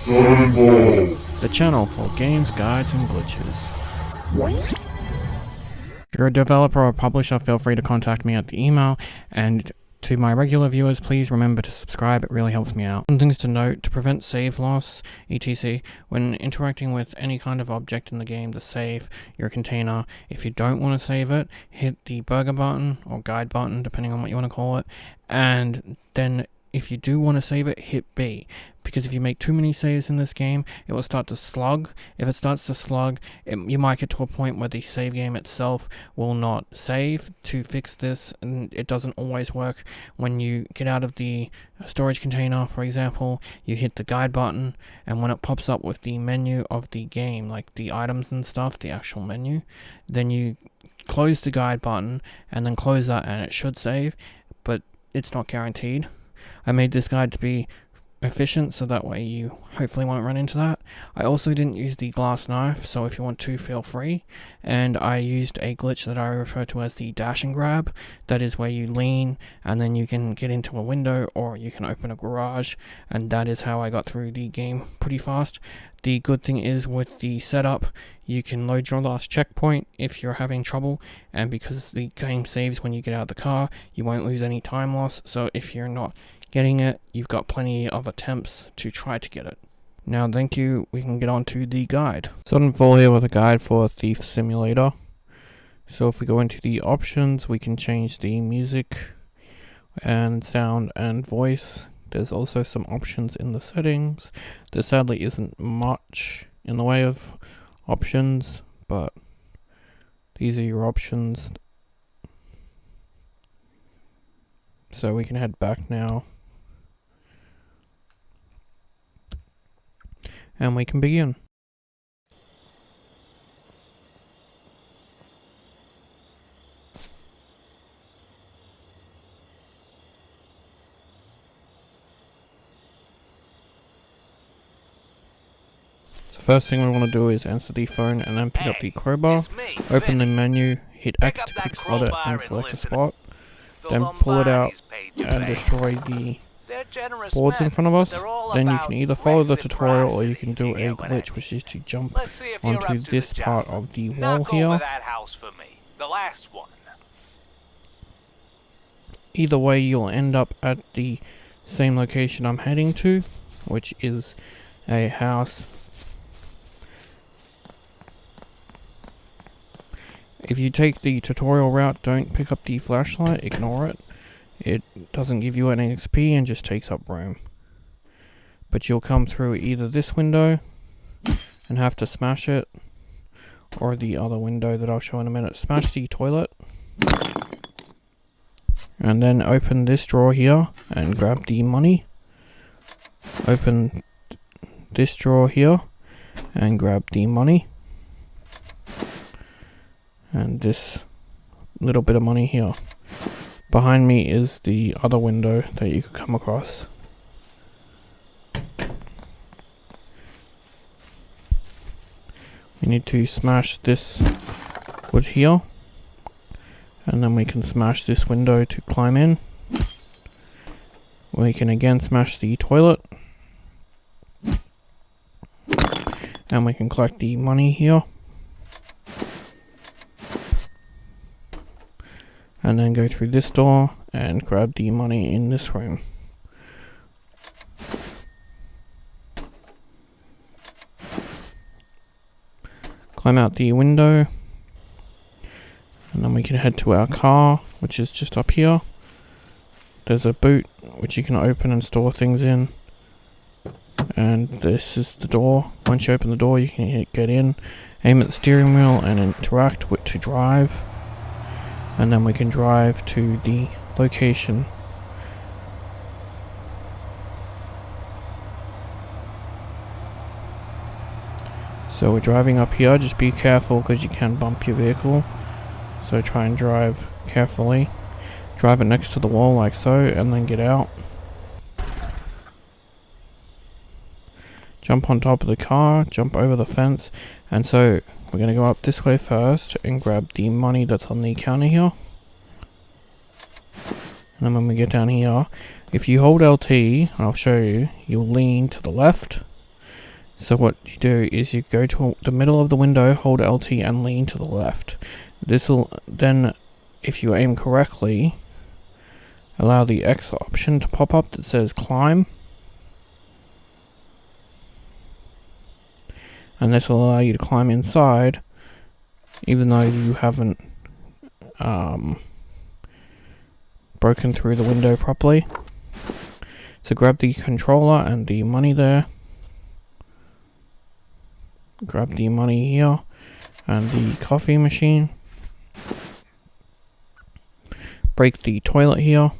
the channel for games, guides, and glitches. If you're a developer or publisher, feel free to contact me at the email, and to my regular viewers, please remember to subscribe, it really helps me out. Some things to note: to prevent save loss, etc., when interacting with any kind of object in the game, the save, your container, if you don't want to save it, hit the burger button, or guide button, depending on what you want to call it, and then if you do want to save it, hit B, because if you make too many saves in this game, it will start to slug. If it starts to slug, you might get to a point where the save game itself will not save. To fix this, and it doesn't always work, when you get out of the storage container, for example, you hit the guide button, and when it pops up with the menu of the game, like the items and stuff, the actual menu, then you close the guide button, and then close that, and it should save, but it's not guaranteed. I made this guide to be efficient, so that way you hopefully won't run into that. I also didn't use the glass knife, so if you want to, feel free. And I used a glitch that I refer to as the dash and grab. That is where you lean and then you can get into a window, or you can open a garage, and that is how I got through the game pretty fast. The good thing is, with the setup, you can load your last checkpoint if you're having trouble, and because the game saves when you get out of the car, you won't lose any time loss. So if you're not getting it, you've got plenty of attempts to try to get it. Now, thank you, we can get on to the guide. Suddenfall here with a guide for Thief Simulator. So if we go into the options, we can change the music and sound and voice. There's also some options in the settings. There sadly isn't much in the way of options, but these are your options. So we can head back now, and we can begin. So first thing we want to do is answer the phone and then pick up the crowbar, open the menu, hit X to quick slot it and select a spot, then pull it out and destroy the boards in front of us. Then you can either follow the tutorial, or you can do a glitch, which is to jump onto this part of the wall here. Either way, you'll end up at the same location I'm heading to, which is a house. If you take the tutorial route, don't pick up the flashlight, ignore it. It doesn't give you any XP and just takes up room. But you'll come through either this window and have to smash it, or the other window that I'll show in a minute. Smash the toilet, and then open this drawer here and grab the money. Open this drawer here and grab the money. And this little bit of money here. Behind me is the other window that you could come across. We need to smash this wood here, and then we can smash this window to climb in. We can again smash the toilet, and we can collect the money here. And then go through this door and grab the money in this room. Climb out the window, and then we can head to our car, which is just up here. There's a boot which you can open and store things in, and this is the door. Once you open the door, you can hit get in, aim at the steering wheel and interact with to drive. And then we can drive to the location. So we're driving up here. Just be careful, because you can bump your vehicle. So try and drive carefully. Drive it next to the wall like so, and then get out. Jump on top of the car, jump over the fence, and so we're going to go up this way first and grab the money that's on the counter here. And then when we get down here, if you hold LT, and I'll show you, you'll lean to the left. So what you do is you go to the middle of the window, hold LT and lean to the left. This will then, if you aim correctly, allow the X option to pop up that says climb. And this will allow you to climb inside, even though you haven't broken through the window properly. So grab the controller and the money there. Grab the money here and the coffee machine. Break the toilet here.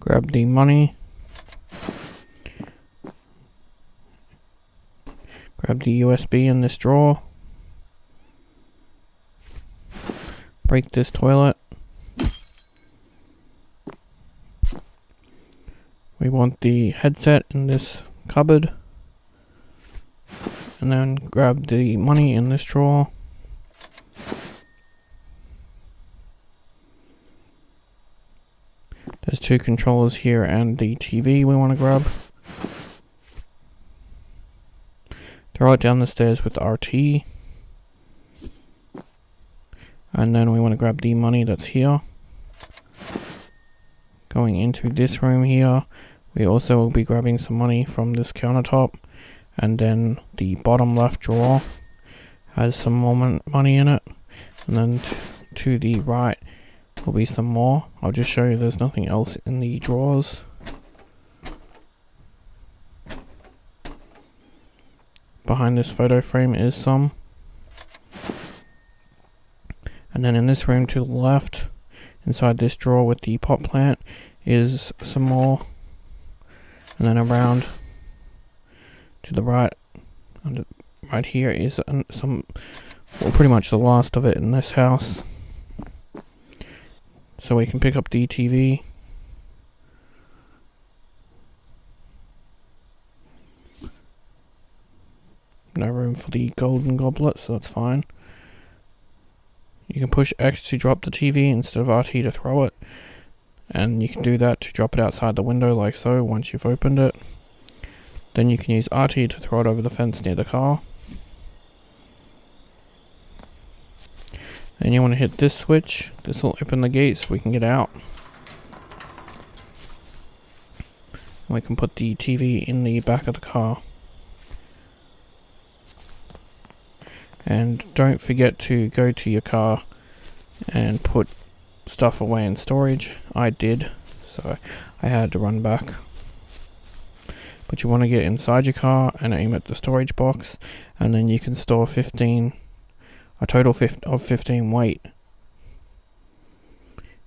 Grab the money. Grab the USB in this drawer. Break this toilet. We want the headset in this cupboard. And then grab the money in this drawer. There's two controllers here and the TV we want to grab. Throw it down the stairs with RT. And then we want to grab the money that's here. Going into this room here, we also will be grabbing some money from this countertop. And then the bottom left drawer has some more money in it. And then to the right will be some more. I'll just show you there's nothing else in the drawers. Behind this photo frame is some. And then in this room to the left, inside this drawer with the pot plant, is some more. And then around to the right, and right here is pretty much the last of it in this house. So we can pick up the TV. No room for the golden goblet, so that's fine. You can push X to drop the TV instead of RT to throw it. And you can do that to drop it outside the window like so once you've opened it. Then you can use RT to throw it over the fence near the car. Then you want to hit this switch. This will open the gate so we can get out. We can put the TV in the back of the car. And don't forget to go to your car and put stuff away in storage. I did, so I had to run back. But you want to get inside your car and aim at the storage box, and then you can store a total of 15 weight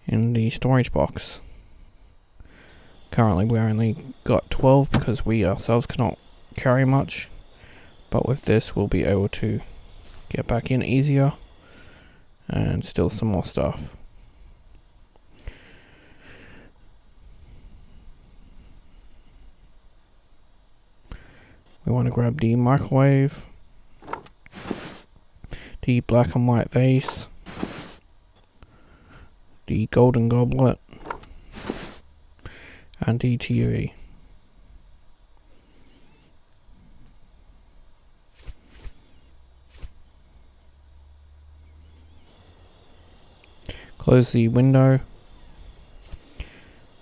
in the storage box. Currently we only got 12 because we ourselves cannot carry much, but with this we'll be able to get back in easier and steal some more stuff. We want to grab the microwave, the black and white vase, the golden goblet, and the TV. Close the window.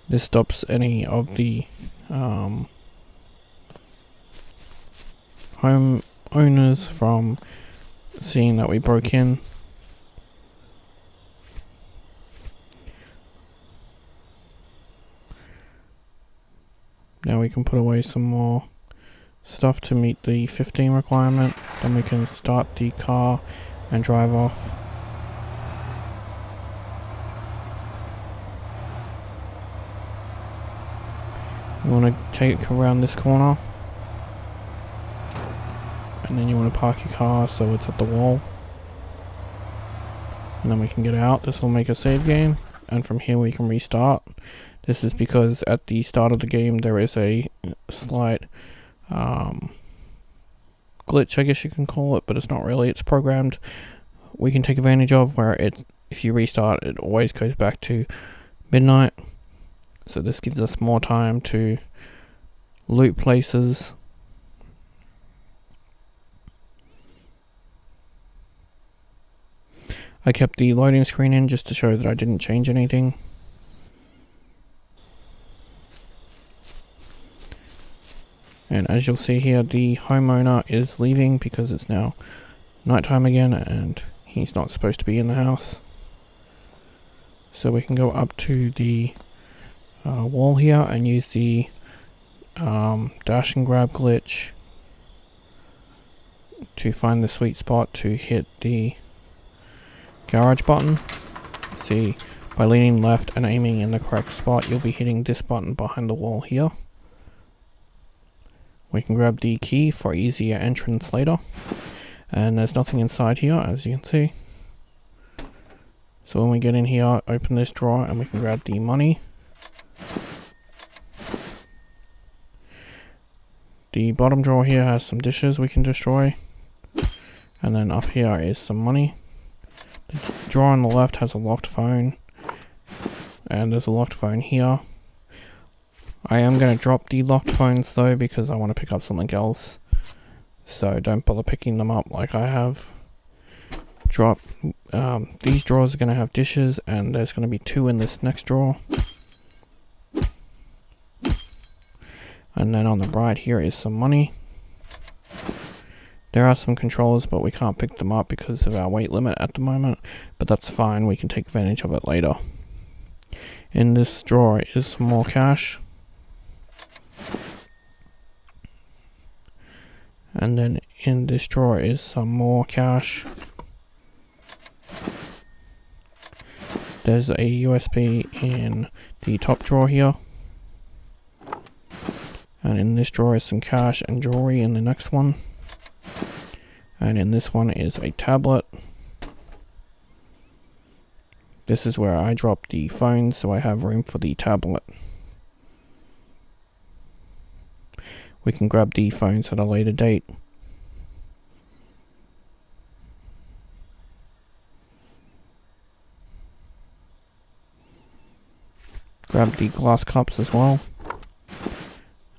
This stops any of the homeowners from seeing that we broke in. Now we can put away some more stuff to meet the 15 requirement. Then we can start the car and drive off. You want to take around this corner, and then you want to park your car so it's at the wall, and then we can get out. This will make a save game, and from here we can restart. This is because at the start of the game there is a slight glitch, I guess you can call it, but it's not really. It's programmed. We can take advantage of where if you restart, it always goes back to midnight. So this gives us more time to loot places. I kept the loading screen in just to show that I didn't change anything. And as you'll see here, the homeowner is leaving because it's now nighttime again and he's not supposed to be in the house. So we can go up to the wall here and use the dash and grab glitch to find the sweet spot to hit the garage button. See, by leaning left and aiming in the correct spot, you'll be hitting this button behind the wall here. We can grab the key for easier entrance later. And there's nothing inside here, as you can see. So when we get in here, open this drawer and we can grab the money. The bottom drawer here has some dishes we can destroy. And then up here is some money. The drawer on the left has a locked phone. And there's a locked phone here. I am going to drop the locked phones though because I want to pick up something else. So don't bother picking them up like I have. These drawers are going to have dishes and there's going to be 2 in this next drawer. And then on the right here is some money. There are some controllers but we can't pick them up because of our weight limit at the moment. But that's fine, we can take advantage of it later. In this drawer is some more cash. And then in this drawer is some more cash. There's a USB in the top drawer here. And in this drawer is some cash and jewelry in the next one. And in this one is a tablet. This is where I dropped the phone, so I have room for the tablet. We can grab the phones at a later date. Grab the glass cups as well.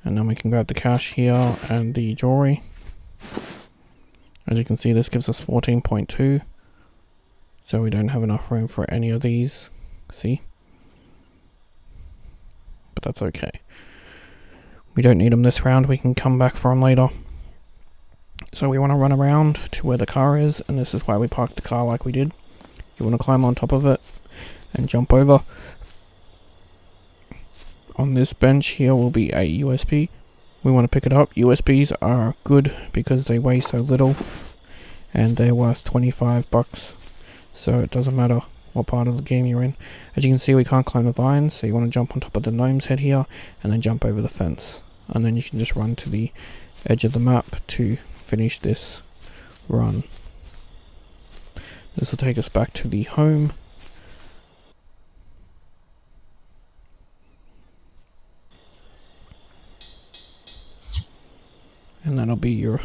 And then we can grab the cash here and the jewelry. As you can see, this gives us 14.2. So we don't have enough room for any of these. See? But that's okay. We don't need them this round, we can come back for them later. So we want to run around to where the car is, and this is why we parked the car like we did. You want to climb on top of it and jump over. On this bench here will be a USB. We want to pick it up. USBs are good because they weigh so little and they're worth 25 bucks. So it doesn't matter what part of the game you're in. As you can see, we can't climb the vines, so you want to jump on top of the gnome's head here and then jump over the fence. And then you can just run to the edge of the map to finish this run. This will take us back to the home. And that'll be your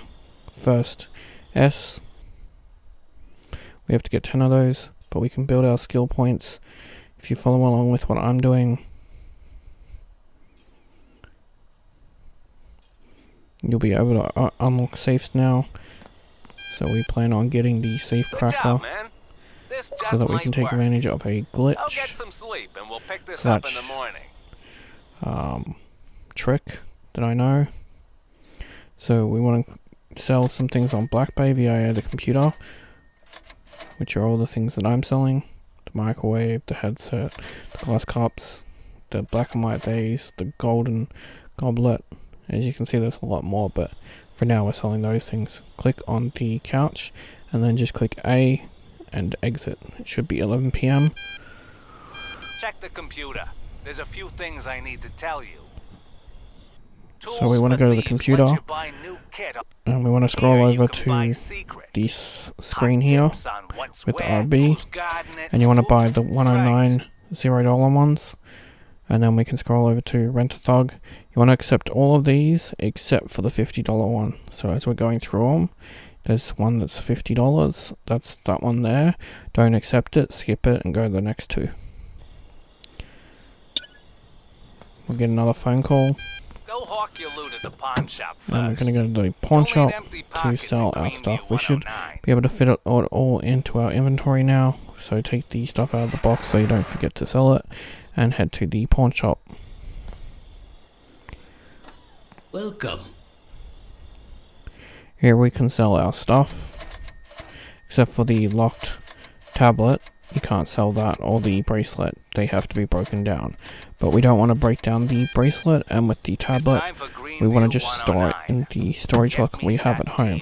first S. We have to get 10 of those, but we can build our skill points if you follow along with what I'm doing. You'll be able to unlock safes now. So we plan on getting the safe cracker so that we can take advantage of a glitch. I'll get some sleep and we'll pick this up in the morning. Trick that I know. So we want to sell some things on Black Bay via the computer, which are all the things that I'm selling. The microwave, the headset, the glass cups, the black and white vase, the golden goblet. As you can see, there's a lot more, but for now we're selling those things. Click on the couch and then just click A and exit. It should be 11 PM. Check the computer. There's a few things I need to tell you. So we want to go to the computer and we want to scroll over to this screen here with RB, and you want to buy the $109 $0 ones. And then we can scroll over to Rent a Thug. You want to accept all of these except for the $50 one. So as we're going through them, there's one that's $50. That's that one there. Don't accept it, skip it, and go to the next two. We'll get another phone call. Go hawk your loot at the pawn shop first. And we're going to go to the pawn shop to sell our stuff. We should be able to fit it all into our inventory now. So take the stuff out of the box so you don't forget to sell it. And head to the pawn shop. Welcome. Here we can sell our stuff. Except for the locked tablet. You can't sell that, or the bracelet. They have to be broken down. But we don't want to break down the bracelet, and with the tablet, we want to just store it in the storage locker we have at home.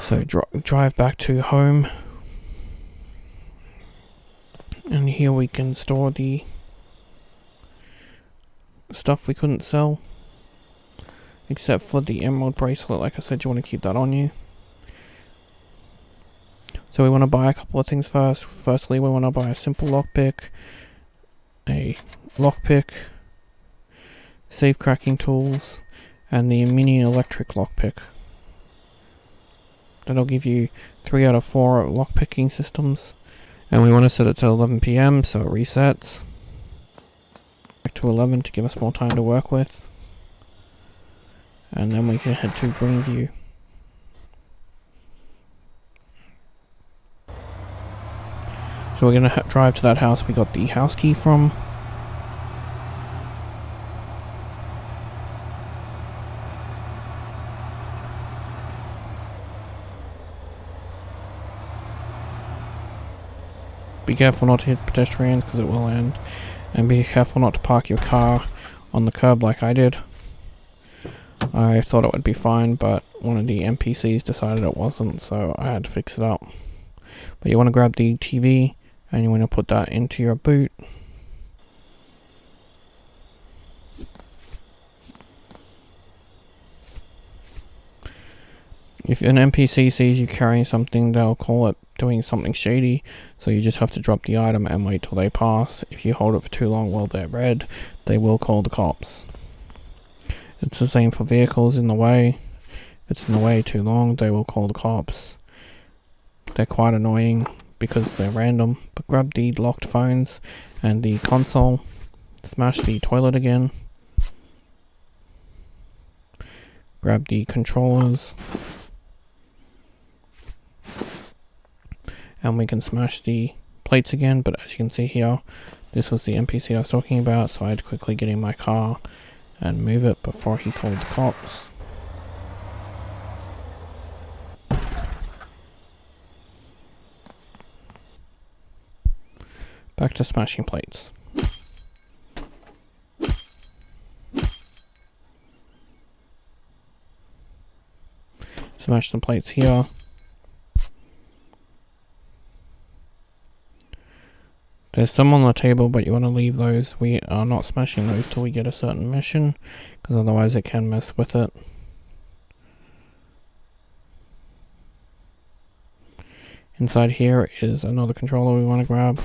So drive back to home. And here we can store the stuff we couldn't sell. Except for the emerald bracelet, like I said, you want to keep that on you. So we want to buy a couple of things first. Firstly, we want to buy a simple lockpick, a lockpick, safe cracking tools, and the mini electric lockpick. That'll give you 3 out of 4 lockpicking systems. And we want to set it to 11 PM so it resets. Back to 11 to give us more time to work with. And then we can head to Greenview. So we're going to drive to that house we got the house key from. Be careful not to hit pedestrians because it will end. And be careful not to park your car on the curb like I did. I thought it would be fine, but one of the NPCs decided it wasn't, so I had to fix it up. But you want to grab the TV and you want to put that into your boot. If an NPC sees you carrying something, they'll call it doing something shady, so you just have to drop the item and wait till they pass. If you hold it for too long while they're red, they will call the cops. It's the same for vehicles in the way. If it's in the way too long, they will call the cops. They're quite annoying because they're random, but grab the locked phones and the console, smash the toilet again, grab the controllers, and we can smash the plates again. But as you can see here, this was the NPC I was talking about, so I had to quickly get in my car and move it before he called the cops. Back to smashing plates. Smash the plates here. There's some on the table, but you want to leave those. We are not smashing those till we get a certain mission, because otherwise it can mess with it. Inside here is another controller we want to grab.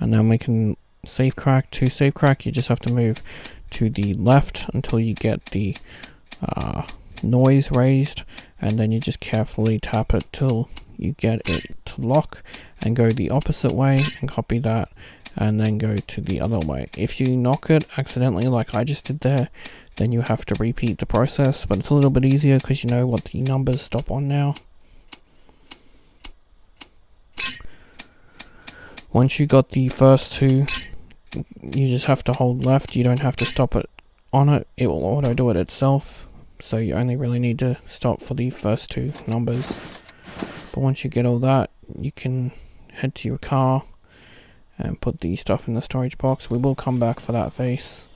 And then we can safe crack. To safe crack, you just have to move to the left until you get the noise raised, and then you just carefully tap it till you get it to lock, and go the opposite way and copy that, and then go to the other way. If you knock it accidentally like I just did there, then you have to repeat the process, but it's a little bit easier because you know what the numbers stop on now. Once you got the first two, you just have to hold left. You don't have to stop it on it. It will auto do it itself. So you only really need to stop for the first two numbers. But once you get all that, you can head to your car and put the stuff in the storage box. We will come back for that face.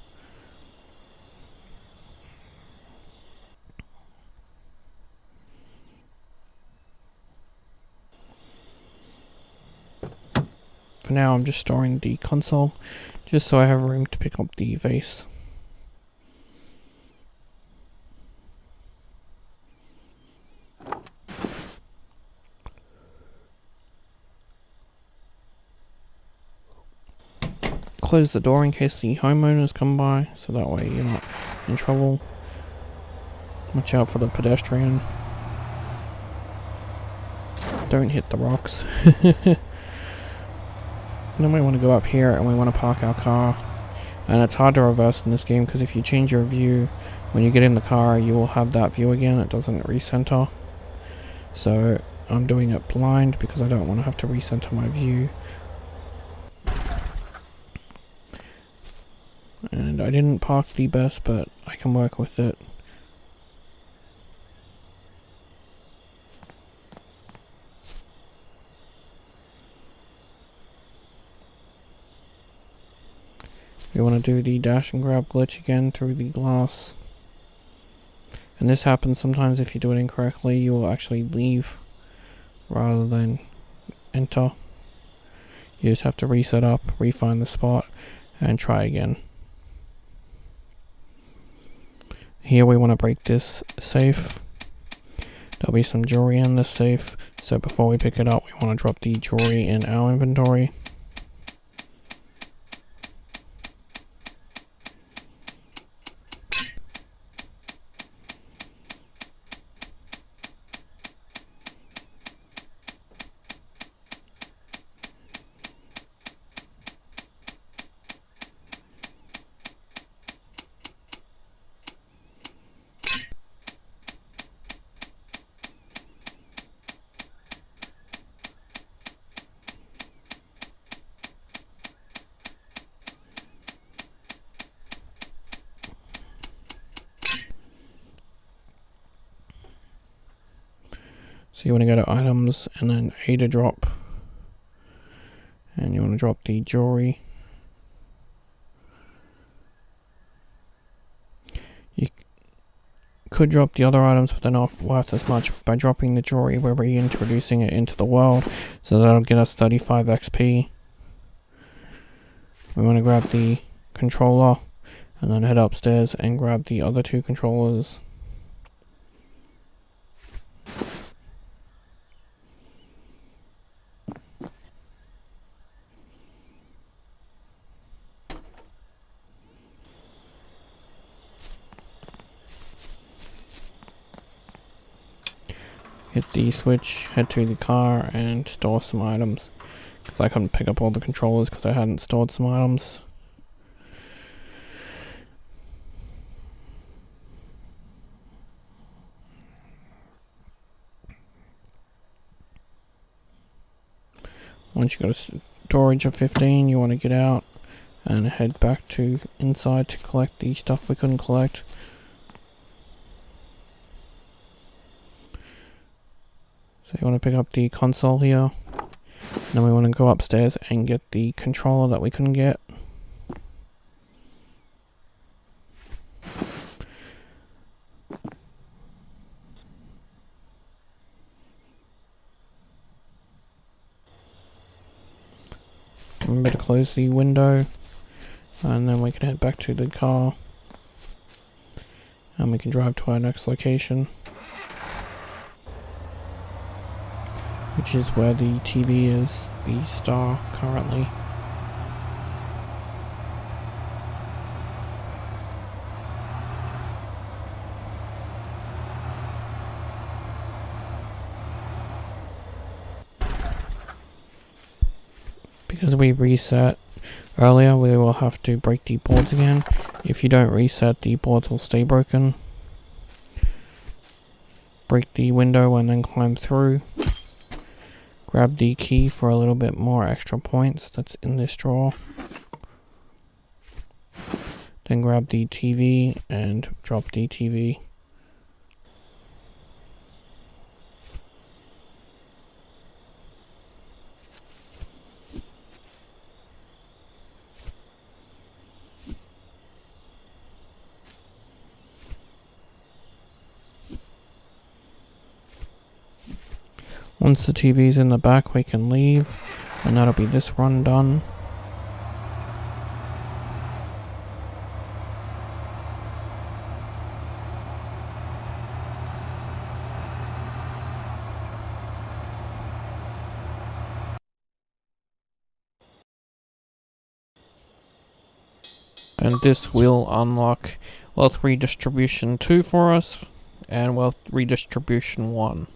For now, I'm just storing the console, just so I have room to pick up the vase. close the door in case the homeowners come by, so that way you're not in trouble. Watch out for the pedestrian. Don't hit the rocks. Then we want to go up here and we want to park our car. And it's hard to reverse in this game because if you change your view, when you get in the car, you will have that view again. It doesn't recenter. So I'm doing it blind because I don't want to have to recenter my view. And I didn't park the best, but I can work with it. We want to do the dash and grab glitch again through the glass. And this happens sometimes if you do it incorrectly, you will actually leave rather than enter. You just have to reset up, refine the spot, and try again. Here we want to break this safe. There'll be some jewelry in this safe, so before we pick it up, we want to drop the jewelry in our inventory. So you want to go to items and then A to drop. And you want to drop the jewelry. You could drop the other items, but they're not worth as much. By dropping the jewelry, we're reintroducing it into the world. So that'll get us 35 XP. We want to grab the controller and then head upstairs and grab the other two controllers. Hit the switch, head to the car, and store some items. Because I couldn't pick up all the controllers because I hadn't stored some items. Once you got a storage of 15, you want to get out and head back to inside to collect the stuff we couldn't collect. So you want to pick up the console here. Then we want to go upstairs and get the controller that we couldn't get. Remember to close the window. And then we can head back to the car. And we can drive to our next location, which is where the TV is, the star currently. Because we reset earlier, we will have to break the boards again. If you don't reset, the boards will stay broken. Break the window and then climb through. Grab the key for a little bit more extra points that's in this drawer. Then grab the TV and drop the TV. Once the TV's in the back, we can leave, and that'll be this run done. And this will unlock wealth redistribution 2 for us, and wealth redistribution 1.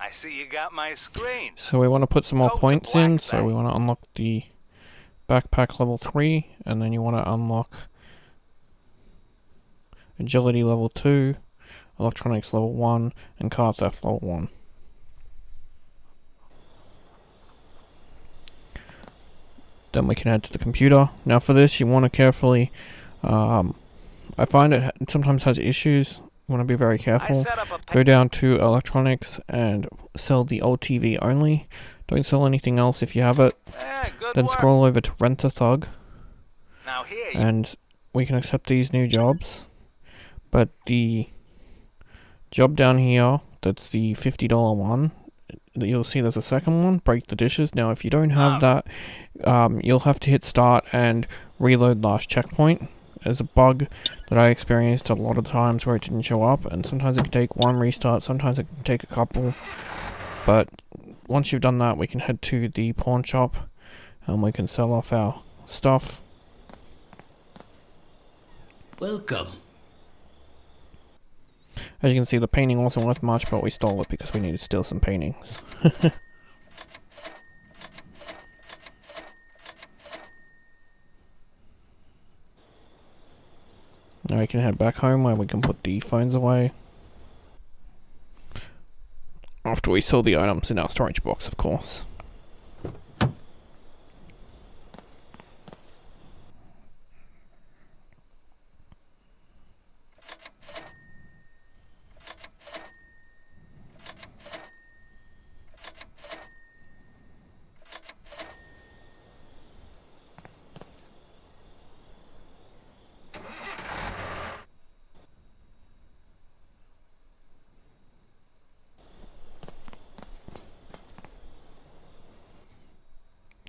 I see you got my screen. So we want to put some more Go to points in, black so bag. we want to unlock the backpack level 3, and then you want to unlock agility level 2, electronics level 1, and car theft level 1. Then we can head to the computer. Now for this, you want to carefully, I find it sometimes has issues. You want to be very I careful. set up a Go down to electronics and sell the old TV only. Don't sell anything else if you have it. good Then work. scroll over to Rent a Thug, Now here you and we can accept these new jobs. But the job down here, that's the $50 one, you'll see there's a second one, break the dishes. Now if you don't have that, you'll have to hit start and reload last checkpoint. There's a bug that I experienced a lot of times where it didn't show up, and sometimes it can take one restart, sometimes it can take a couple. But once you've done that, we can head to the pawn shop and we can sell off our stuff. Welcome. As you can see, the painting wasn't worth much, but we stole it because we needed to steal some paintings. Now we can head back home where we can put the phones away. After we sell the items in our storage box, of course.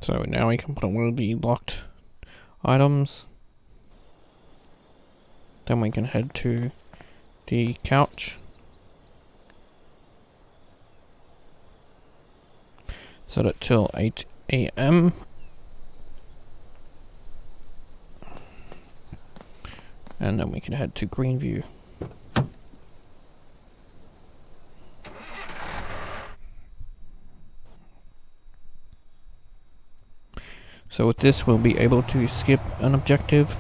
So now we can put away the locked items. Then we can head to the couch. Set it till 8 AM. And then we can head to Greenview. So with this, we'll be able to skip an objective.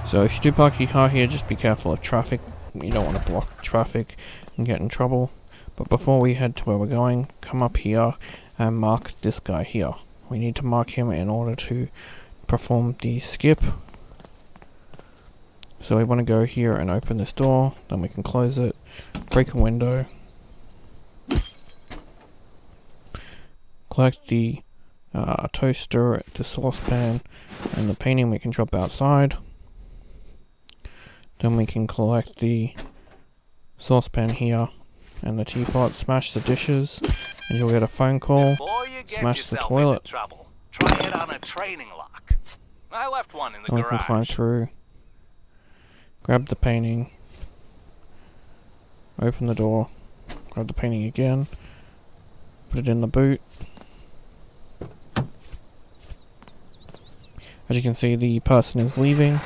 So if you do park your car here, just be careful of traffic. You don't want to block traffic and get in trouble. But before we head to where we're going, come up here and mark this guy here. We need to mark him in order to perform the skip. So we want to go here and open this door, then we can close it, break a window, collect the toaster, the saucepan, and the painting we can drop outside. Then we can collect the saucepan here and the teapot, smash the dishes, and you'll get a phone call, Before you get smash the yourself toilet. into trouble, try it on a training lock. I left one in the Then we can climb garage. through, grab the painting, open the door, grab the painting again, put it in the boot. As you can see, the person is leaving,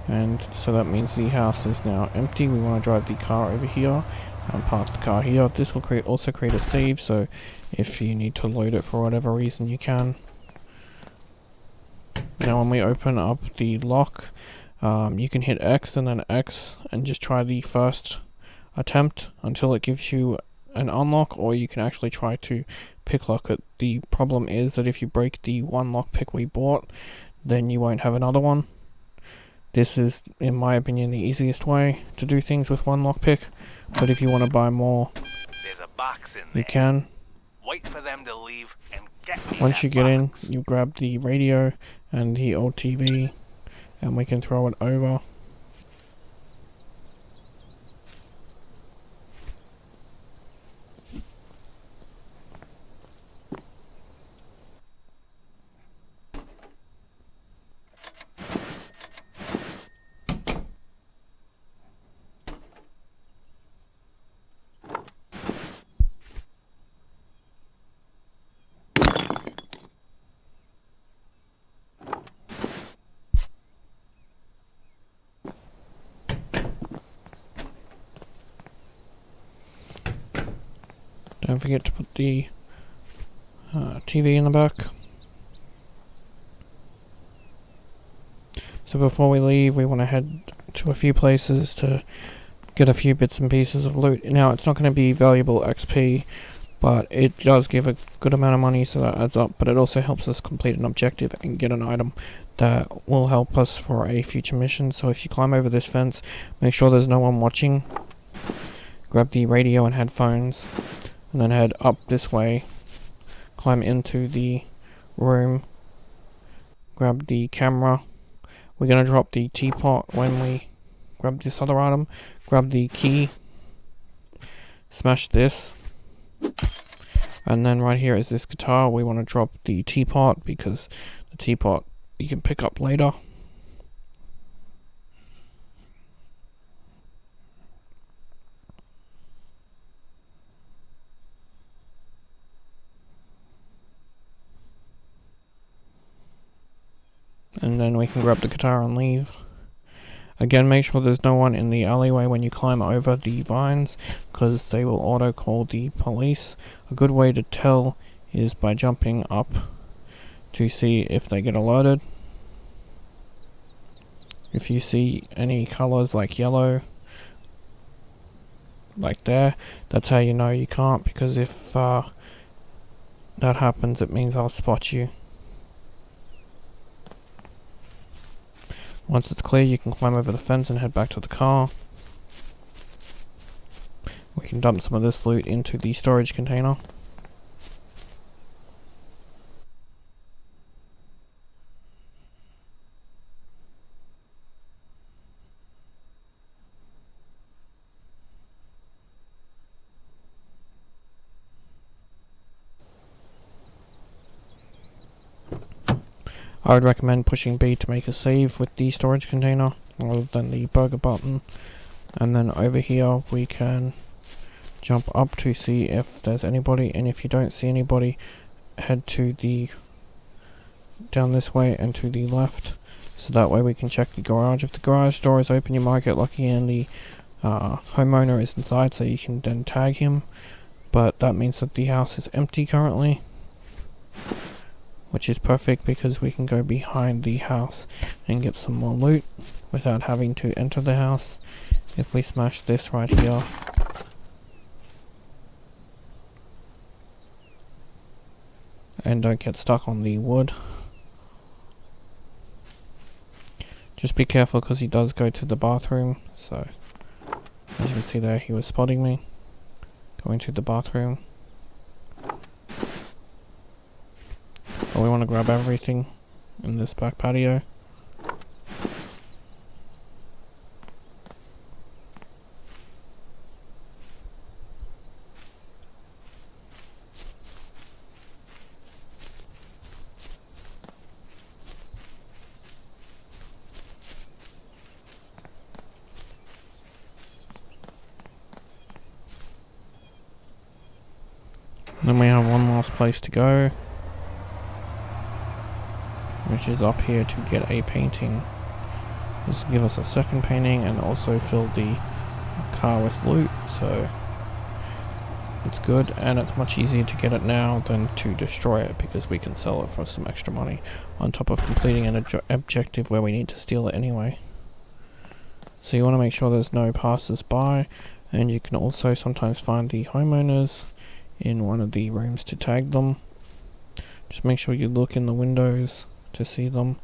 and so that means the house is now empty. We want to drive the car over here and park the car here. This will also create a save, so if you need to load it for whatever reason, you can. Now when we open up the lock, you can hit X and then X and just try the first attempt until it gives you an unlock, or you can actually try to pick lock it. The problem is that if you break the one lockpick we bought, then you won't have another one. This is, in my opinion, the easiest way to do things with one lockpick, but if you want to buy more, There's a box in you there. can. Wait for them to leave and get me Once that you get box. in, you grab the radio and the old TV, and we can throw it over. Don't forget to put the TV in the back. So before we leave, we want to head to a few places to get a few bits and pieces of loot. Now, it's not going to be valuable XP, but it does give a good amount of money, so that adds up. But it also helps us complete an objective and get an item that will help us for a future mission. So if you climb over this fence, make sure there's no one watching. Grab the radio and headphones, and then head up this way. Climb into the room. Grab the camera. We're going to drop the teapot when we grab this other item. Grab the key. Smash this. And then right here is this guitar. We want to drop the teapot because the teapot you can pick up later. And then we can grab the guitar and leave. Again, make sure there's no one in the alleyway when you climb over the vines, because they will auto call the police. A good way to tell is by jumping up to see if they get alerted. If you see any colors like yellow, like there, that's how you know you can't, because if that happens, it means I'll spot you. Once it's clear, you can climb over the fence and head back to the car. We can dump some of this loot into the storage container. I would recommend pushing B to make a save with the storage container rather than the burger button. And then over here we can jump up to see if there's anybody, and if you don't see anybody, head to the down this way and to the left, so that way we can check the garage. If the garage door is open, you might get lucky and the homeowner is inside, so you can then tag him, but that means that the house is empty currently, which is perfect because we can go behind the house and get some more loot without having to enter the house. If we smash this right here, and don't get stuck on the wood. Just be careful because he does go to the bathroom, so as you can see there, he was spotting me going to the bathroom. But we want to grab everything in this back patio. Then we have one last place to go, which is up here to get a painting. This will give us a second painting and also fill the car with loot, so it's good, and it's much easier to get it now than to destroy it because we can sell it for some extra money on top of completing an objective where we need to steal it anyway. So you want to make sure there's no passers-by, and you can also sometimes find the homeowners in one of the rooms to tag them. Just make sure you look in the windows to see them,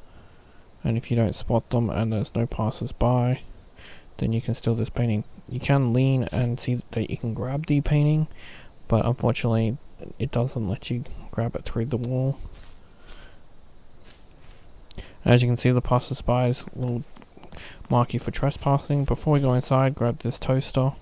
and if you don't spot them and there's no passers-by, then you can steal this painting. You can lean and see that you can grab the painting, but unfortunately it doesn't let you grab it through the wall. As you can see, the passers-bys will mark you for trespassing. Before we go inside, grab this toaster.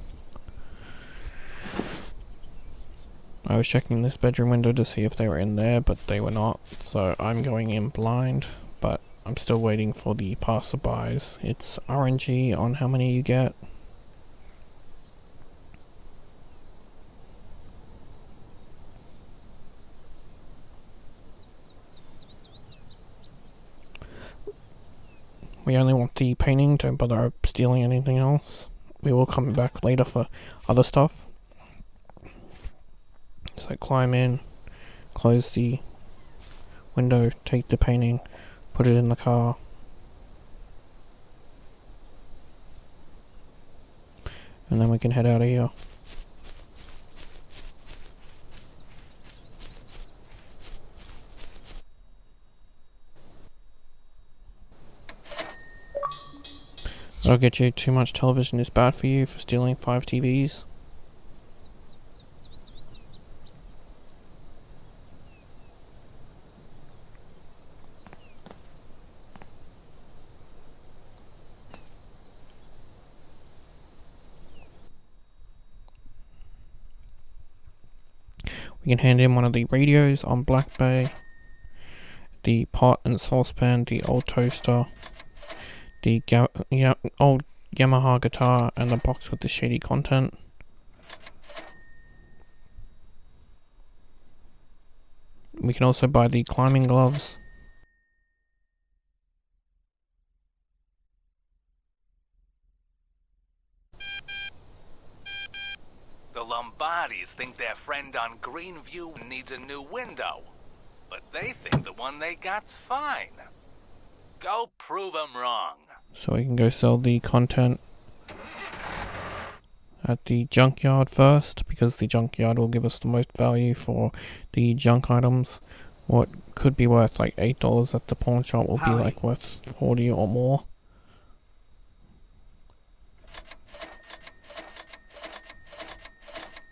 I was checking this bedroom window to see if they were in there, but they were not, so I'm going in blind, but I'm still waiting for the passerbys. It's RNG on how many you get. We only want the painting, don't bother stealing anything else. We will come back later for other stuff. So climb in, close the window, take the painting, put it in the car. And then we can head out of here. That'll get you. Too much television is bad for you for stealing 5 TVs. We can hand in one of the radios on Black Bay, the pot and saucepan, the old toaster, the old Yamaha guitar, and the box with the shady content. We can also buy the climbing gloves. The Lombardis think their friend on Greenview needs a new window, but they think the one they got's fine. Go prove 'em wrong. So we can go sell the content at the junkyard first, because the junkyard will give us the most value for the junk items. What could be worth like $8 at the pawn shop will be like worth 40 or more.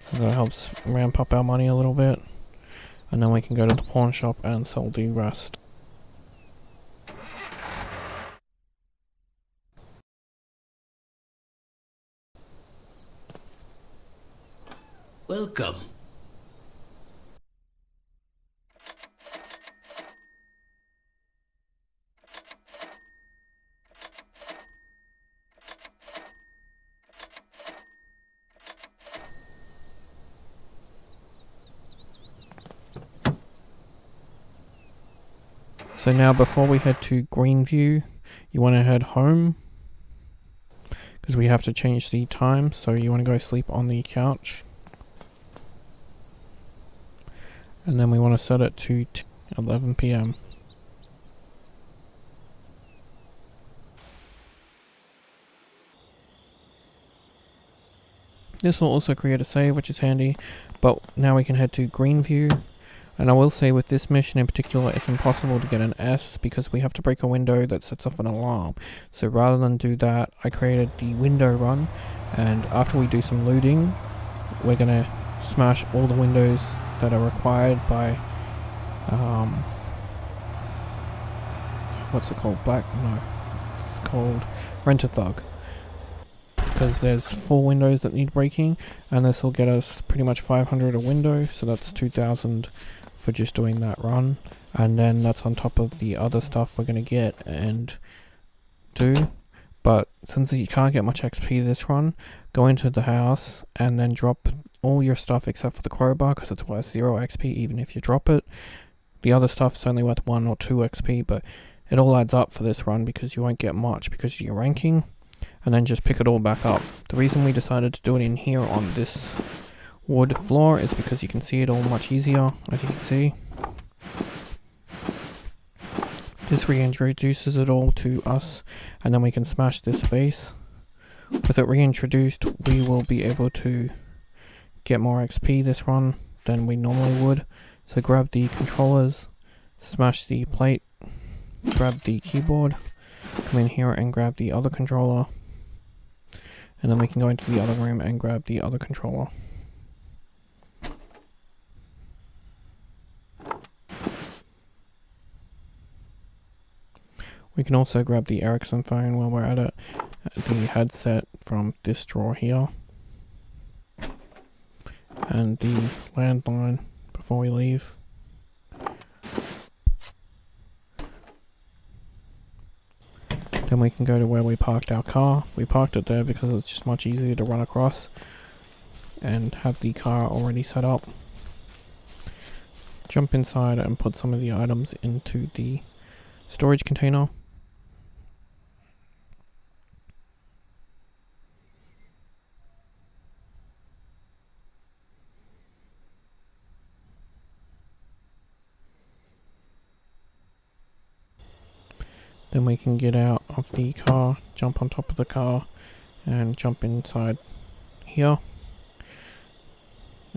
So that helps ramp up our money a little bit, and then we can go to the pawn shop and sell the rest. Welcome. So now before we head to Greenview, you want to head home, because we have to change the time. So you want to go sleep on the couch, and then we want to set it to 11 p.m. This will also create a save, which is handy, but now we can head to Greenview. And I will say with this mission in particular, it's impossible to get an S because we have to break a window that sets off an alarm. So rather than do that, I created the window run, and after we do some looting, we're gonna smash all the windows that are required by what's it called? It's called Rent-A-Thug. Because there's 4 windows that need breaking, and this will get us pretty much 500 a window, so that's 2,000 for just doing that run. And then that's on top of the other stuff we're going to get and do. But since you can't get much XP this run, go into the house and then drop all your stuff except for the crowbar, because it's worth 0 XP even if you drop it. The other stuff's only worth 1 or 2 XP, but it all adds up for this run because you won't get much because of your ranking. And then just pick it all back up. The reason we decided to do it in here on this wood floor is because you can see it all much easier, as you can see. This reintroduces it all to us, and then we can smash this face. With it reintroduced, we will be able to get more XP this run than we normally would. So grab the controllers, smash the plate, grab the keyboard, come in here and grab the other controller, and then we can go into the other room and grab the other controller. We can also grab the Ericsson phone while we're at it, the headset from this drawer here, and the landline before we leave. Then we can go to where we parked our car. We parked it there because it's just much easier to run across and have the car already set up. Jump inside and put some of the items into the storage container. Then we can get out of the car, jump on top of the car, and jump inside here.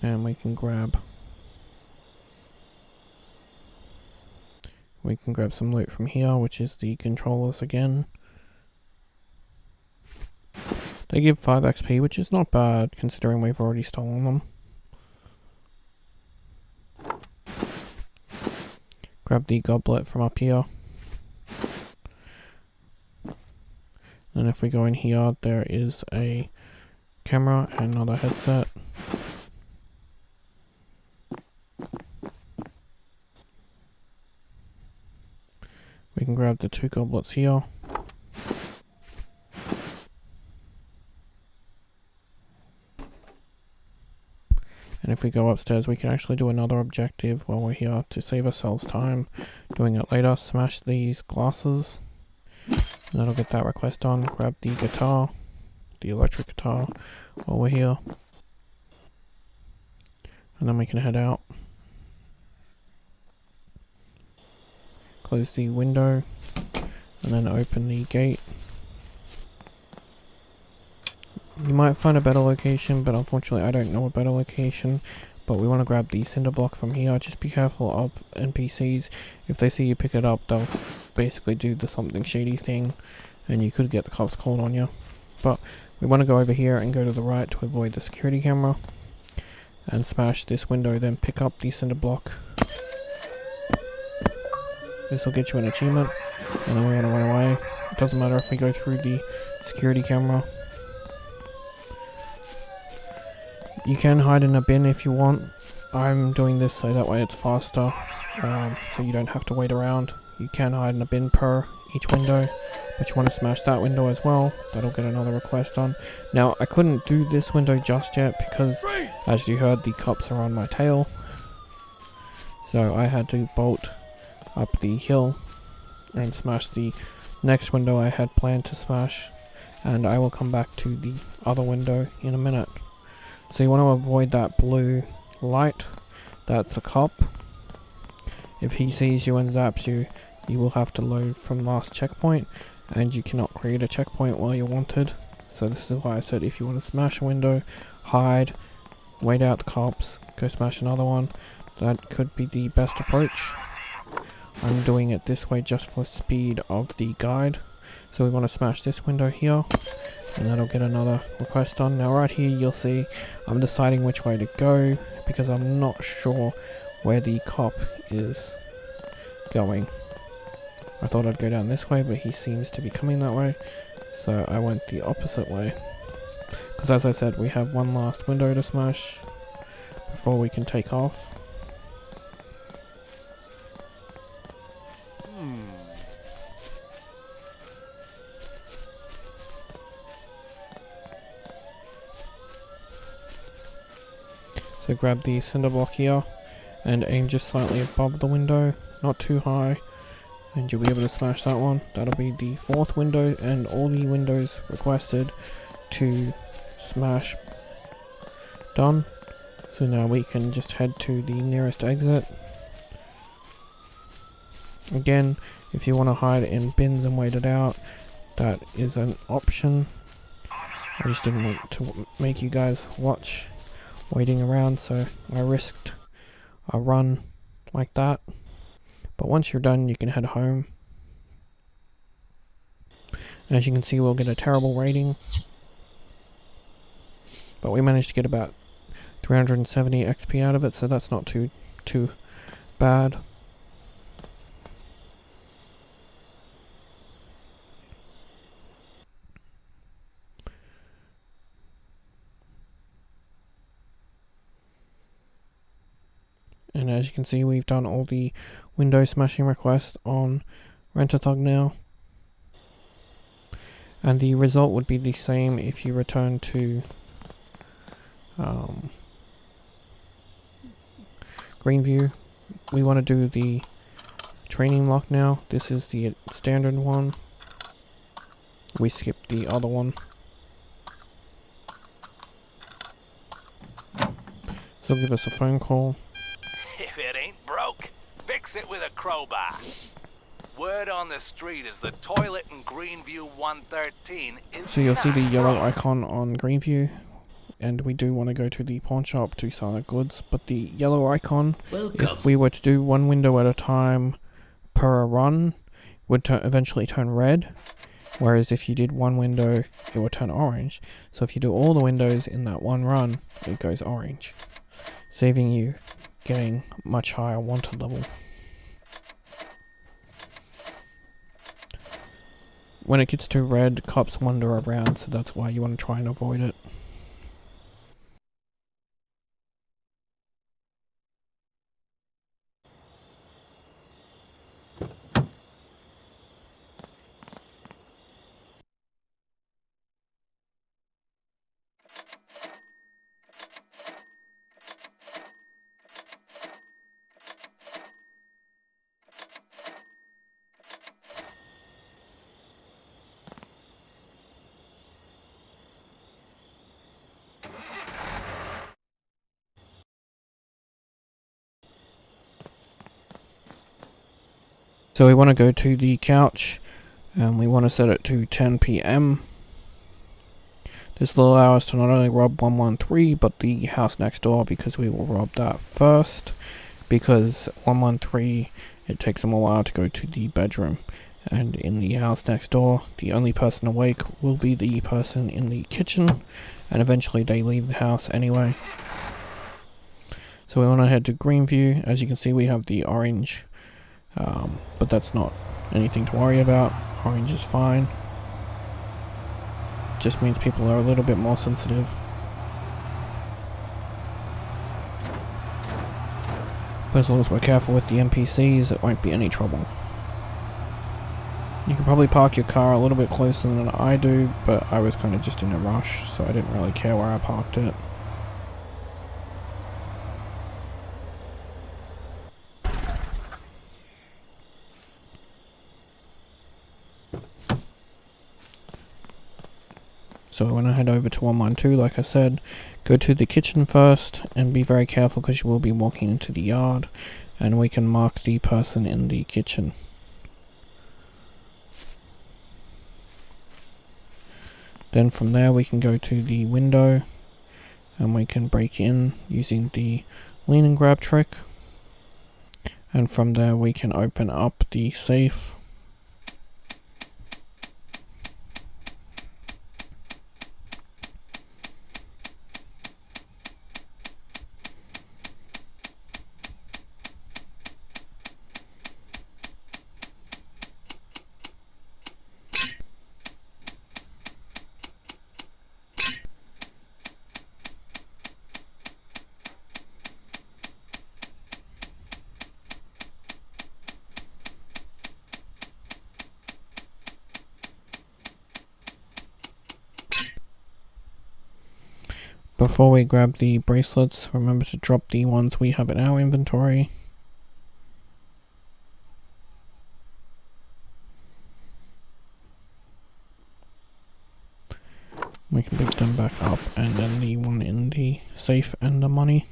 And we can grab some loot from here, which is the controllers again. They give 5 XP, which is not bad considering we've already stolen them. Grab the goblet from up here. And if we go in here, there is a camera and another headset. We can grab the 2 goblets here. And if we go upstairs, we can actually do another objective while we're here to save ourselves time doing it later. Smash these glasses. And that'll get that request done. Grab the guitar, the electric guitar, while we're here. And then we can head out. Close the window. And then open the gate. You might find a better location, but unfortunately I don't know a better location. But we want to grab the cinderblock from here. Just be careful of NPCs. If they see you pick it up, they'll basically do the something shady thing, and you could get the cops called on you. But we want to go over here and go to the right to avoid the security camera. And smash this window, then pick up the cinderblock. This will get you an achievement, and then we're going to run away. It doesn't matter if we go through the security camera. You can hide in a bin if you want. I'm doing this so that way it's faster, so you don't have to wait around. You can hide in a bin per each window, but you want to smash that window as well. That'll get another request on. Now, I couldn't do this window just yet because, as you heard, the cops are on my tail. So I had to bolt up the hill and smash the next window I had planned to smash, and I will come back to the other window in a minute. So you want to avoid that blue light. That's a cop. If he sees you and zaps you, you will have to load from last checkpoint, and you cannot create a checkpoint while you're wanted. So this is why I said if you want to smash a window, hide, wait out the cops, go smash another one. That could be the best approach. I'm doing it this way just for speed of the guide. So we want to smash this window here, and that'll get another request on. Now right here you'll see I'm deciding which way to go because I'm not sure where the cop is going. I thought I'd go down this way, but he seems to be coming that way, so I went the opposite way. Because as I said, we have one last window to smash before we can take off. So grab the cinderblock here and aim just slightly above the window, not too high, and you'll be able to smash that one. That'll be the 4th window and all the windows requested to smash done. So now we can just head to the nearest exit. Again, if you want to hide in bins and wait it out, that is an option. I just didn't want to make you guys watch waiting around, so I risked a run like that. But once you're done, you can head home. As you can see, we'll get a terrible rating, but we managed to get about 370 XP out of it, so that's not too bad. And as you can see, we've done all the window smashing requests on Rent-A-Thug now. And the result would be the same if you return to Greenview. We want to do the training lock now. This is the standard one. We skipped the other one. So give us a phone call. If it ain't broke, fix it with a crowbar. Word on the street is the toilet in Greenview 113 is So you'll see the not yellow broke. icon on Greenview, and we do want to go to the pawn shop to sell our goods, but the yellow icon, Welcome. if we were to do one window at a time per run, would eventually turn red, whereas if you did one window, it would turn orange. So if you do all the windows in that one run, it goes orange, saving you getting much higher wanted level. When it gets to red, cops wander around, so that's why you want to try and avoid it. So we want to go to the couch, and we want to set it to 10 PM. This will allow us to not only rob 113, but the house next door, because we will rob that first. Because 113, it takes them a while to go to the bedroom. And in the house next door, the only person awake will be the person in the kitchen, and eventually they leave the house anyway. So we want to head to Greenview. As you can see, we have the orange. But that's not anything to worry about. Orange is fine. Just means people are a little bit more sensitive. But as long as we're careful with the NPCs, it won't be any trouble. You can probably park your car a little bit closer than I do, but I was kind of just in a rush, so I didn't really care where I parked it. So when I head over to 112, like I said, go to the kitchen first and be very careful because you will be walking into the yard, and we can mark the person in the kitchen. Then from there we can go to the window and we can break in using the lean and grab trick, and from there we can open up the safe. Before we grab the bracelets, remember to drop the ones we have in our inventory. We can pick them back up, and then the one in the safe and the money.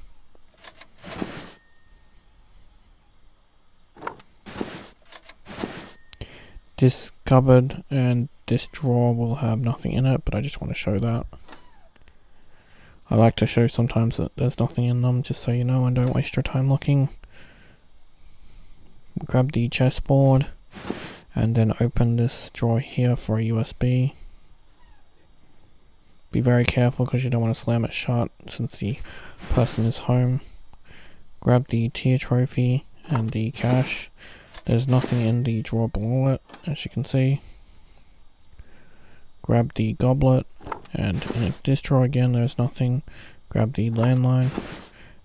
This cupboard and this drawer will have nothing in it, but I just want to show that. I like to show sometimes that there's nothing in them, just so you know, and don't waste your time looking. Grab the chessboard, and then open this drawer here for a USB. Be very careful because you don't want to slam it shut since the person is home. Grab the tier trophy and the cash. There's nothing in the drawer below it, as you can see. Grab the goblet, and in this drawer again there's nothing. Grab the landline,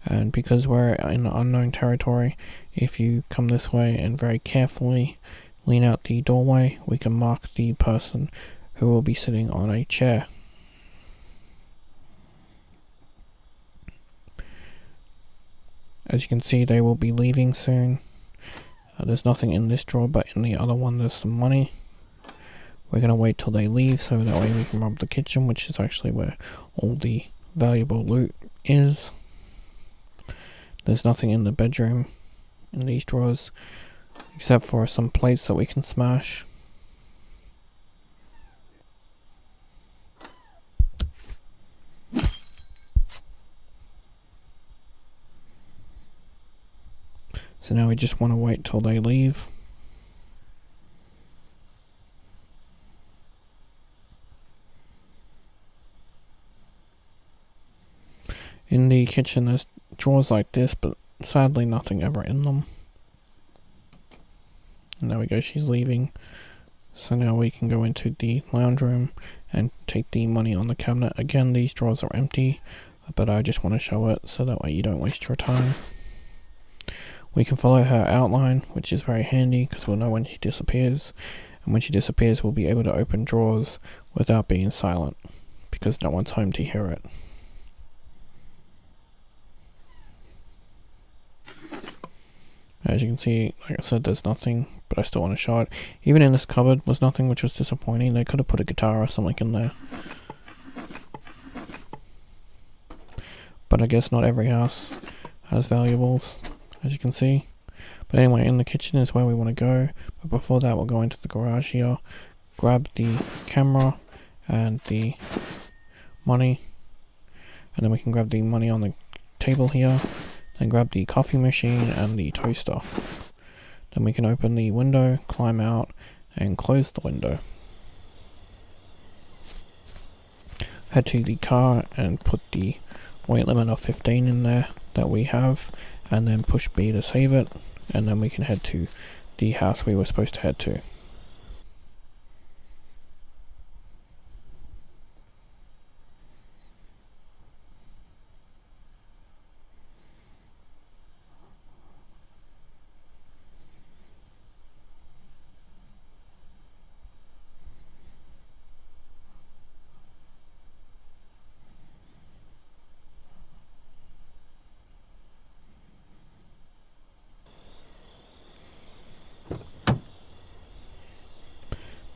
and because we're in unknown territory, if you come this way and very carefully lean out the doorway, we can mark the person who will be sitting on a chair. As you can see, they will be leaving soon. There's nothing in this drawer, but in the other one there's some money. We're going to wait till they leave so that way we can rob the kitchen, which is actually where all the valuable loot is. There's nothing in the bedroom in these drawers. except for some plates that we can smash. So now we just want to wait till they leave. In the kitchen there's drawers like this, but sadly nothing ever in them. And there we go, she's leaving. So now we can go into the lounge room and take the money on the cabinet. Again, these drawers are empty, but I just want to show it so that way you don't waste your time. We can follow her outline, which is very handy because we'll know when she disappears. And when she disappears, we'll be able to open drawers without being silent because no one's home to hear it. As you can see, like I said, there's nothing, but I still want to show it. Even in this cupboard was nothing, which was disappointing. They could have put a guitar or something in there. But I guess not every house has valuables, as you can see. But anyway, in the kitchen is where we want to go. But before that, we'll go into the garage here, grab the camera and the money. And then we can grab the money on the table here. Then grab the coffee machine and the toaster. Then we can open the window, climb out, and close the window. Head to the car and put the weight limit of 15 in there that we have, and then push B to save it, and then we can head to the house we were supposed to head to.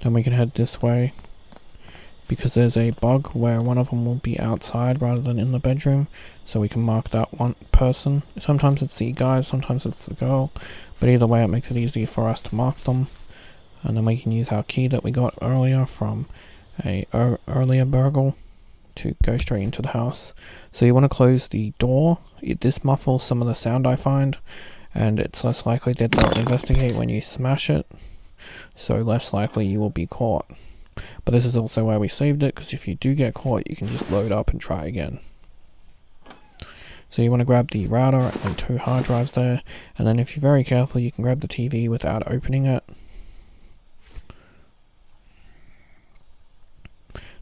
Then we can head this way, because there's a bug where one of them will be outside rather than in the bedroom, so we can mark that one person. Sometimes it's the guy, sometimes it's the girl, but either way it makes it easier for us to mark them. And then we can use our key that we got earlier from a earlier burgle to go straight into the house. So you want to close the door. This muffles some of the sound I find, and it's less likely that they'll investigate when you smash it, so less likely you will be caught. But this is also why we saved it, because if you do get caught, you can just load up and try again. So you want to grab the router and 2 hard drives there, and then if you're very careful, you can grab the TV without opening it.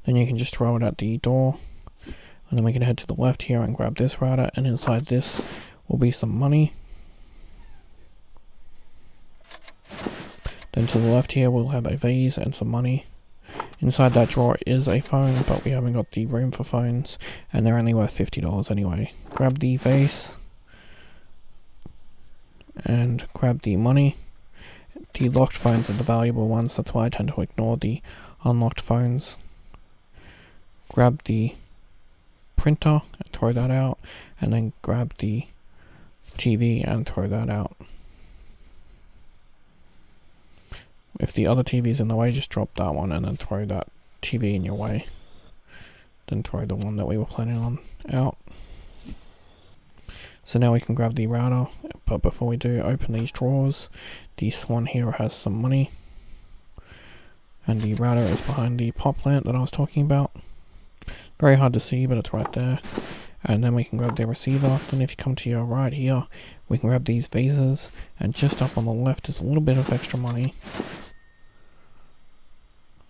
Then you can just throw it at the door, and then we can head to the left here and grab this router, and inside this will be some money. Then to the left here we'll have a vase and some money. Inside that drawer is a phone, but we haven't got the room for phones, and they're only worth $50 anyway. Grab the vase and grab the money. The locked phones are the valuable ones, that's why I tend to ignore the unlocked phones. Grab the printer and throw that out, and then grab the TV and throw that out. If the other TV is in the way, just drop that one and then throw that TV in your way. Then throw the one that we were planning on out. So now we can grab the router, but before we do, open these drawers. This one here has some money, and the router is behind the pop lamp that I was talking about. Very hard to see, but it's right there. And then we can grab the receiver. Then if you come to your right here, we can grab these vases, and just up on the left is a little bit of extra money.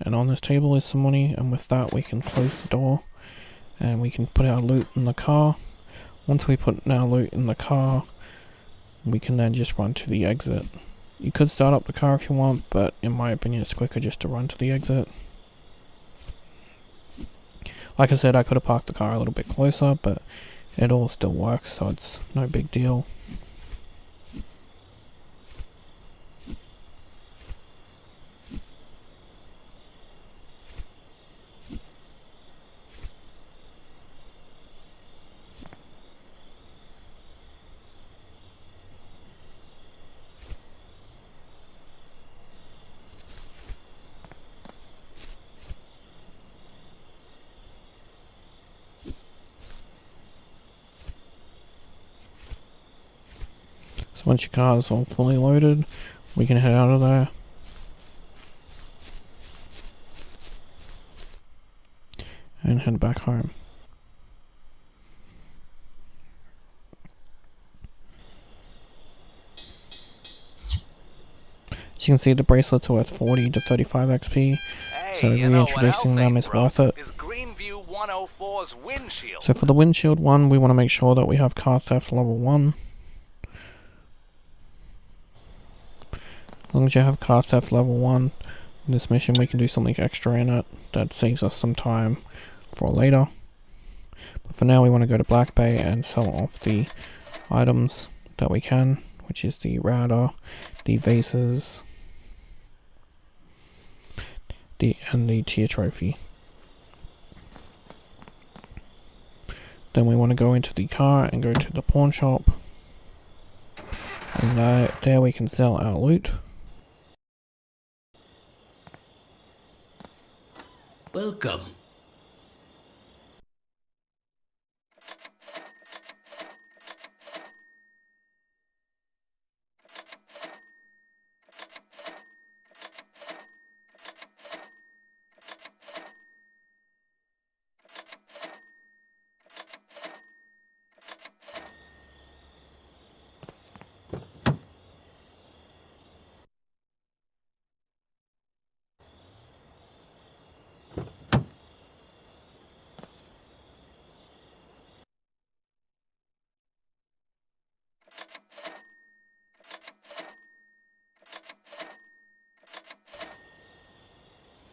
And on this table is some money, and with that we can close the door, and we can put our loot in the car. Once we put our loot in the car, we can then just run to the exit. You could start up the car if you want, but in my opinion it's quicker just to run to the exit. Like I said, I could have parked the car a little bit closer, but it all still works, so it's no big deal. So once your car is all fully loaded, we can head out of there. And head back home. As you can see, the bracelets are worth 40 to 35 XP, so Hey, you know what reintroducing else them ain't is broke? worth it. Is Greenview 104's windshield. So for the windshield one, we want to make sure that we have car theft level 1. As long as you have car theft level 1, in this mission we can do something extra in it that saves us some time for later. But for now we want to go to Black Bay and sell off the items that we can, which is the router, the vases, and the tier trophy. Then we want to go into the car and go to the pawn shop, and there we can sell our loot. Welcome.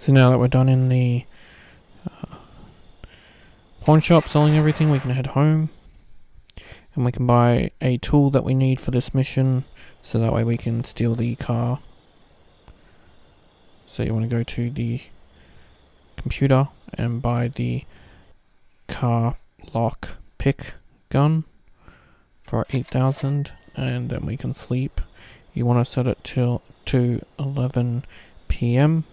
So now that we're done in the pawn shop selling everything, we can head home. And we can buy a tool that we need for this mission, so that way we can steal the car. So you want to go to the computer and buy the car lock pick gun for 8,000, and then we can sleep. You want to set it to 11 p.m.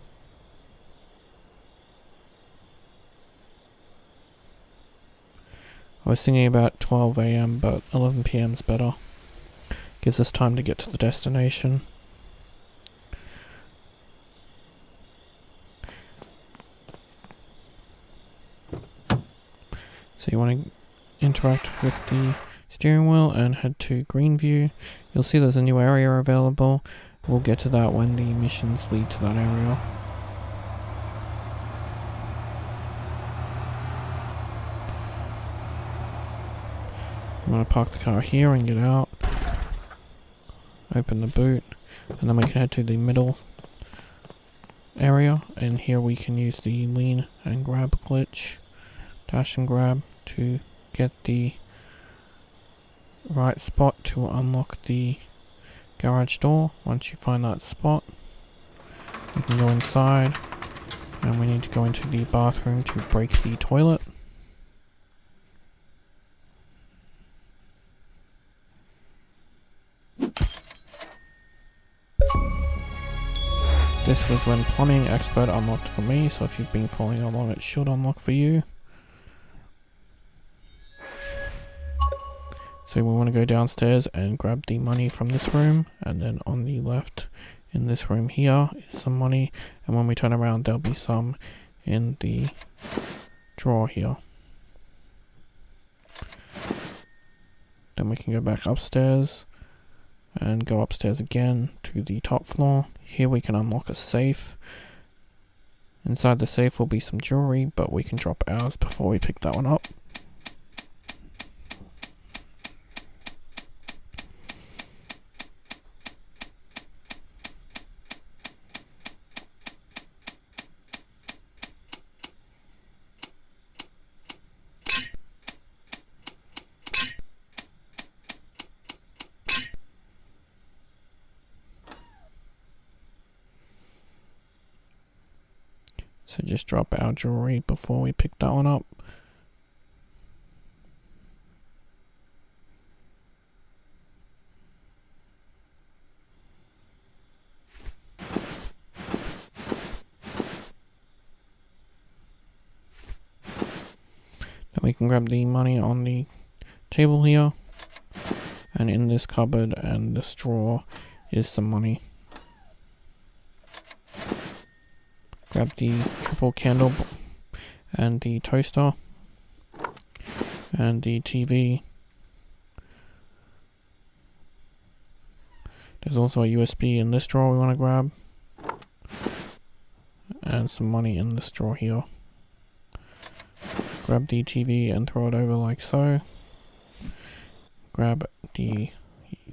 I was thinking about 12 a.m. but 11 p.m. is better. Gives us time to get to the destination. So you want to interact with the steering wheel and head to Greenview. You'll see there's a new area available. We'll get to that when the missions lead to that area. I'm going to park the car here and get out. Open the boot. And then we can head to the middle area. And here we can use the lean and grab glitch. Dash and grab to get the right spot to unlock the garage door. Once you find that spot, you can go inside. And we need to go into the bathroom to break the toilet. This was when plumbing expert unlocked for me, so if you've been following along it should unlock for you. So we want to go downstairs and grab the money from this room, and then on the left in this room here is some money, and when we turn around there'll be some in the drawer here. Then we can go back upstairs and go upstairs again to the top floor. Here we can unlock a safe. Inside the safe will be some jewelry, but we can drop ours before we pick that one up. So just drop our jewelry before we pick that one up. Then we can grab the money on the table here. And in this cupboard and this drawer is some money. Grab the triple candle and the toaster and the TV. There's also a USB in this drawer we want to grab. And some money in this drawer here. Grab the TV and throw it over like so. Grab the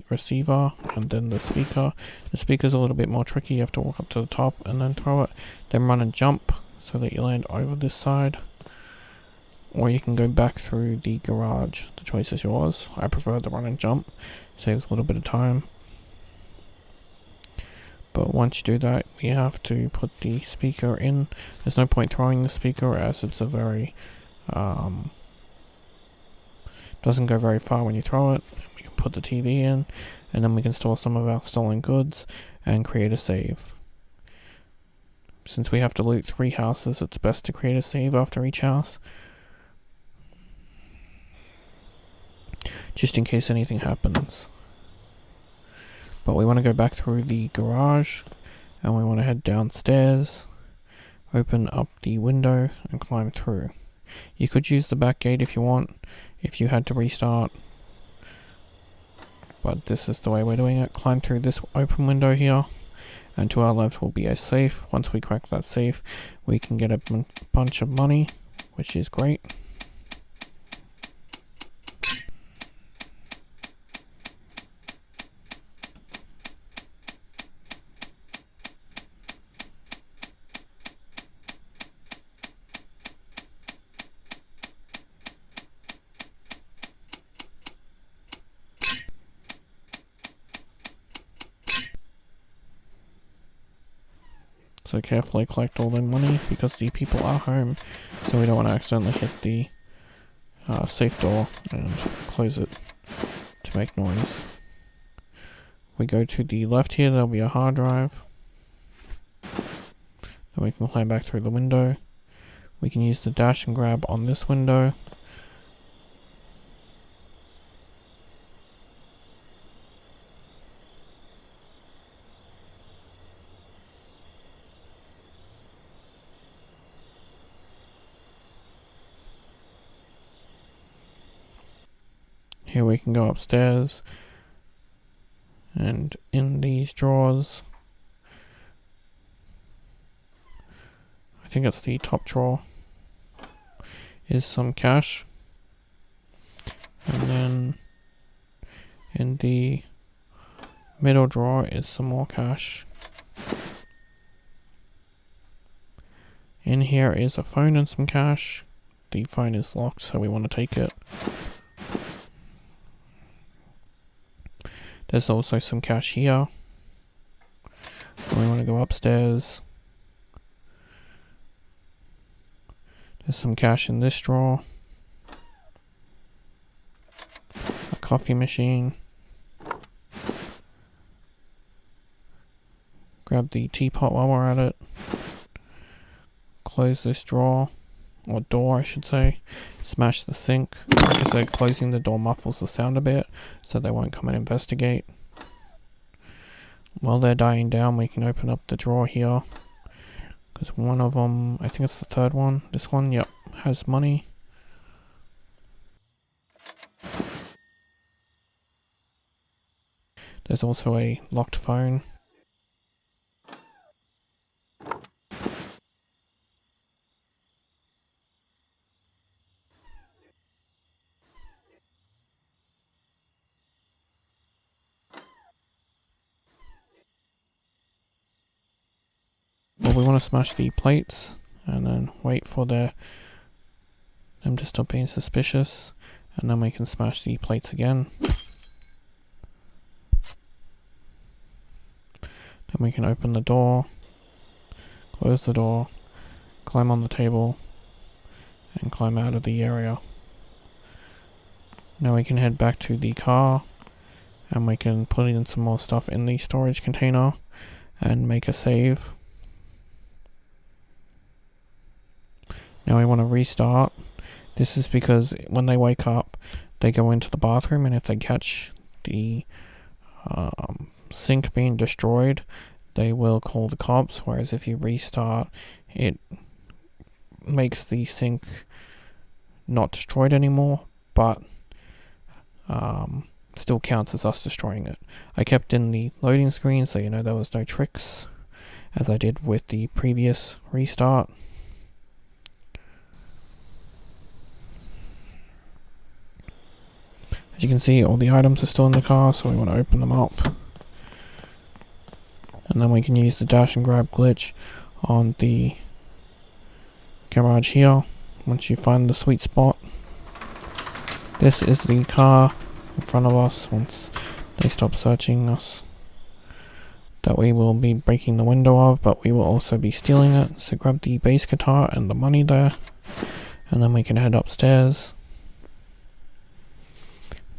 receiver and then the speaker. The speaker's a little bit more tricky. You have to walk up to the top and then throw it. Then run and jump so that you land over this side. Or you can go back through the garage. The choice is yours. I prefer the run and jump. Saves a little bit of time. But once you do that, we have to put the speaker in. There's no point throwing the speaker as it's a very doesn't go very far when you throw it. We can put the TV in, and then we can store some of our stolen goods and create a save. Since we have to loot 3 houses, it's best to create a save after each house, just in case anything happens. But we want to go back through the garage, and we want to head downstairs, open up the window, and climb through. You could use the back gate if you want, if you had to restart. But this is the way we're doing it. Climb through this open window here, and to our left will be a safe. Once we crack that safe, we can get a bunch of money, which is great. So carefully collect all their money because the people are home, so we don't want to accidentally hit the safe door and close it to make noise. If we go to the left here, there'll be a hard drive. Then we can climb back through the window. We can use the dash and grab on this window. Here we can go upstairs, and in these drawers, I think it's the top drawer, is some cash, and then in the middle drawer is some more cash. In here is a phone and some cash. The phone is locked, so we want to take it. There's also some cash here. We want to go upstairs. There's some cash in this drawer. A coffee machine. Grab the teapot while we're at it. Close this drawer. Or door, I should say. Smash the sink. Like I said, closing the door muffles the sound a bit, so they won't come and investigate. While they're dying down, we can open up the drawer here. Because one of them, I think it's the third one. This one, yep, has money. There's also a locked phone. Well, we want to smash the plates and then wait for them to stop being suspicious, and then we can smash the plates again. Then we can open the door, close the door, climb on the table, and climb out of the area. Now we can head back to the car, and we can put in some more stuff in the storage container and make a save. Now we want to restart. This is because when they wake up, they go into the bathroom, and if they catch the sink being destroyed, they will call the cops, whereas if you restart, it makes the sink not destroyed anymore, but still counts as us destroying it. I kept in the loading screen so you know there was no tricks, as I did with the previous restart. As you can see, all the items are still in the car, so we want to open them up. And then we can use the dash and grab glitch on the garage here. Once you find the sweet spot, this is the car in front of us once they stop searching us, that we will be breaking the window of, but we will also be stealing it. So grab the bass guitar and the money there, and then we can head upstairs,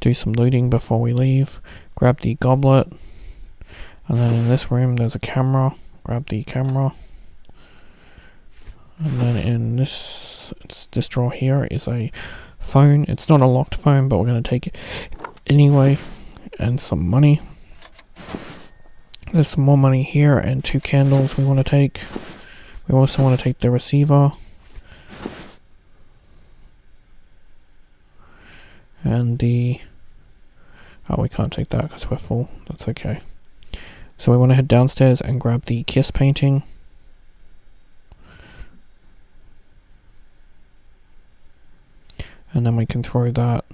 do some looting before we leave, grab the goblet, and then in this room there's a camera, grab the camera, and then in this drawer here is a phone. It's not a locked phone, but we're going to take it anyway, and some money. There's some more money here and 2 candles we want to take. We also want to take the receiver and the we can't take that because we're full. That's okay. So we want to head downstairs and grab the kiss painting. And then we can throw that.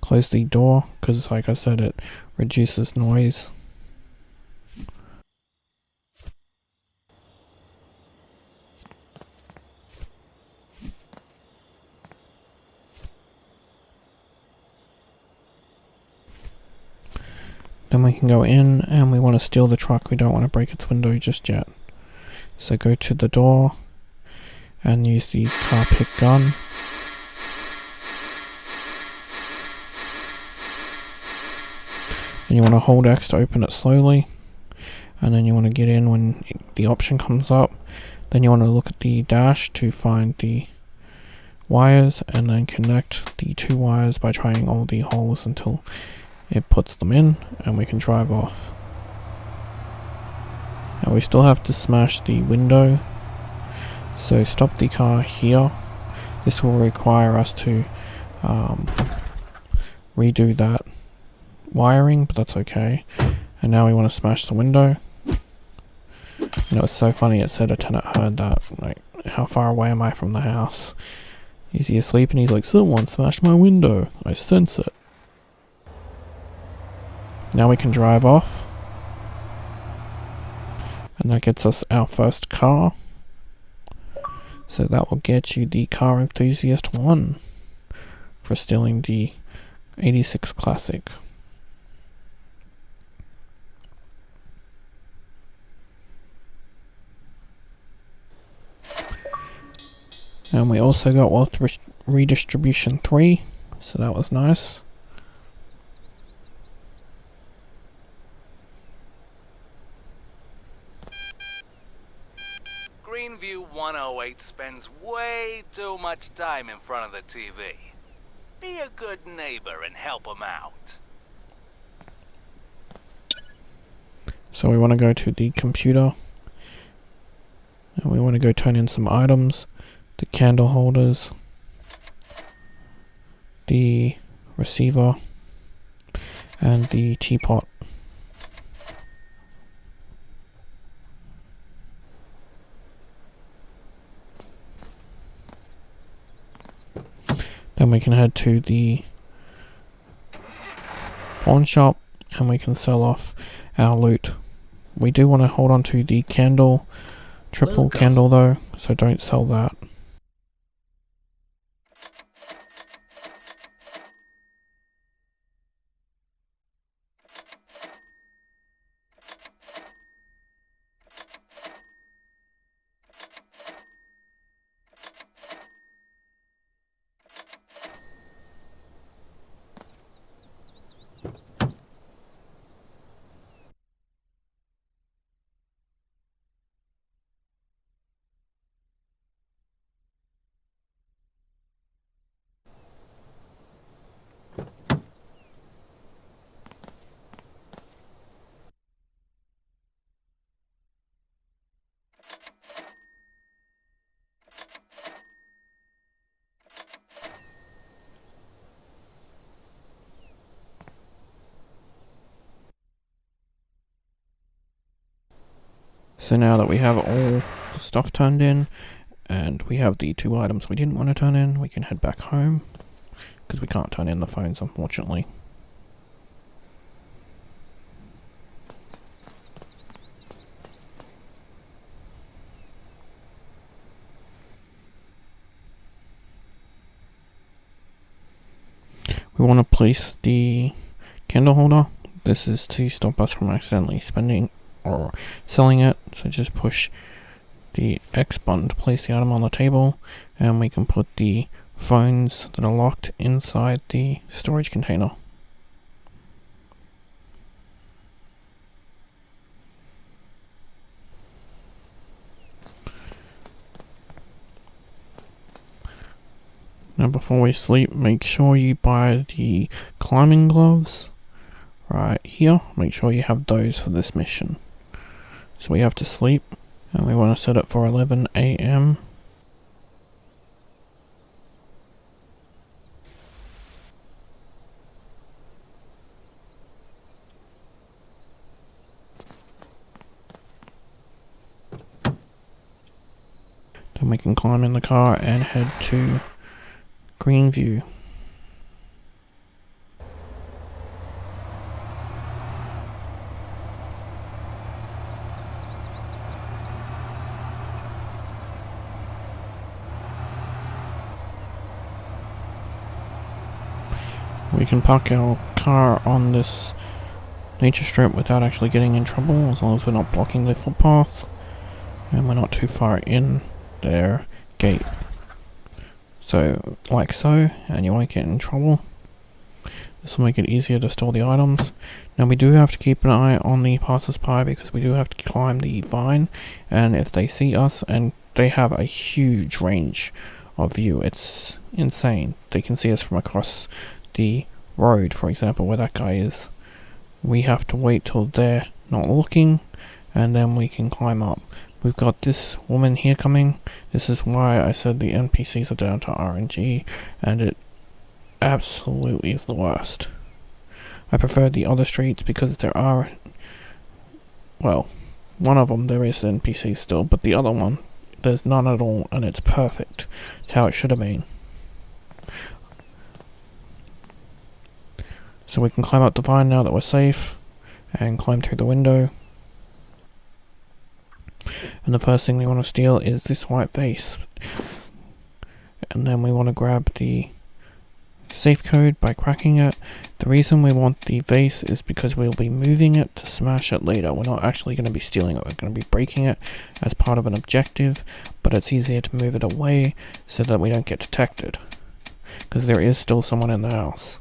Close the door, because like I said, it reduces noise. Then we can go in and we want to steal the truck. We don't want to break its window just yet. So go to the door and use the car pick gun. And you want to hold X to open it slowly. And then you want to get in when the option comes up. Then you want to look at the dash to find the wires and then connect the 2 wires by trying all the holes until it puts them in, and we can drive off. Now we still have to smash the window, so stop the car here. This will require us to redo that wiring, but that's okay. And now we want to smash the window. You know, it's so funny, it said a tenant heard that. Like, how far away am I from the house? Is he asleep? And he's like, someone smashed my window. I sense it. Now we can drive off. And that gets us our first car. So that will get you the Car Enthusiast 1 for stealing the 86 Classic. And we also got Wealth Redistribution 3, so that was nice. Greenview 108 spends way too much time in front of the TV. Be a good neighbor and help him out. So we want to go to the computer. And we want to go turn in some items. The candle holders. The receiver. And the teapot. Then we can head to the pawn shop and we can sell off our loot. We do want to hold on to the candle, triple candle though, so don't sell that. So now that we have all the stuff turned in, and we have the 2 items we didn't want to turn in, we can head back home, because we can't turn in the phones, unfortunately. We want to place the candle holder. This is to stop us from accidentally spending or selling it. So just push the X button to place the item on the table, and we can put the phones that are locked inside the storage container. Now before we sleep, make sure you buy the climbing gloves right here. Make sure you have those for this mission. So we have to sleep, and we want to set it for 11 AM. Then we can climb in the car and head to Greenview. We can park our car on this nature strip without actually getting in trouble, as long as we're not blocking the footpath and we're not too far in their gate. So, like so, and you won't get in trouble. This will make it easier to store the items. Now we do have to keep an eye on the passers-by, because we do have to climb the vine, and if they see us, and they have a huge range of view, it's insane. They can see us from across the road, for example, where that guy is. We have to wait till they're not looking, and then we can climb up. We've got this woman here coming. This is why I said the NPCs are down to RNG, and it absolutely is the worst. I prefer the other streets because there are, well, one of them there is NPCs still, but the other one, there's none at all, and it's perfect. It's how it should have been. So we can climb up the vine now that we're safe, and climb through the window. And the first thing we want to steal is this white vase. And then we want to grab the safe code by cracking it. The reason we want the vase is because we'll be moving it to smash it later. We're not actually going to be stealing it, we're going to be breaking it as part of an objective, but it's easier to move it away so that we don't get detected, because there is still someone in the house.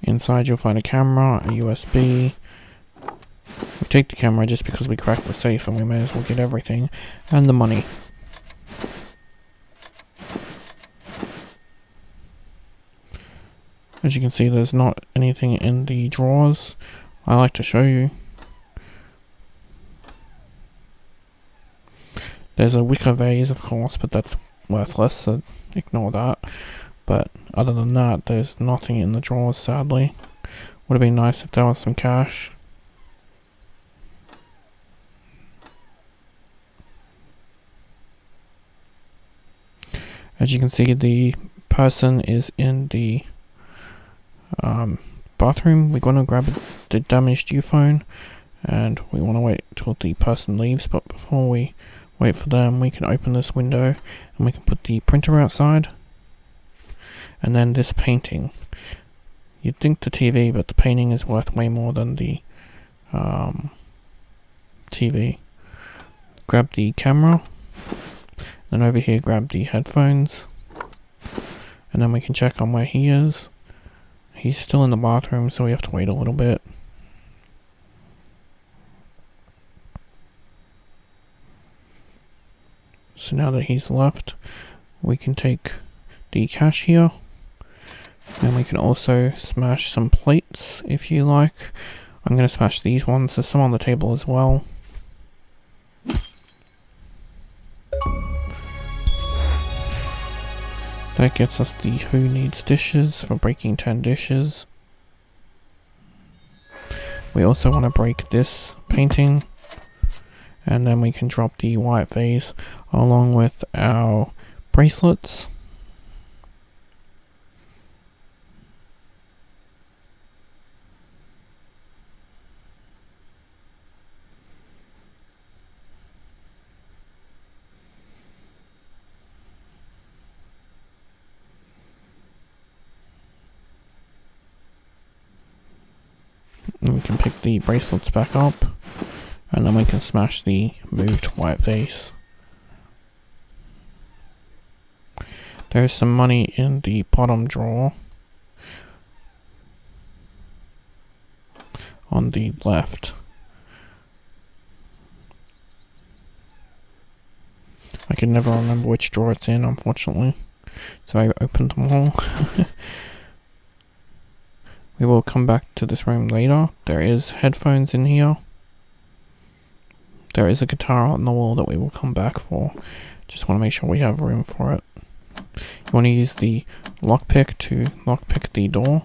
Inside you'll find a camera, a USB. We take the camera just because we cracked the safe, and we may as well get everything, and the money. As you can see, there's not anything in the drawers. I like to show you. There's a wicker vase, of course, but that's worthless, so ignore that. But other than that, there's nothing in the drawers, sadly. Would have been nice if there was some cash. As you can see, the person is in the bathroom. We're going to grab the damaged U-phone, and we want to wait till the person leaves. But before we wait for them, we can open this window, and we can put the printer outside. And then this painting. You'd think the TV, but the painting is worth way more than the TV. Grab the camera. Then over here grab the headphones. And then we can check on where he is. He's still in the bathroom, so we have to wait a little bit. So now that he's left, we can take the cash here. And we can also smash some plates if you like. I'm going to smash these ones. There's some on the table as well. That gets us the Who Needs Dishes for breaking 10 dishes. We also want to break this painting. And then we can drop the white vase along with our bracelets. And we can pick the bracelets back up, and then we can smash the moved white vase. There's some money in the bottom drawer on the left. I can never remember which drawer it's in, unfortunately, so I opened them all. We will come back to this room later. There is headphones in here. There is a guitar on the wall that we will come back for. Just want to make sure we have room for it. You want to use the lockpick to lockpick the door.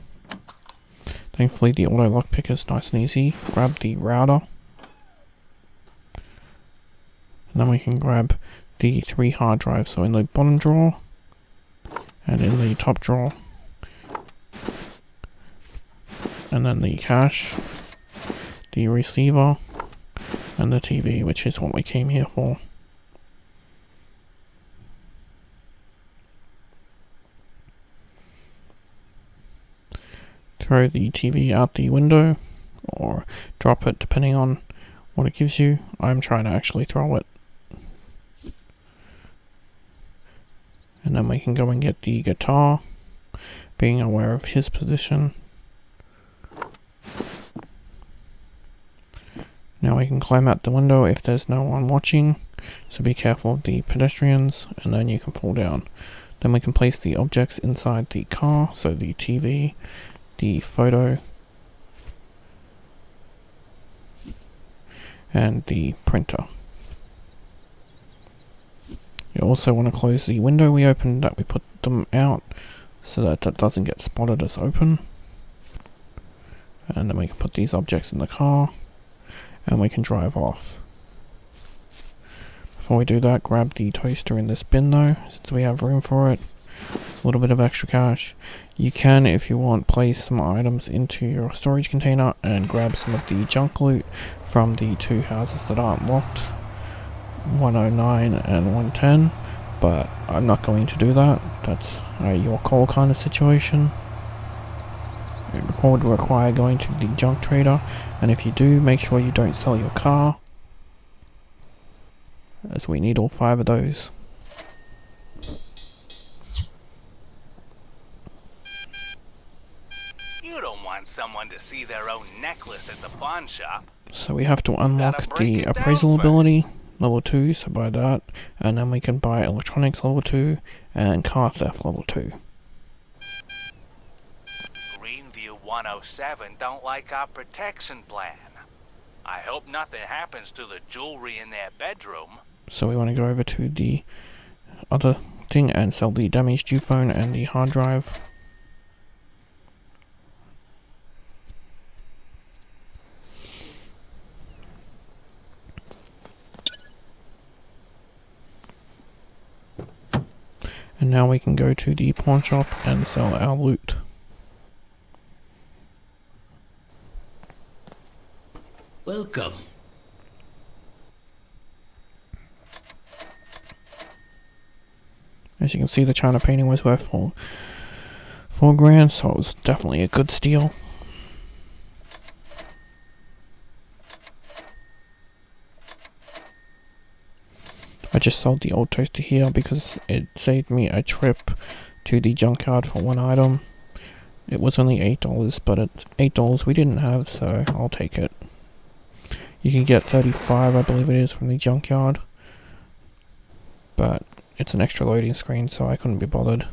Thankfully the auto lockpick is nice and easy. Grab the router. And then we can grab the 3 hard drives. So in the bottom drawer and in the top drawer. And then the cache, the receiver, and the TV, which is what we came here for. Throw the TV out the window, or drop it depending on what it gives you. I'm trying to actually throw it. And then we can go and get the guitar, being aware of his position. Now we can climb out the window if there's no one watching, so be careful of the pedestrians, and then you can fall down. Then we can place the objects inside the car, so the TV, the photo, and the printer. You also want to close the window we opened that we put them out, so that it doesn't get spotted as open. And then we can put these objects in the car. And we can drive off. Before we do that, grab the toaster in this bin though, since we have room for it. It's a little bit of extra cash. You can, if you want, place some items into your storage container and grab some of the junk loot from the 2 houses that aren't locked, 109 and 110, but I'm not going to do that. That's a your call kind of situation. It would require going to the junk trader, and if you do, make sure you don't sell your car, as we need all 5 of those. You don't want someone to see their own necklace at the pawn shop. So we have to unlock Gotta break the it down appraisal first. ability, level 2, so buy that, and then we can buy electronics level 2 and car theft level 2. 107 don't like our protection plan. I hope nothing happens to the jewelry in their bedroom. So we want to go over to the other thing and sell the damaged U-phone and the hard drive. And now we can go to the pawn shop and sell our loot. Welcome. As you can see, the China painting was worth four grand, so it was definitely a good steal. I just sold the old toaster here because it saved me a trip to the junkyard for one item. It was only $8, but it's $8 we didn't have, so I'll take it. You can get 35, I believe it is, from the junkyard. But it's an extra loading screen, so I couldn't be bothered.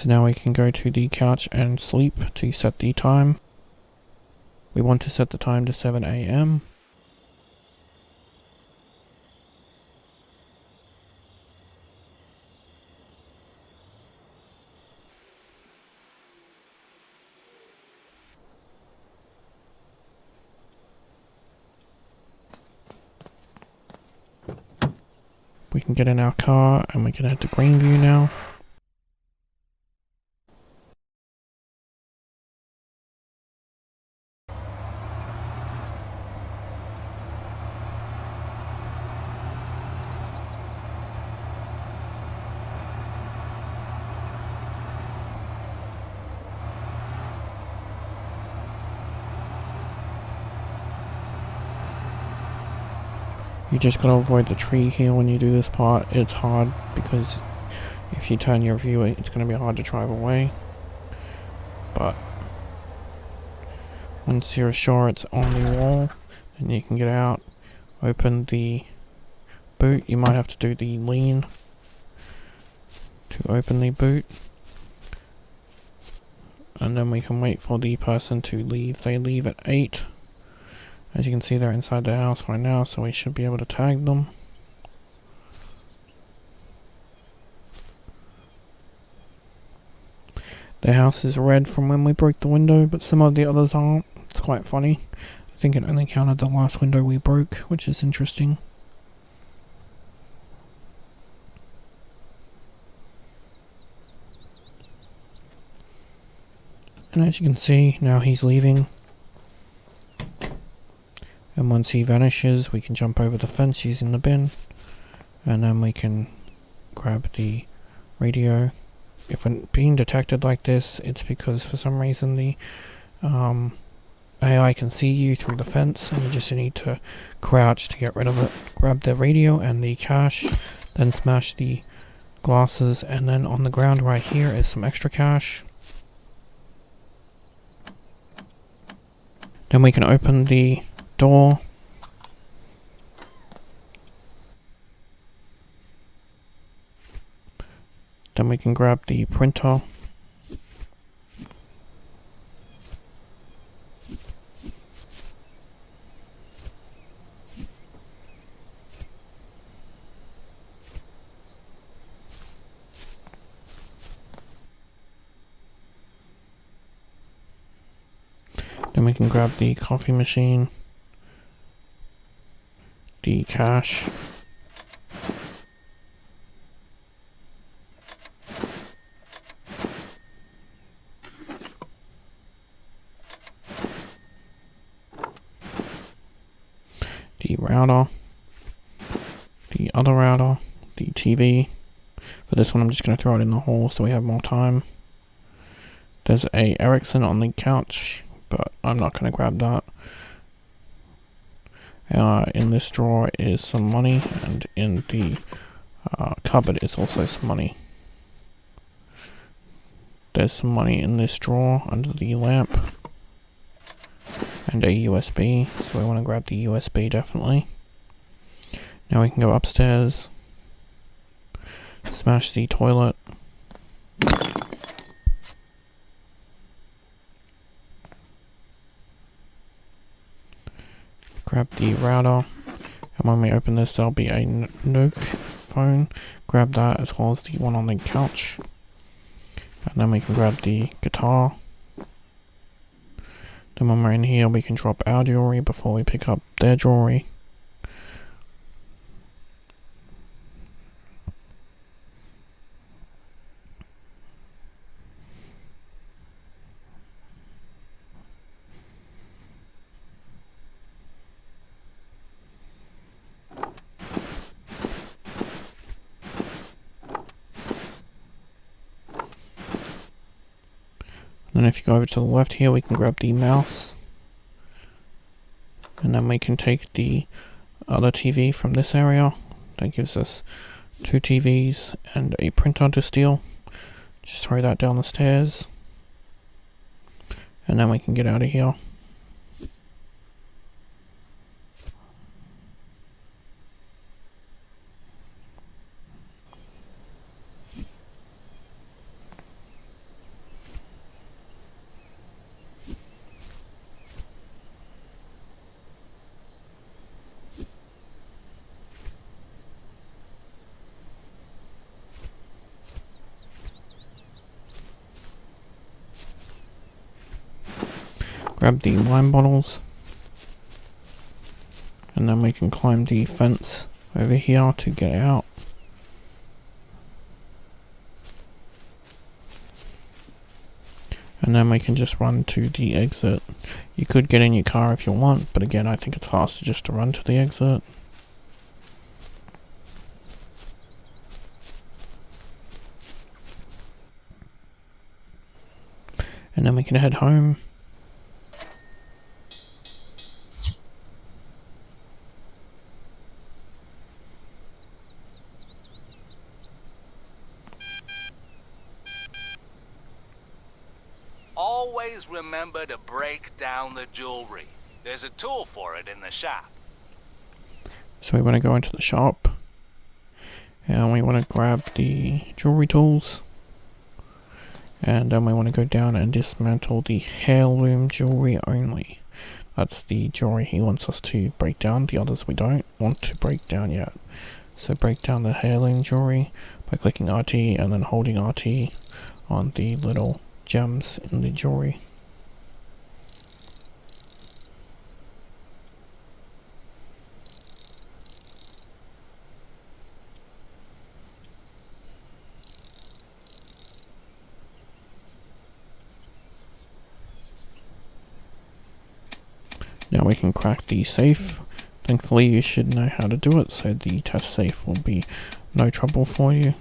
So now we can go to the couch and sleep to set the time. We want to set the time to 7 a.m. We can get in our car and we can head to Greenview now. You just gotta avoid the tree here when you do this part. It's hard because if you turn your view, it's gonna be hard to drive away. But once you're sure it's on the wall, then you can get out, open the boot. You might have to do the lean to open the boot. And then we can wait for the person to leave. They leave at 8. As you can see, they're inside the house right now, so we should be able to tag them. The house is red from when we broke the window, but some of the others aren't. It's quite funny. I think it only counted the last window we broke, which is interesting. And as you can see, now he's leaving. And once he vanishes, we can jump over the fence using the bin. And then we can grab the radio. If we're being detected like this, it's because for some reason the AI can see you through the fence, and you just need to crouch to get rid of it. Grab the radio and the cash, then smash the glasses, and then on the ground right here is some extra cash. Then we can open the door. Then we can grab the printer. Then we can grab the coffee machine, the cash, the router, the other router, the TV. For this one I'm just going to throw it in the hall so we have more time. There's a Ericsson on the couch, but I'm not going to grab that. In this drawer is some money, and in the cupboard is also some money. There's some money in this drawer under the lamp, and a USB, so I want to grab the USB definitely. Now we can go upstairs, smash the toilet, grab the router, and when we open this there'll be a Nook phone. Grab that as well as the one on the couch, and then we can grab the guitar. Then when we're in here we can drop our jewelry before we pick up their jewelry. And if you go over to the left here, we can grab the mouse. And then we can take the other TV from this area. That gives us 2 TVs and a printer to steal. Just throw that down the stairs. And then we can get out of here. grab the wine bottles, and then we can climb the fence over here to get out. And then we can just run to the exit. You could get in your car if you want, but again, I think it's faster just to run to the exit. And then we can head home. Always remember to break down the jewelry. There's a tool for it in the shop. So we want to go into the shop. And we want to grab the jewelry tools. And then we want to go down and dismantle the heirloom jewelry only. That's the jewelry he wants us to break down. The others we don't want to break down yet. So break down the heirloom jewelry by clicking RT and then holding RT on the little gems in the jewelry. Now we can crack the safe. Thankfully you should know how to do it, so the test safe will be no trouble for you.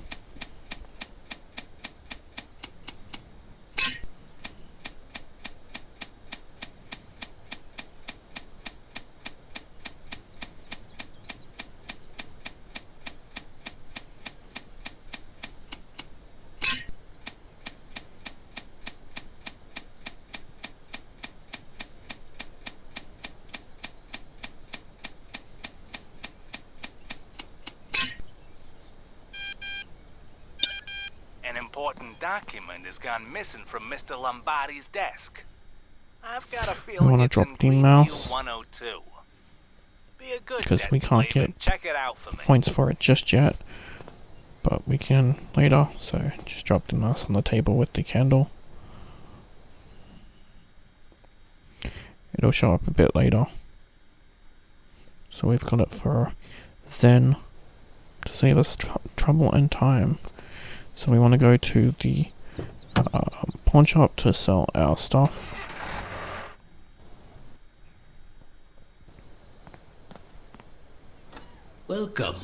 An important document has gone missing from Mr. Lombardi's desk. I've got a feeling it's in drop the Greenview mouse? 102. Be a good Because we debt can't slave get and check it out for me. points for it just yet, but we can later. So just drop the mouse on the table with the candle. It'll show up a bit later. So we've got it for then to save us trouble and time. So we want to go to the pawn shop to sell our stuff. Welcome.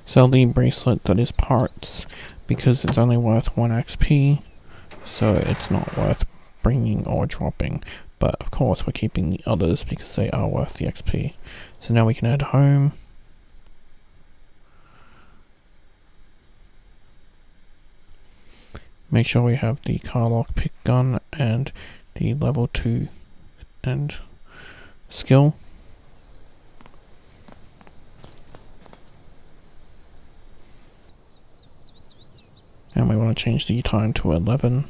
Sell the bracelet that is parts, because it's only worth 1 XP, so it's not worth bringing or dropping. But of course we're keeping the others because they are worth the XP. So now we can head home. Make sure we have the car lock pick gun and the level 2 and skill. And we want to change the time to 11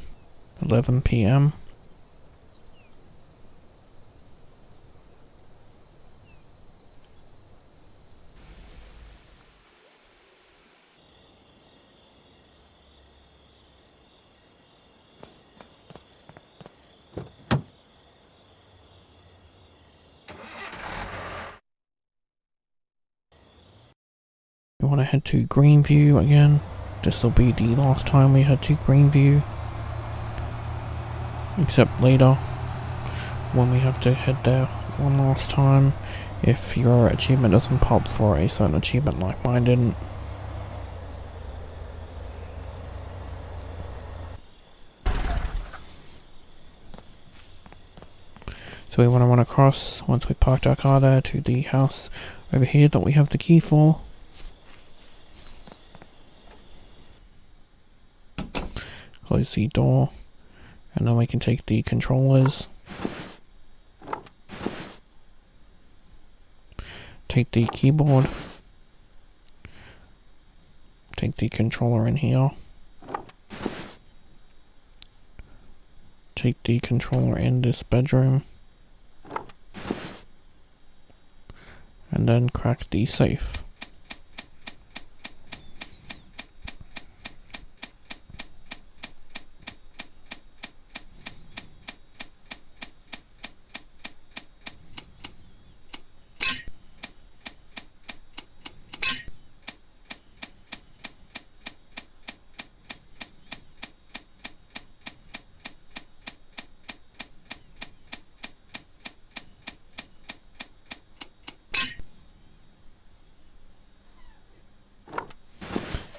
p.m. We want to head to Greenview again. This will be the last time we head to Greenview. Except later, when we have to head there one last time, if your achievement doesn't pop for a certain achievement like mine didn't. So we want to run across, once we parked our car there, to the house over here that we have the key for. Close the door, and then we can take the controllers take the keyboard, take the controller in here, take the controller in this bedroom, and then crack the safe.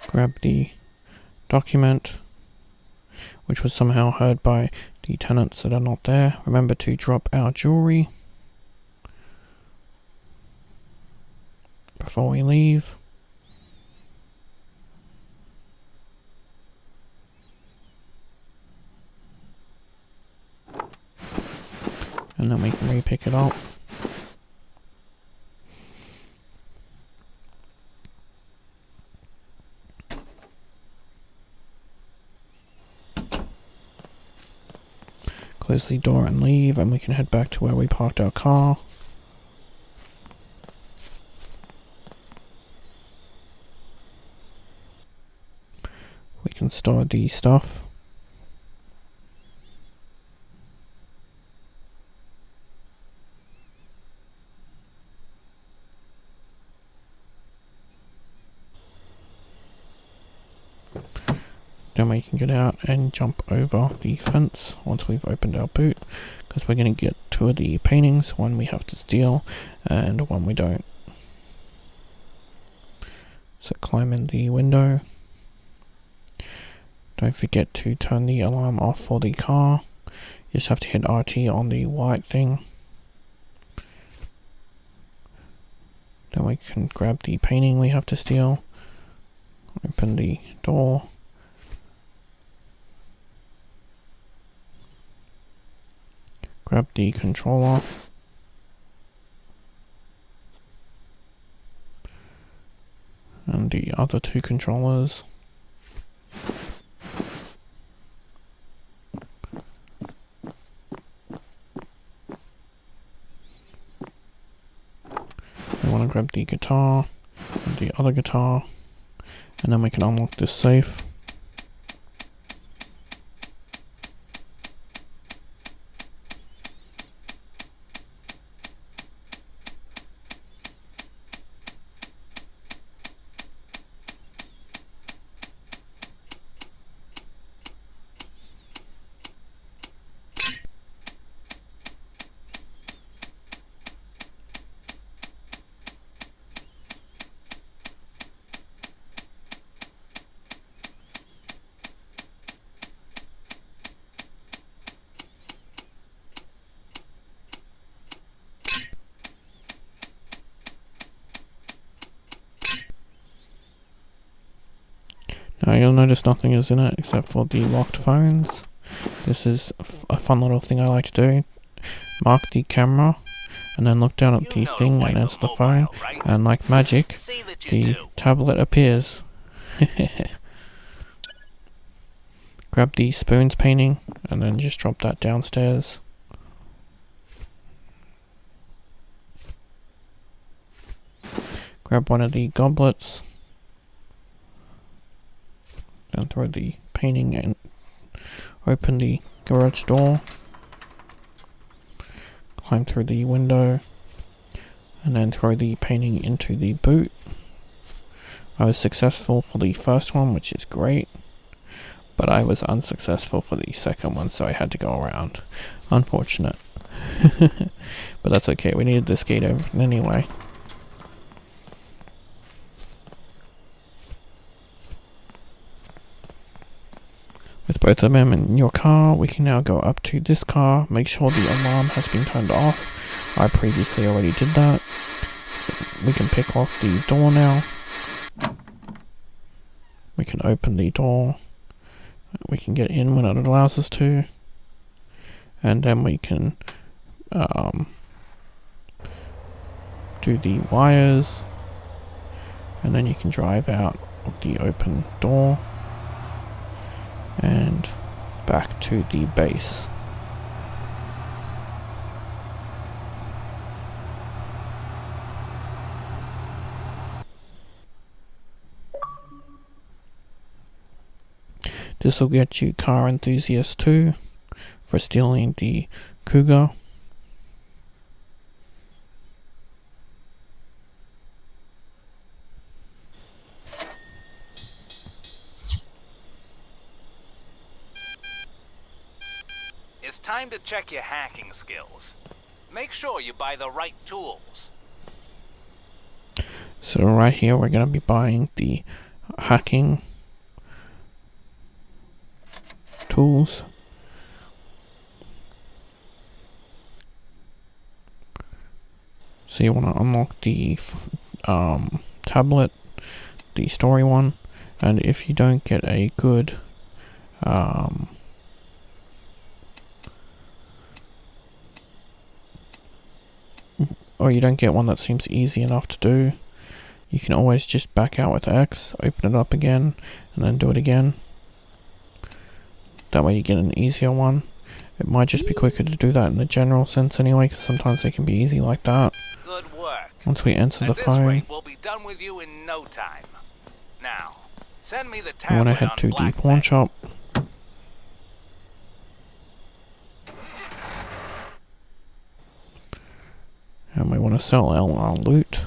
Grab the document, which was somehow heard by the tenants that are not there. Remember to drop our jewelry before we leave. And then we can re-pick it up. Close the door and leave, and we can head back to where we parked our car. We can store the stuff. Then we can get out and jump over the fence once we've opened our boot, because we're going to get two of the paintings, one we have to steal and one we don't. So climb in the window. Don't forget to turn the alarm off for the car. You just have to hit RT on the white thing. Then we can grab the painting we have to steal. Open the door. Grab the controller. And the other two controllers. We want to grab the guitar and the other guitar, and then we can unlock this safe. Now you'll notice nothing is in it except for the locked phones. This is a fun little thing I like to do. Mark the camera and then look down at the thing and answer the phone, and like magic, the tablet appears. Grab the spoons painting and then just drop that downstairs. Grab one of the goblets. And throw the painting and open the garage door. Climb through the window and then throw the painting into the boot. I was successful for the first one, which is great, but I was unsuccessful for the second one, so I had to go around. Unfortunate. But that's okay, we needed this gate open anyway. With both of them in your car, we can now go up to this car, make sure the alarm has been turned off. I previously already did that. We can pick off the door now. We can open the door. We can get in when it allows us to. And then we can do do the wires, and then you can drive out of the open door and back to the base. This will get you car enthusiast 2 for stealing the Cougar. It's time to check your hacking skills. Make sure you buy the right tools. So right here we're going to be buying the hacking tools. So you want to unlock the tablet, the story one, and if you don't get a good or you don't get one that seems easy enough to do, you can always just back out with X, open it up again, and then do it again. That way you get an easier one. It might just be quicker to do that in the general sense anyway, because sometimes they can be easy like that. Good work. Once we enter the At this phone, rate, we'll be done with you in no time. Now, send me the we want tablet to head on to the BlackBerry. pawn shop. And we want to sell our loot.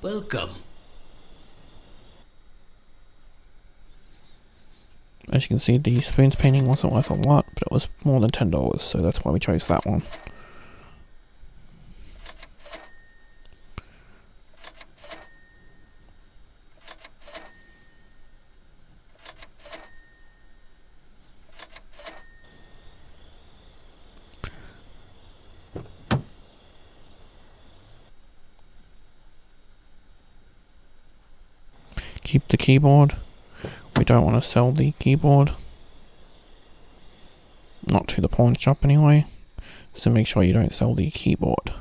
Welcome. As you can see, the spoons painting wasn't worth a lot, but it was more than $10, so that's why we chose that one. Keep the keyboard. We don't want to sell the keyboard. Not to the pawn shop anyway. So make sure you don't sell the keyboard.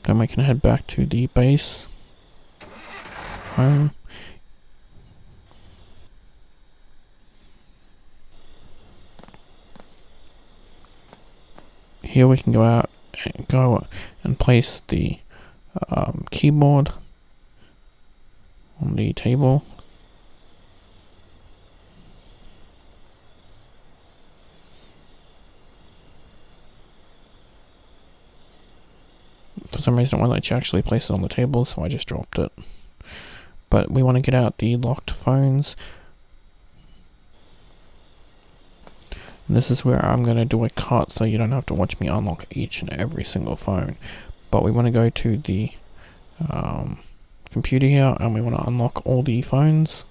Then we can head back to the base. Home. Here we can go and place the keyboard on the table. For some reason it won't let you actually place it on the table, so I just dropped it. But we want to get out the locked phones. And this is where I'm going to do a cut so you don't have to watch me unlock each and every single phone. But we want to go to the computer here and we want to unlock all the phones.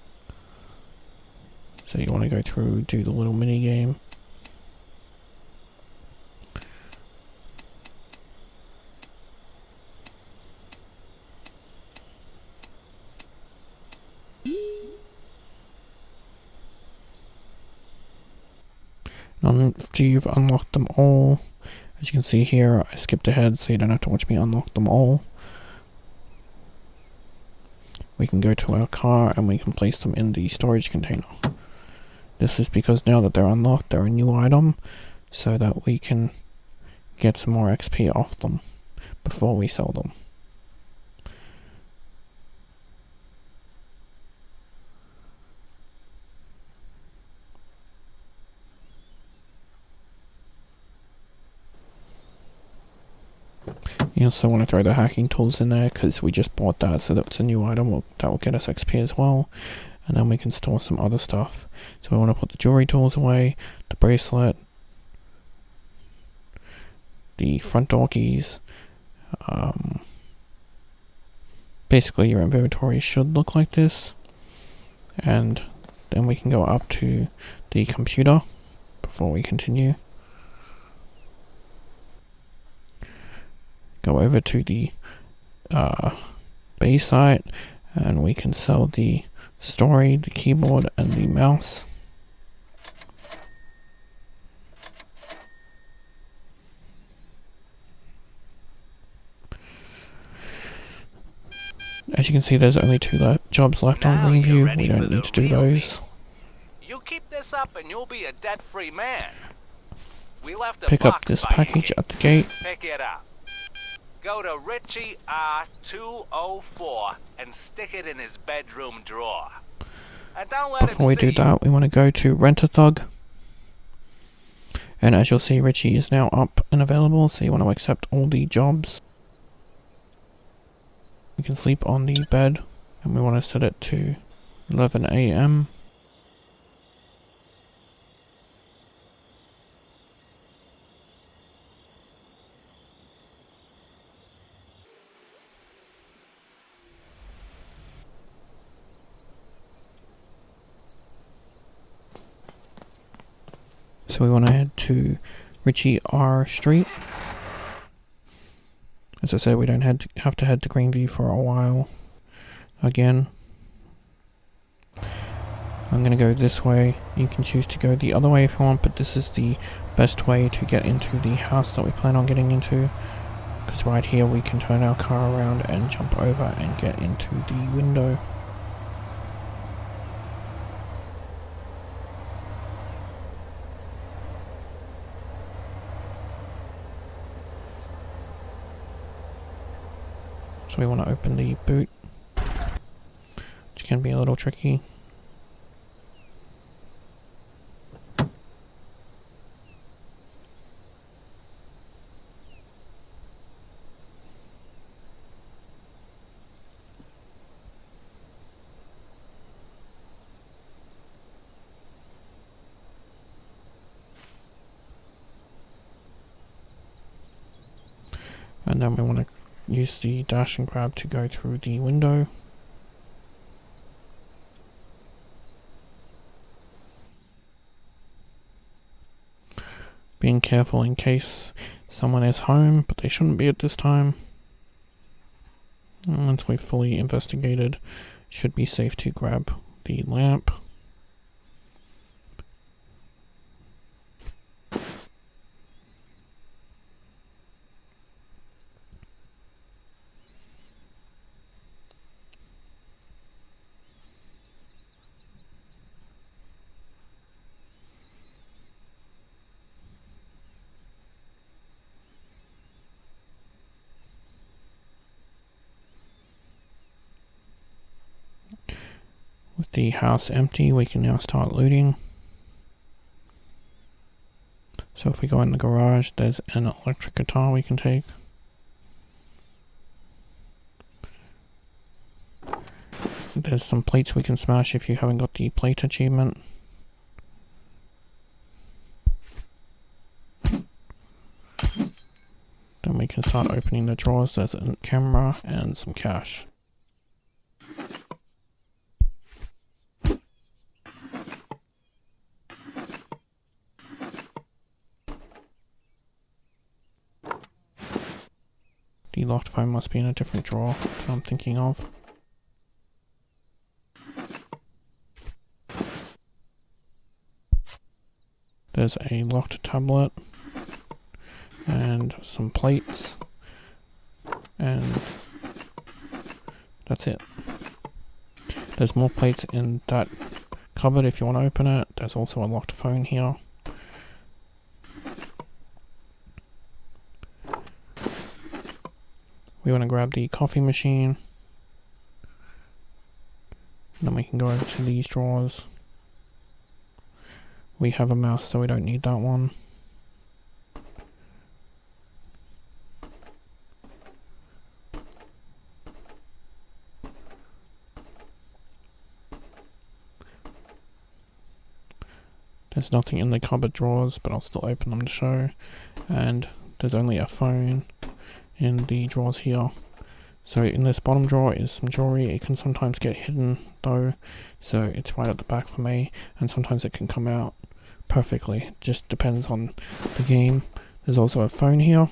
So you want to go through, do the little mini game. After you've unlocked them all, as you can see here, I skipped ahead so you don't have to watch me unlock them all. We can go to our car and we can place them in the storage container. This is because now that they're unlocked, they're a new item, so that we can get some more XP off them before we sell them. You also want to throw the hacking tools in there because we just bought that, so that's a new item that will get us XP as well. And then we can store some other stuff. So we want to put the jewelry tools away, the bracelet, the front door keys. Basically your inventory should look like this. And then we can go up to the computer before we continue. Go over to the B site, and we can sell the story, the keyboard, and the mouse. As you can see, there's only 2 jobs left on Greenview. We don't need to do those. You keep this up and you'll be a debt-free man. We left a Pick up box this by your package gate. at the gate. Pick it up. Go to Richie R204 and stick it in his bedroom drawer. And don't let Before we him see do that, we want to go to Rent-A-Thug. And as you'll see, Richie is now up and available, so you want to accept all the jobs. We can sleep on the bed, and we want to set it to 11 AM. So we want to head to Richie R Street. As I said, we don't have to head to Greenview for a while. Again, I'm going to go this way. You can choose to go the other way if you want, but this is the best way to get into the house that we plan on getting into. Because right here we can turn our car around and jump over and get into the window. So we want to open the boot, which can be a little tricky. And then we want to use the dash and grab to go through the window. Being careful in case someone is home, but they shouldn't be at this time. And once we've fully investigated, it should be safe to grab the lamp. With the house empty, we can now start looting. So if we go in the garage, there's an electric guitar we can take. There's some plates we can smash if you haven't got the plate achievement. Then we can start opening the drawers. There's a camera and some cash. The locked phone must be in a different drawer that I'm thinking of. There's a locked tablet and some plates, and that's it. There's more plates in that cupboard if you want to open it. There's also a locked phone here. We want to grab the coffee machine, and then we can go over to these drawers. We have a mouse, so we don't need that one. There's nothing in the cupboard drawers, but I'll still open them to show. And there's only a phone in the drawers here. So in this bottom drawer is some jewelry. It can sometimes get hidden though, so it's right at the back for me, and sometimes it can come out perfectly. It just depends on the game. There's also a phone here.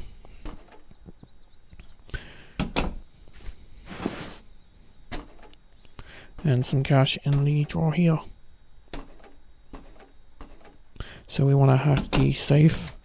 And some cash in the drawer here. So we want to hack the safe.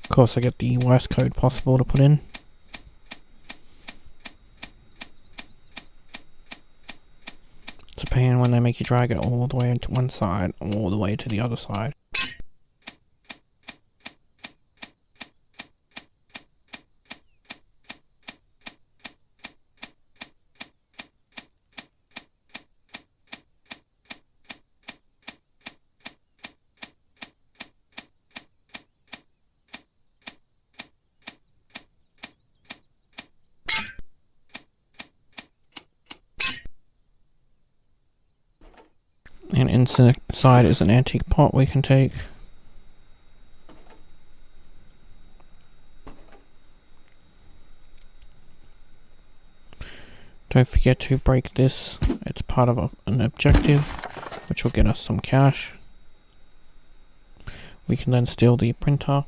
Of course, I get the worst code possible to put in. It's a pain when they make you drag it all the way to one side, all the way to the other side. And inside is an antique pot we can take. Don't forget to break this. It's part of an objective, which will get us some cash. We can then steal the printer.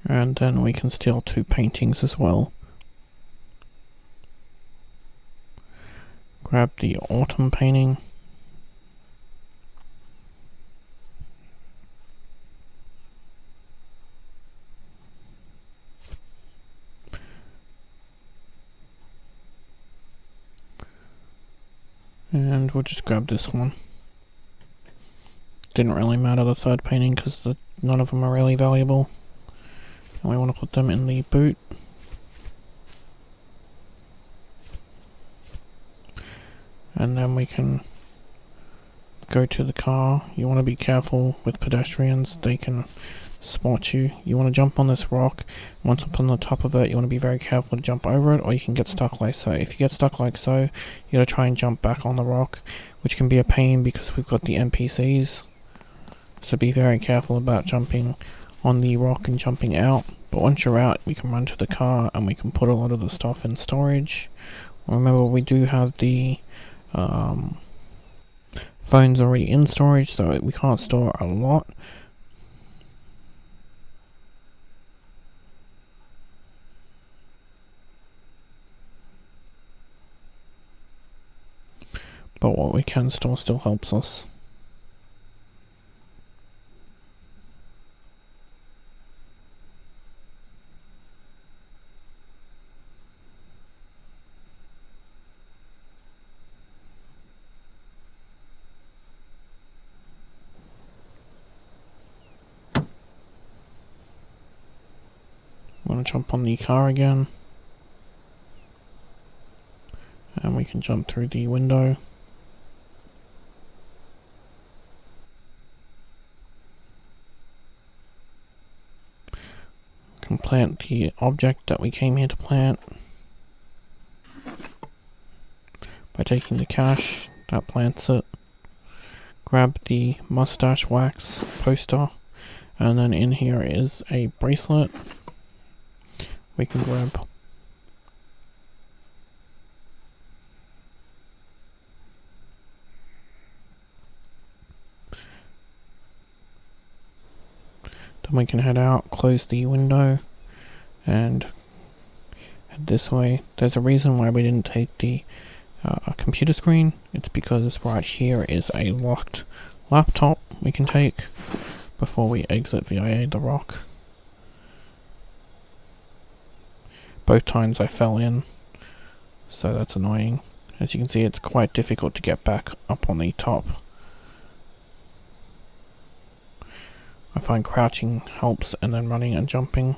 And then we can steal 2 paintings as well. Grab the autumn painting. And we'll just grab this one. Didn't really matter the third painting because none of them are really valuable. And we want to put them in the boot. And then we can go to the car. You want to be careful with pedestrians, they can spot you. You want to jump on this rock. Once up on the top of it, you want to be very careful to jump over it, or you can get stuck like so. If you get stuck like so, you gotta try and jump back on the rock, which can be a pain because we've got the NPCs. So be very careful about jumping on the rock and jumping out. But once you're out, we can run to the car and we can put a lot of the stuff in storage. Remember, we do have the phones already in storage, so we can't store a lot. But what we can store still helps us. I'm going to jump on the car again. And we can jump through the window. Can plant the object that we came here to plant. By taking the cash, that plants it. Grab the mustache wax poster. And then in here is a bracelet. We can grab. Then we can head out, close the window, and head this way. There's a reason why we didn't take the computer screen. It's because right here is a locked laptop we can take before we exit via the rock. Both times I fell in, so that's annoying. As you can see, it's quite difficult to get back up on the top. I find crouching helps, and then running and jumping.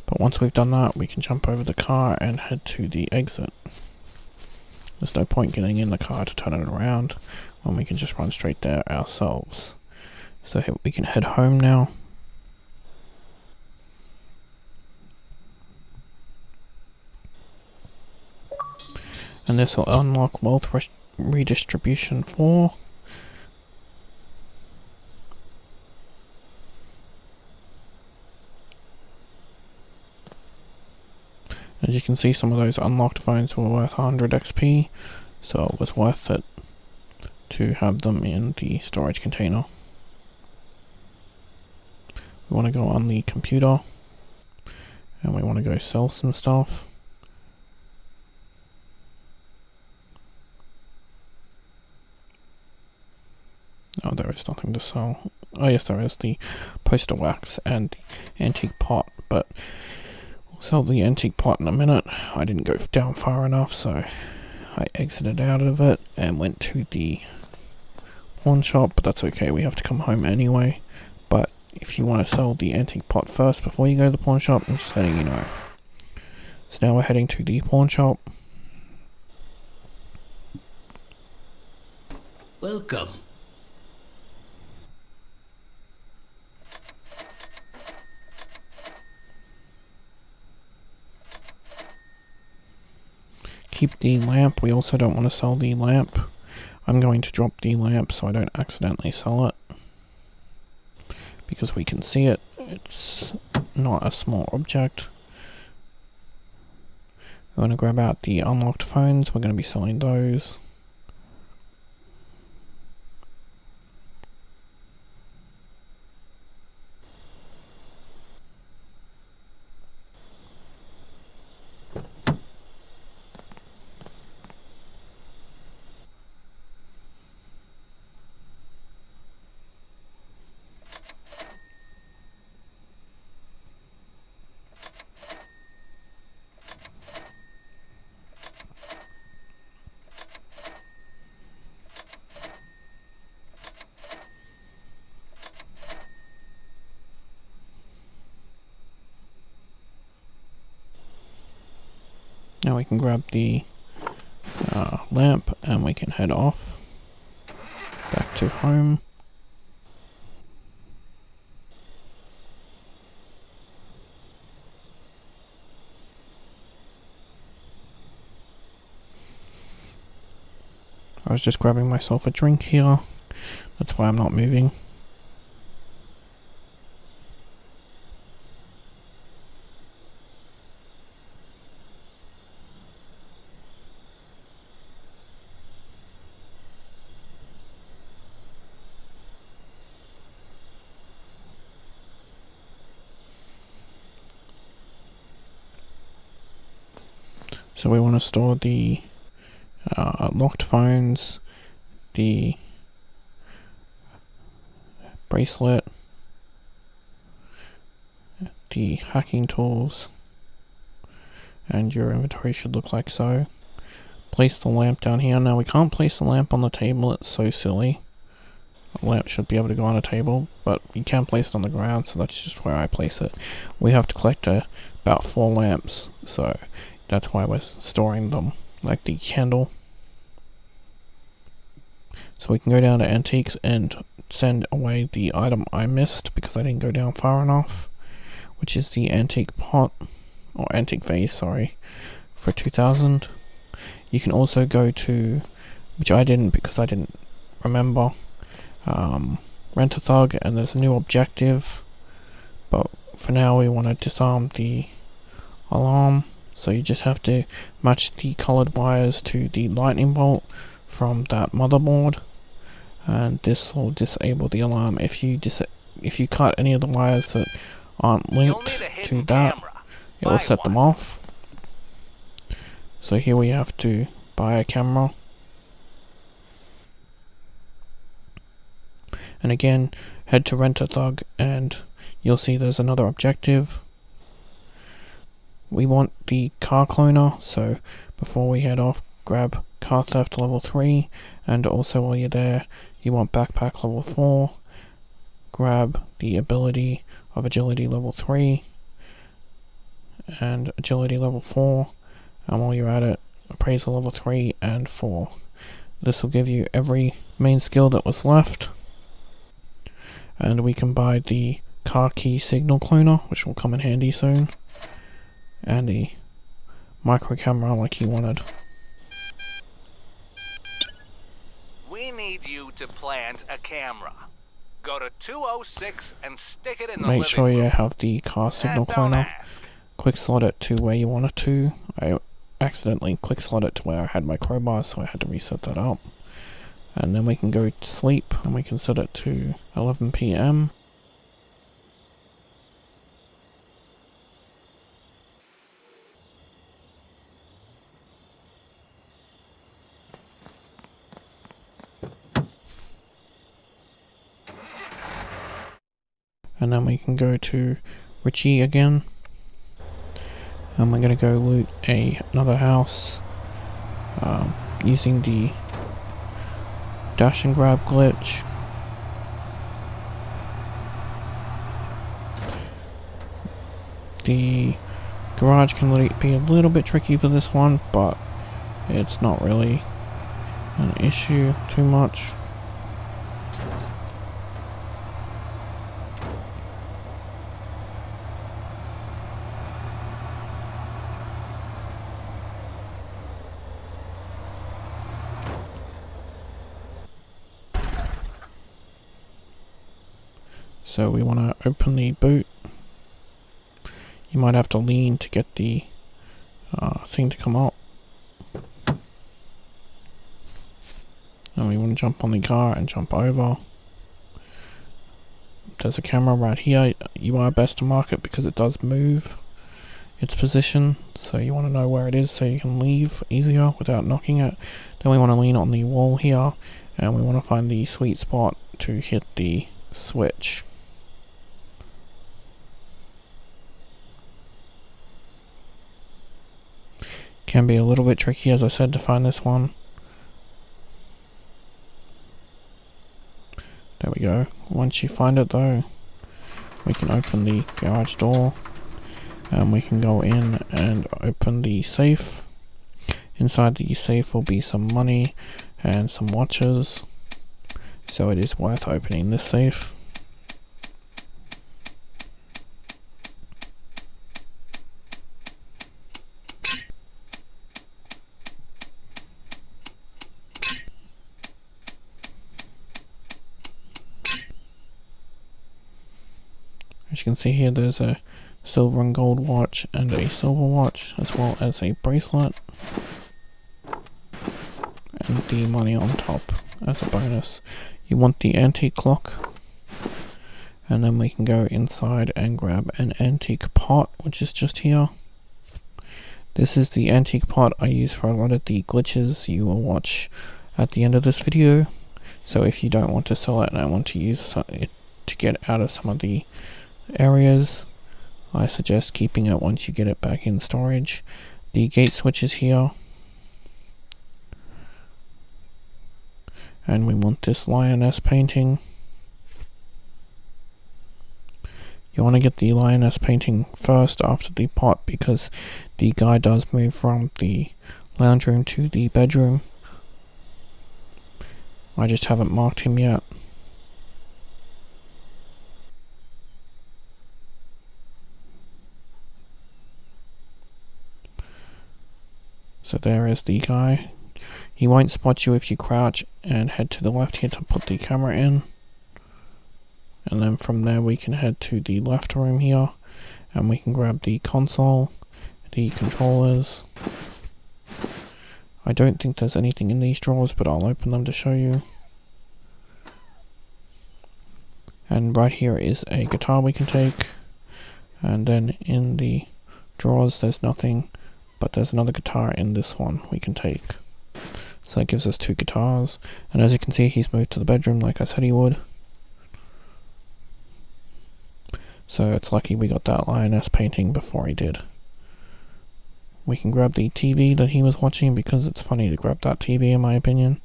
But once we've done that, we can jump over the car and head to the exit. There's no point getting in the car to turn it around when we can just run straight there ourselves. So we can head home now. And this will unlock wealth redistribution 4. As you can see, some of those unlocked phones were worth 100 XP, so it was worth it to have them in the storage container. We want to go on the computer, and we want to go sell some stuff. Oh, there is nothing to sell. Oh yes, there is the poster wax and the antique pot, but we'll sell the antique pot in a minute. I didn't go down far enough, so I exited out of it and went to the pawn shop, but that's okay, we have to come home anyway. But if you want to sell the antique pot first before you go to the pawn shop, I'm just letting you know. So now we're heading to the pawn shop. Welcome. Keep the lamp. We also don't want to sell the lamp. I'm going to drop the lamp so I don't accidentally sell it, because we can see it. It's not a small object. We're going to grab out the unlocked phones. We're going to be selling those. Now we can grab the lamp and we can head off back to home. I was just grabbing myself a drink here. That's why I'm not moving. So we want to store the locked phones, the bracelet, the hacking tools, and your inventory should look like so. Place the lamp down here. Now we can't place the lamp on the table, it's so silly. A lamp should be able to go on a table, but you can place it on the ground, so that's just where I place it. We have to collect about 4 lamps, so that's why we're storing them like the candle. So we can go down to antiques and send away the item I missed because I didn't go down far enough, which is the antique pot, or antique vase, sorry, for 2,000. You can also go to, which I didn't because I didn't remember, Rent a Thug, and there's a new objective, but for now we want to disarm the alarm. So you just have to match the colored wires to the lightning bolt from that motherboard, and this will disable the alarm. If you cut any of the wires that aren't linked to that, it will set them off. So here we have to buy a camera. And again, head to Rent a Thug and you'll see there's another objective. We want the car cloner, so before we head off, grab car theft level 3, and also while you're there, you want backpack level 4, grab the ability of agility level 3, and agility level 4, and while you're at it, appraisal level 3 and 4. This will give you every main skill that was left, and we can buy the car key signal cloner, which will come in handy soon, and the micro camera like he wanted. We need you to plant a camera. Go to 206 and stick it in the Make living sure you room. have the car signal Don't cloner. ask. Quick slot it to where you want it to. I accidentally quick slot it to where I had my crowbar, so I had to reset that up. And then we can go to sleep, and we can set it to 11 PM. And then we can go to Richie again. And we're gonna go loot another house using the dash and grab glitch. The garage can be a little bit tricky for this one, but it's not really an issue too much. So we want to open the boot. You might have to lean to get the thing to come up. And we want to jump on the car and jump over. There's a camera right here. You are best to mark it because it does move its position. So you want to know where it is so you can leave easier without knocking it. Then we want to lean on the wall here. And we want to find the sweet spot to hit the switch. Can be a little bit tricky, as I said, to find this one. There we go. Once you find it though, we can open the garage door and we can go in and open the safe. Inside the safe will be some money and some watches, so it is worth opening this safe. As you can see here, there's a silver and gold watch and a silver watch, as well as a bracelet. And the money on top as a bonus. You want the antique clock. And then we can go inside and grab an antique pot, which is just here. This is the antique pot I use for a lot of the glitches you will watch at the end of this video. So if you don't want to sell it and I want to use it to get out of some of the areas, I suggest keeping it once you get it back in storage. The gate switch is here. And we want this lioness painting. You want to get the lioness painting first after the pot because the guy does move from the lounge room to the bedroom. I just haven't marked him yet. So there is the guy. He won't spot you if you crouch and head to the left here to put the camera in. And then from there we can head to the left room here and we can grab the console, the controllers. I don't think there's anything in these drawers, but I'll open them to show you. And right here is a guitar we can take. And then in the drawers there's nothing, but there's another guitar in this one we can take. So that gives us 2 guitars. And as you can see, he's moved to the bedroom like I said he would. So it's lucky we got that lioness painting before he did. We can grab the TV that he was watching, because it's funny to grab that TV in my opinion.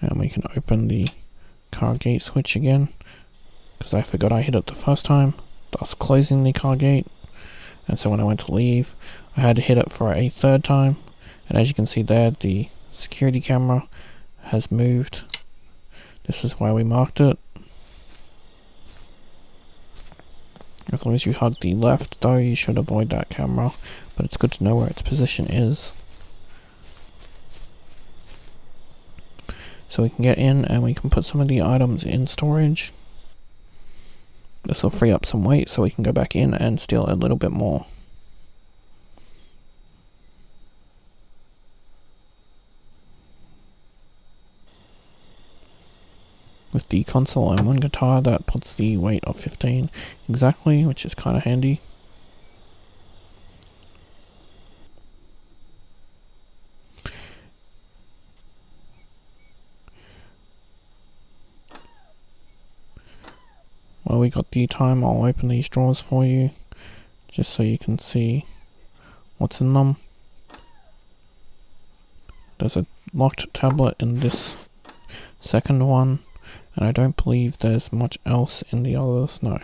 And we can open the car gate switch again, because I forgot I hit it the first time, thus closing the car gate. And so when I went to leave, I had to hit it for a third time. And as you can see there, the security camera has moved. This is why we marked it. As long as you hug the left though, you should avoid that camera, but it's good to know where its position is. So we can get in and we can put some of the items in storage. This will free up some weight so we can go back in and steal a little bit more. With the console and one guitar, that puts the weight of 15 exactly, which is kind of handy. While we got the time, I'll open these drawers for you, just so you can see what's in them. There's a locked tablet in this second one, and I don't believe there's much else in the others, no.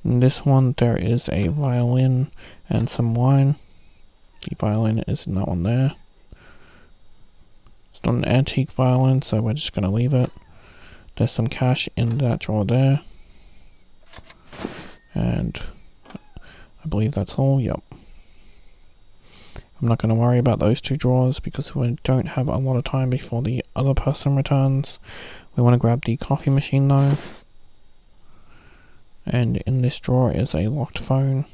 In this one there is a violin and some wine. The violin is in that one there. It's not an antique violin, so we're just going to leave it. There's some cash in that drawer there. And I believe that's all, yep. I'm not going to worry about those two drawers because we don't have a lot of time before the other person returns. We want to grab the coffee machine though. And in this drawer is a locked phone.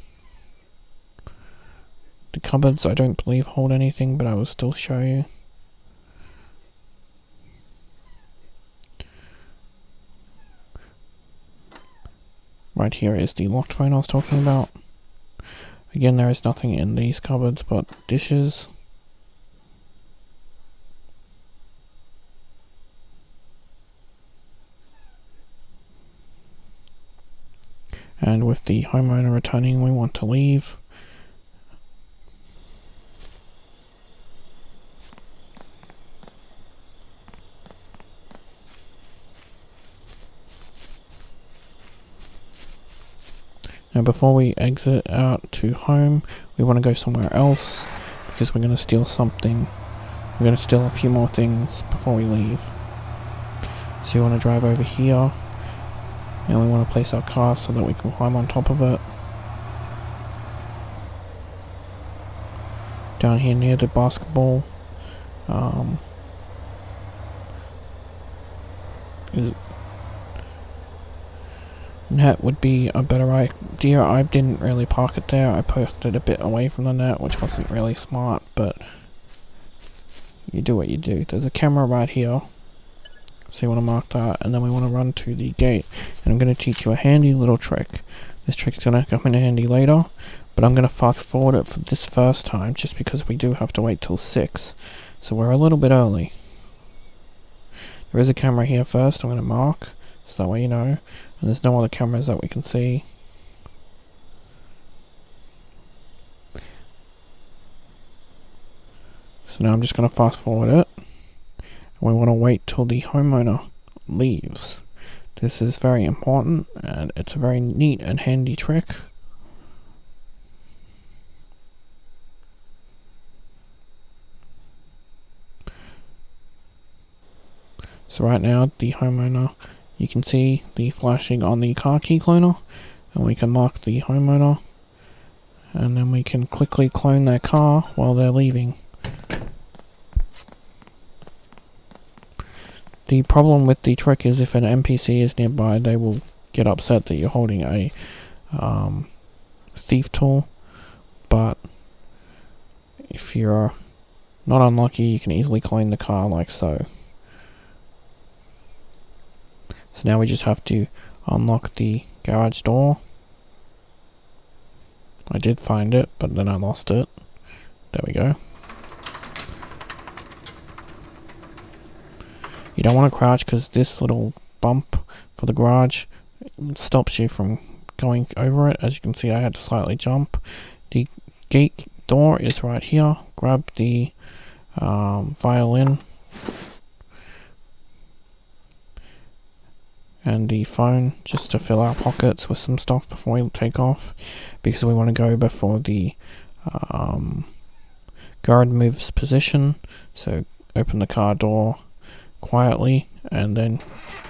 The cupboards I don't believe hold anything, but I will still show you. Right here is the locked phone I was talking about. Again, there is nothing in these cupboards but dishes. And with the homeowner returning, we want to leave. Now before we exit out to home, we want to go somewhere else because we're going to steal something. We're going to steal a few more things before we leave. So you want to drive over here, and we want to place our car so that we can climb on top of it. Down here near the basketball net would be a better idea. I didn't really park it there. I parked it a bit away from the net, which wasn't really smart, but you do what you do. There's a camera right here, so you want to mark that, and then we want to run to the gate. And I'm going to teach you a handy little trick. This trick's going to come in handy later, but I'm going to fast forward it for this first time, just because we do have to wait till 6, so we're a little bit early. There is a camera here first, I'm going to mark, so that way you know. And there's no other cameras that we can see. So now I'm just going to fast forward it. And we want to wait till the homeowner leaves. This is very important, and it's a very neat and handy trick. So right now, the homeowner, you can see the flashing on the car key cloner, and we can mark the homeowner, and then we can quickly clone their car while they're leaving. The problem with the trick is if an NPC is nearby, they will get upset that you're holding a thief tool, but if you're not unlucky, you can easily clone the car like so. So now we just have to unlock the garage door. I did find it, but then I lost it. There we go. You don't want to crouch because this little bump for the garage It stops you from going over it. As you can see, I had to slightly jump. The gate door is right here. Grab the violin and the phone just to fill our pockets with some stuff before we take off, because we want to go before the guard moves position. So open the car door quietly and then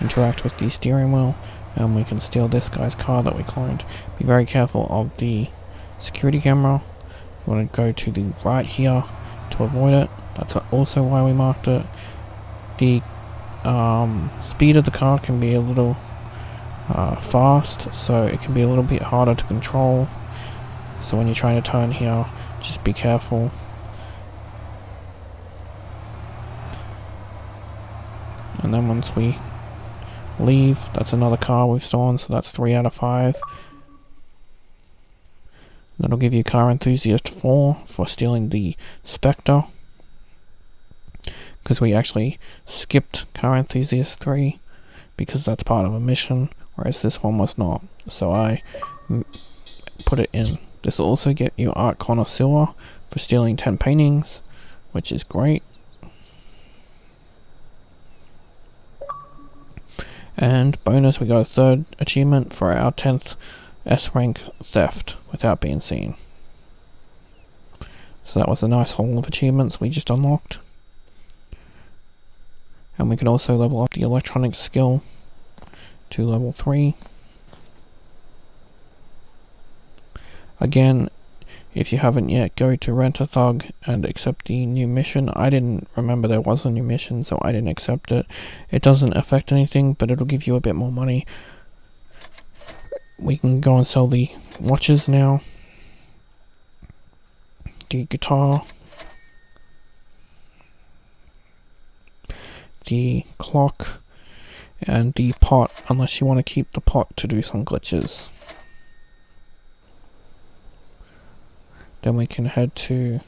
interact with the steering wheel, and we can steal this guy's car that we cloned. Be very careful of the security camera. You want to go to the right here to avoid it. That's also why we marked it. The speed of the car can be a little fast, so it can be a little bit harder to control. So when you're trying to turn here, just be careful. And then once we leave, that's another car we've stolen, so that's 3 out of 5. That'll give you Car Enthusiast 4 for stealing the Spectre, because we actually skipped Car Enthusiast 3 because that's part of a mission, whereas this one was not, so I put it in. This will also get you Art Connoisseur for stealing 10 paintings, which is great. And bonus, we got a 3rd achievement for our 10th S rank theft without being seen. So that was a nice haul of achievements we just unlocked. And we can also level up the electronics skill to level 3. Again, if you haven't yet, go to Rent a Thug and accept the new mission. I didn't remember there was a new mission, so I didn't accept it. It doesn't affect anything, but it'll give you a bit more money. We can go and sell the watches now, the guitar, the clock, and the pot, unless you want to keep the pot to do some glitches. Then we can head to...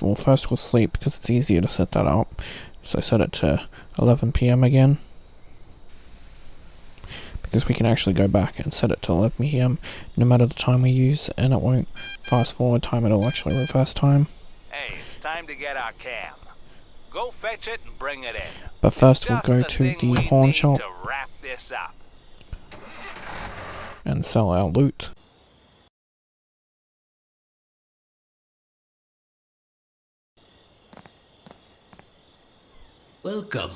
Well, first we'll sleep because it's easier to set that up. So I set it to 11 PM again, because we can actually go back and set it to 11 PM no matter the time we use, and it won't fast forward time, it'll actually reverse time. Hey, it's time to get our cam. Go fetch it and bring it in. But first we'll go to the pawn shop to wrap this up. and sell our loot. Welcome.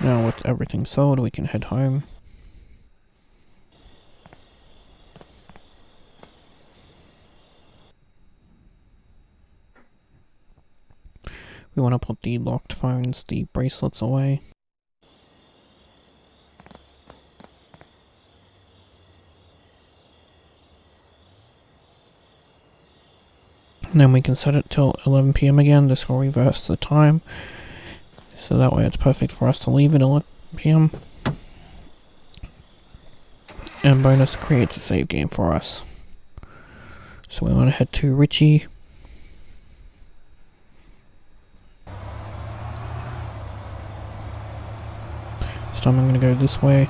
Now with everything sold, we can head home. We want to put the locked phones, the bracelets away. And then we can set it till 11 PM again. This will reverse the time, so that way it's perfect for us to leave at 11 PM. And bonus creates a save game for us. So we want to head to Richie. This time I'm going to go this way,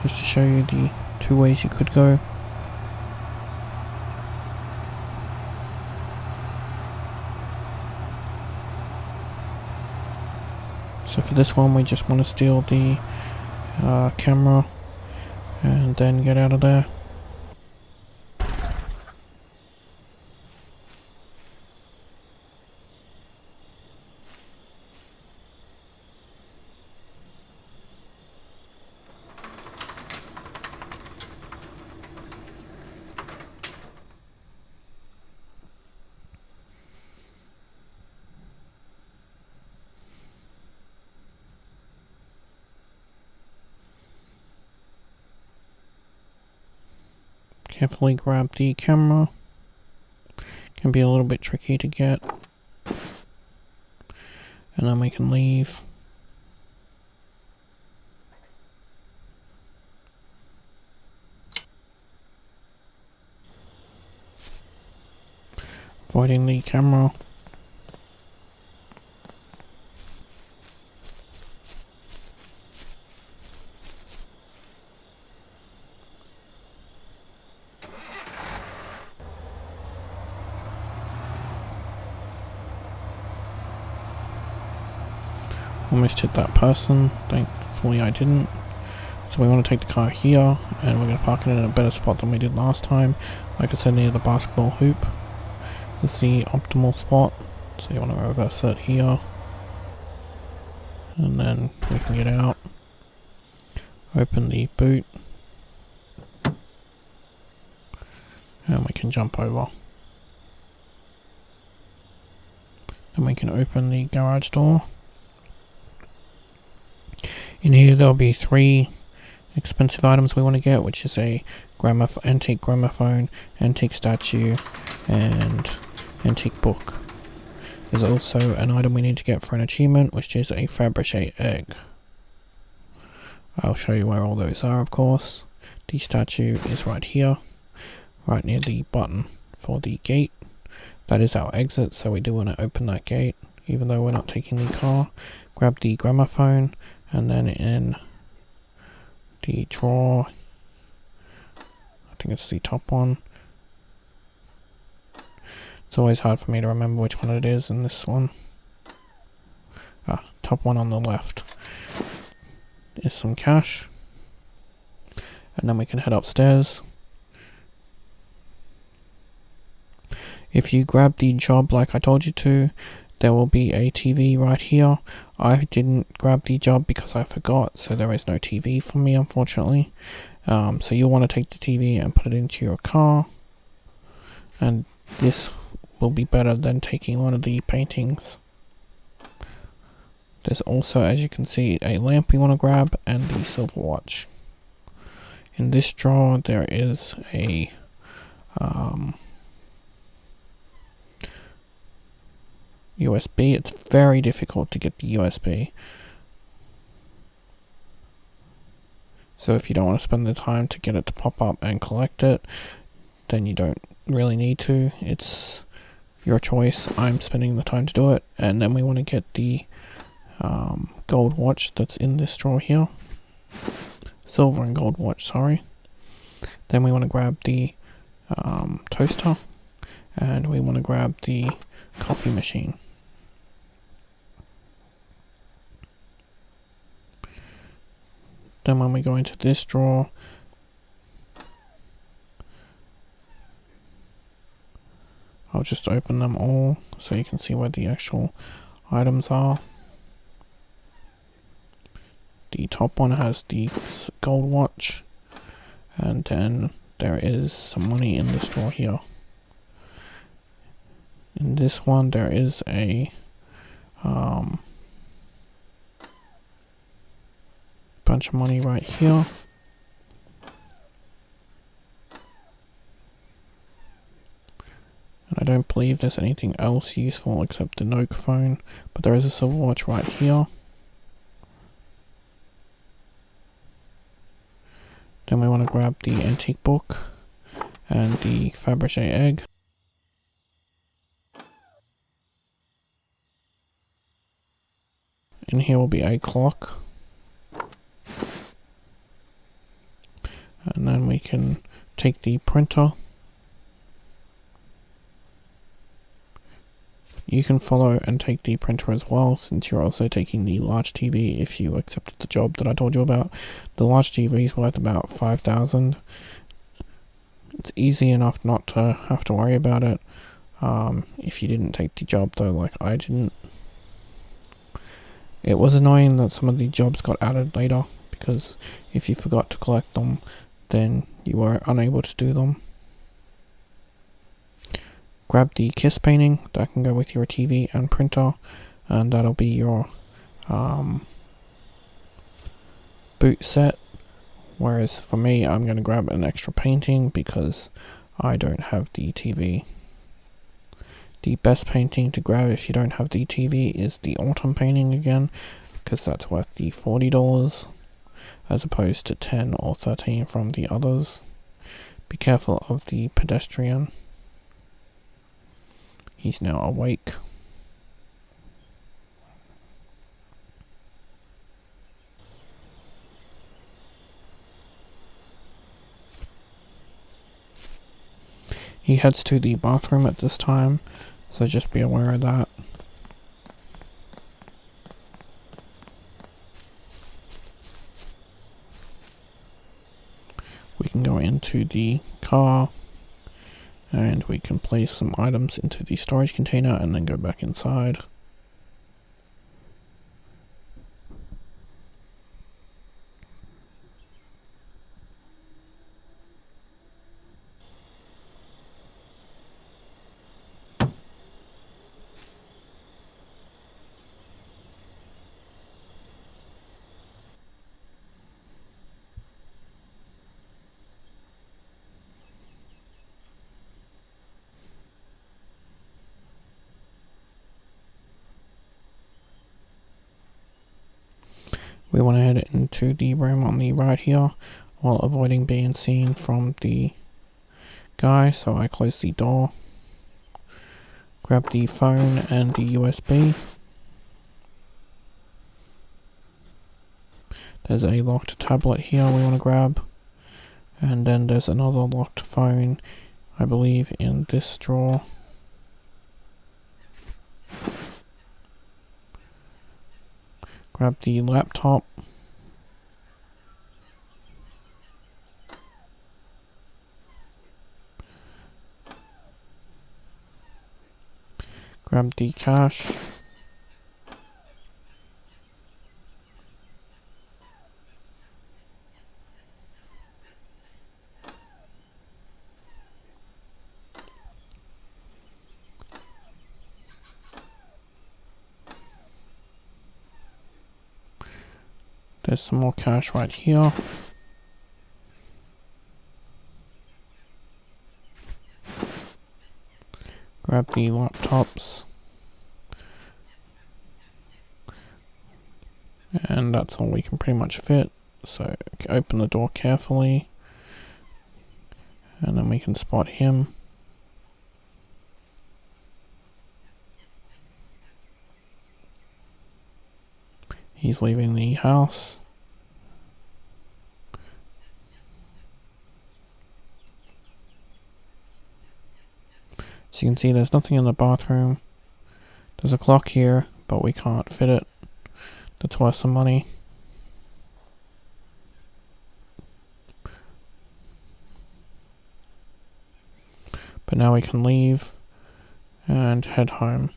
just to show you the 2 ways you could go. So for this one, we just want to steal the camera and then get out of there. carefully grab the camera. Can be a little bit tricky to get. And then we can leave. Avoiding the camera. Almost hit that person, thankfully I didn't. So we want to take the car here, and we're going to park it in a better spot than we did last time. Like I said, near the basketball hoop. This is the optimal spot, so you want to reverse it here. And then we can get out. Open the boot. And we can jump over. Then we can open the garage door. In here there'll be 3 expensive items we want to get, which is a antique gramophone, antique statue, and antique book. There's also an item we need to get for an achievement, which is a Fabergé egg. I'll show you where all those are, of course. The statue is right here, right near the button for the gate. That is our exit, so we do want to open that gate, even though we're not taking the car. Grab the gramophone, and then in the drawer, I think it's the top one. It's always hard for me to remember which one it is in this one. Top one on the left is some cash. And then we can head upstairs. If you grab the job like I told you to, there will be a TV right here. I didn't grab the job because I forgot, so there is no TV for me, unfortunately. So you'll want to take the TV and put it into your car. And this will be better than taking one of the paintings. There's also, as you can see, a lamp we want to grab and the silver watch. In this drawer there is a USB. It's very difficult to get the USB. So if you don't want to spend the time to get it to pop up and collect it, then you don't really need to. It's your choice. I'm spending the time to do it. And then we want to get the gold watch that's in this drawer here. Silver and gold watch, sorry. Then we want to grab the toaster. And we want to grab the coffee machine. Then when we go into this drawer, I'll just open them all so you can see where the actual items are. The top one has the gold watch, and then there is some money in this drawer here. In this one there is a bunch of money right here. And I don't believe there's anything else useful except the Nokia phone, but there is a silver watch right here. Then we want to grab the antique book and the Fabergé egg. In here will be a clock. And then we can take the printer. You can follow and take the printer as well, since you're also taking the large TV if you accepted the job that I told you about. The large TV is worth about 5,000. It's easy enough not to have to worry about it. If you didn't take the job though, like I didn't. It was annoying that some of the jobs got added later, because if you forgot to collect them, then you were unable to do them. Grab the kiss painting, that can go with your TV and printer, and that'll be your boot set Whereas for me, I'm going to grab an extra painting because I don't have the TV. The best painting to grab if you don't have the TV is the autumn painting again, because that's worth the $40 as opposed to 10 or 13 from the others. Be careful of the pedestrian. He's now awake. He heads to the bathroom at this time, so just be aware of that. We can go into the car and we can place some items into the storage container and then go back inside. We want to head into the room on the right here while avoiding being seen from the guy, so I close the door, grab the phone and the USB. There's a locked tablet here we want to grab, and then there's another locked phone, I believe, in this drawer. Grab the laptop. Grab the cash. There's some more cash right here. Grab the laptops. And that's all we can pretty much fit. So open the door carefully. And then we can spot him. He's leaving the house. So you can see there's nothing in the bathroom. There's a clock here, but we can't fit it. That's worth some money. But now we can leave and head home.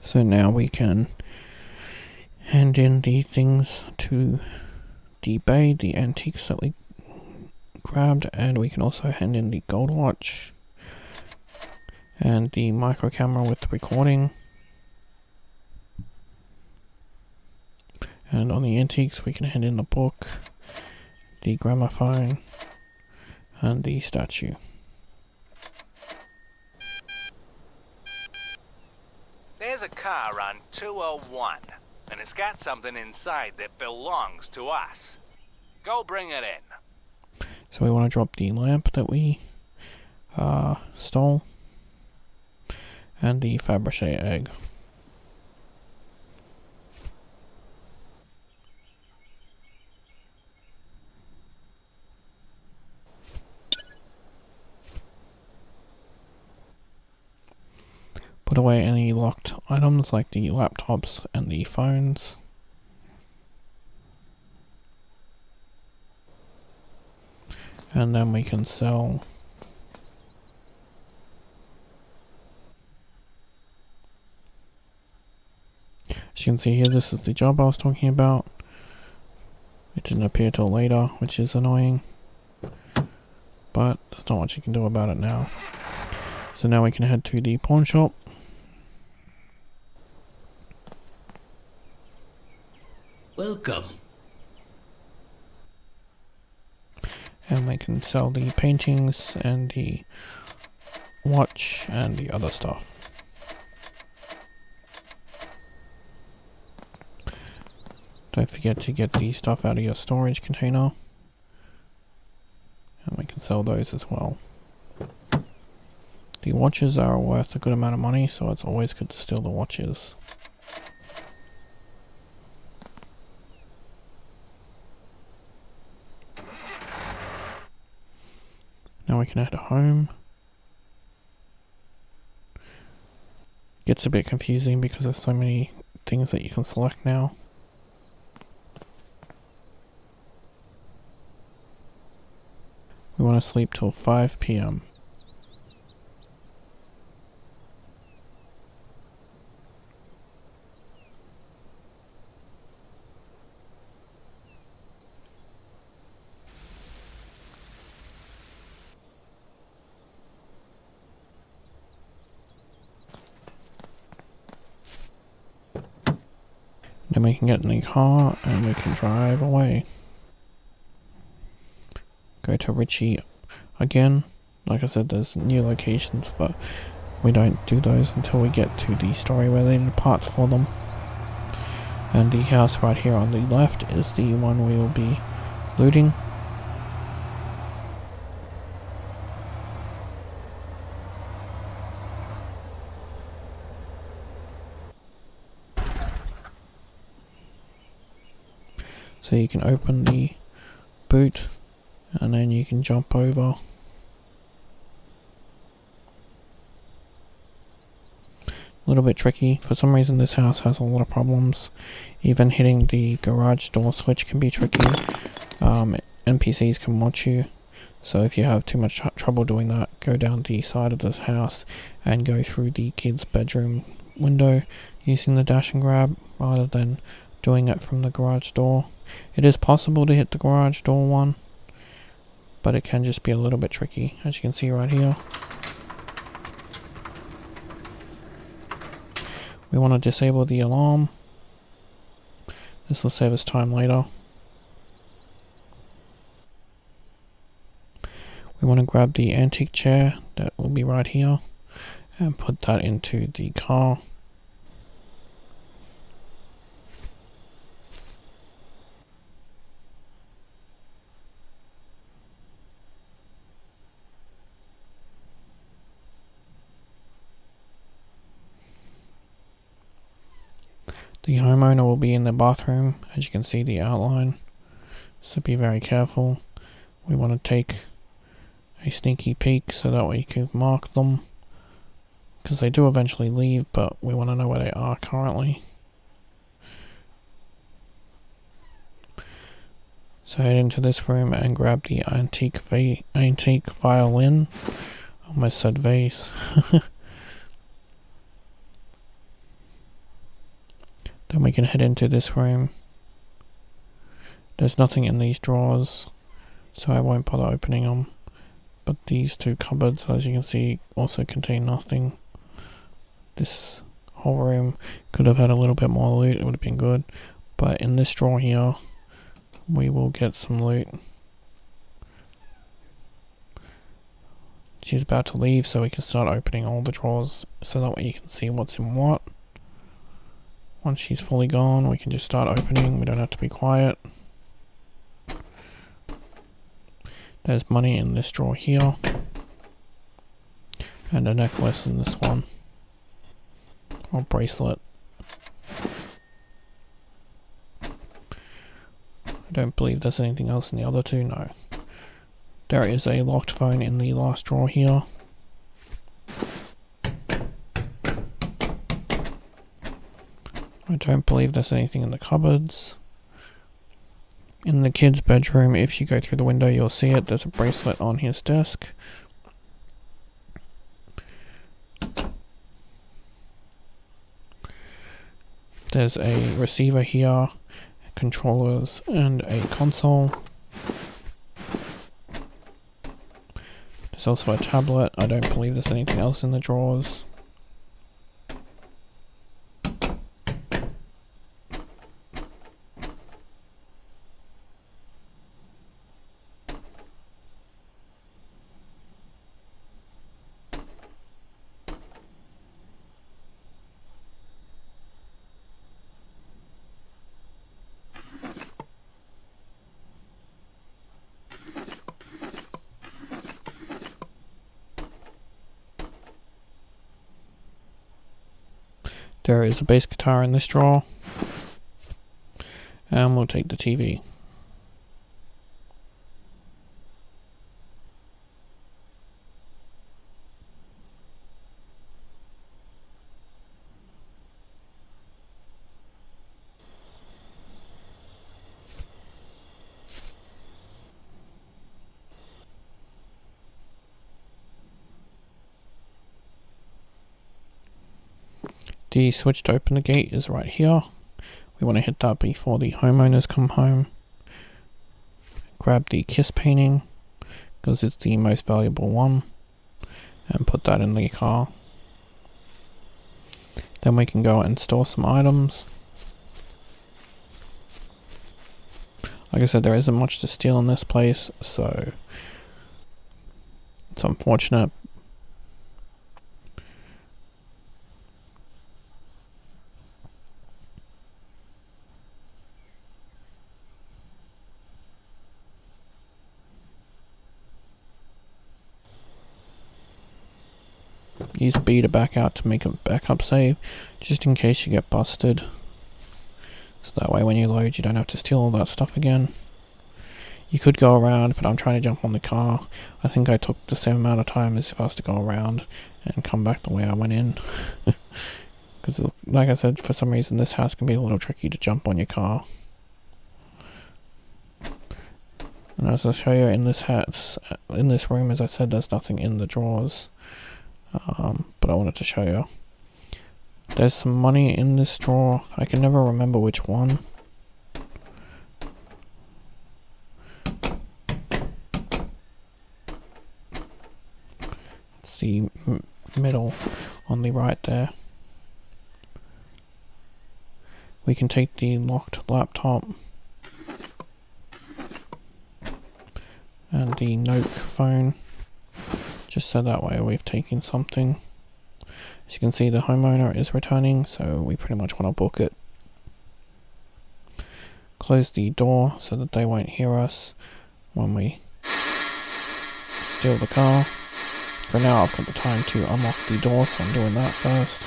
So now we can hand in the things to the bay, the antiques that we grabbed, and we can also hand in the gold watch and the micro camera with the recording. And on the antiques we can hand in the book, the gramophone, and the statue. There's a car on 201, and it's got something inside that belongs to us. Go bring it in. So we want to drop the lamp that we stole and the Fabergé egg. put away any locked items like the laptops and the phones. And then we can sell as you can see here, this is the job I was talking about. It didn't appear till later, which is annoying, but there's not much you can do about it now. So now we can head to the pawn shop. Welcome. And we can sell the paintings and the watch and the other stuff. Don't forget to get the stuff out of your storage container. And we can sell those as well. The watches are worth a good amount of money, so it's always good to steal the watches. Now we can head home. Gets a bit confusing because there's so many things that you can select now. We want to sleep till 5 PM. Then we can get in the car and we can drive away. Go to Richie again. Like I said, there's new locations, but we don't do those until we get to the story where they need parts for them. And the house right here on the left is the one we will be looting. So you can open the boot and then you can jump over. A little bit tricky. For some reason this house has a lot of problems. Even hitting the garage door switch can be tricky. NPCs can watch you. So if you have too much trouble doing that, go down the side of this house and go through the kid's bedroom window using the dash and grab rather than doing it from the garage door. It is possible to hit the garage door one, but it can just be a little bit tricky, as you can see right here. We want to disable the alarm. This will save us time later. We want to grab the antique chair that will be right here and put that into the car. The homeowner will be in the bathroom, as you can see the outline, so be very careful. We want to take a sneaky peek so that we can mark them, because they do eventually leave, but we want to know where they are currently. So head into this room and grab the antique violin. I almost said vase. Then we can head into this room. There's nothing in these drawers, so I won't bother opening them. But these two cupboards, as you can see, also contain nothing. This whole room could have had a little bit more loot, it would have been good. But in this drawer here, we will get some loot. She's about to leave, so we can start opening all the drawers so that way you can see what's in what. Once she's fully gone, we can just start opening. We don't have to be quiet. There's money in this drawer here. And a necklace in this one. Or bracelet. I don't believe there's anything else in the other two, no. There is a locked phone in the last drawer here. I don't believe there's anything in the cupboards. In the kid's bedroom, if you go through the window, you'll see it. There's a bracelet on his desk. There's a receiver here, controllers, and a console. There's also a tablet. I don't believe there's anything else in the drawers. There is a bass guitar in this drawer. And we'll take the TV. The switch to open the gate is right here. We want to hit that before the homeowners come home. Grab the kiss painting, because it's the most valuable one, and put that in the car. Then we can go and store some items. Like I said, there isn't much to steal in this place, so it's unfortunate. Use B to back out to make a backup save, just in case you get busted. So that way when you load, you don't have to steal all that stuff again. You could go around, but I'm trying to jump on the car. I think I took the same amount of time as if I was to go around and come back the way I went in. Because like I said, for some reason this house can be a little tricky to jump on your car. And as I'll show you in this room, as I said, there's nothing in the drawers. But I wanted to show you. There's some money in this drawer. I can never remember which one. It's the middle on the right there. We can take the locked laptop and the Note phone. Just so that way we've taken something. As you can see, the homeowner is returning, so we pretty much want to book it. Close the door so that they won't hear us when we steal the car. For now, I've got the time to unlock the door, so I'm doing that first.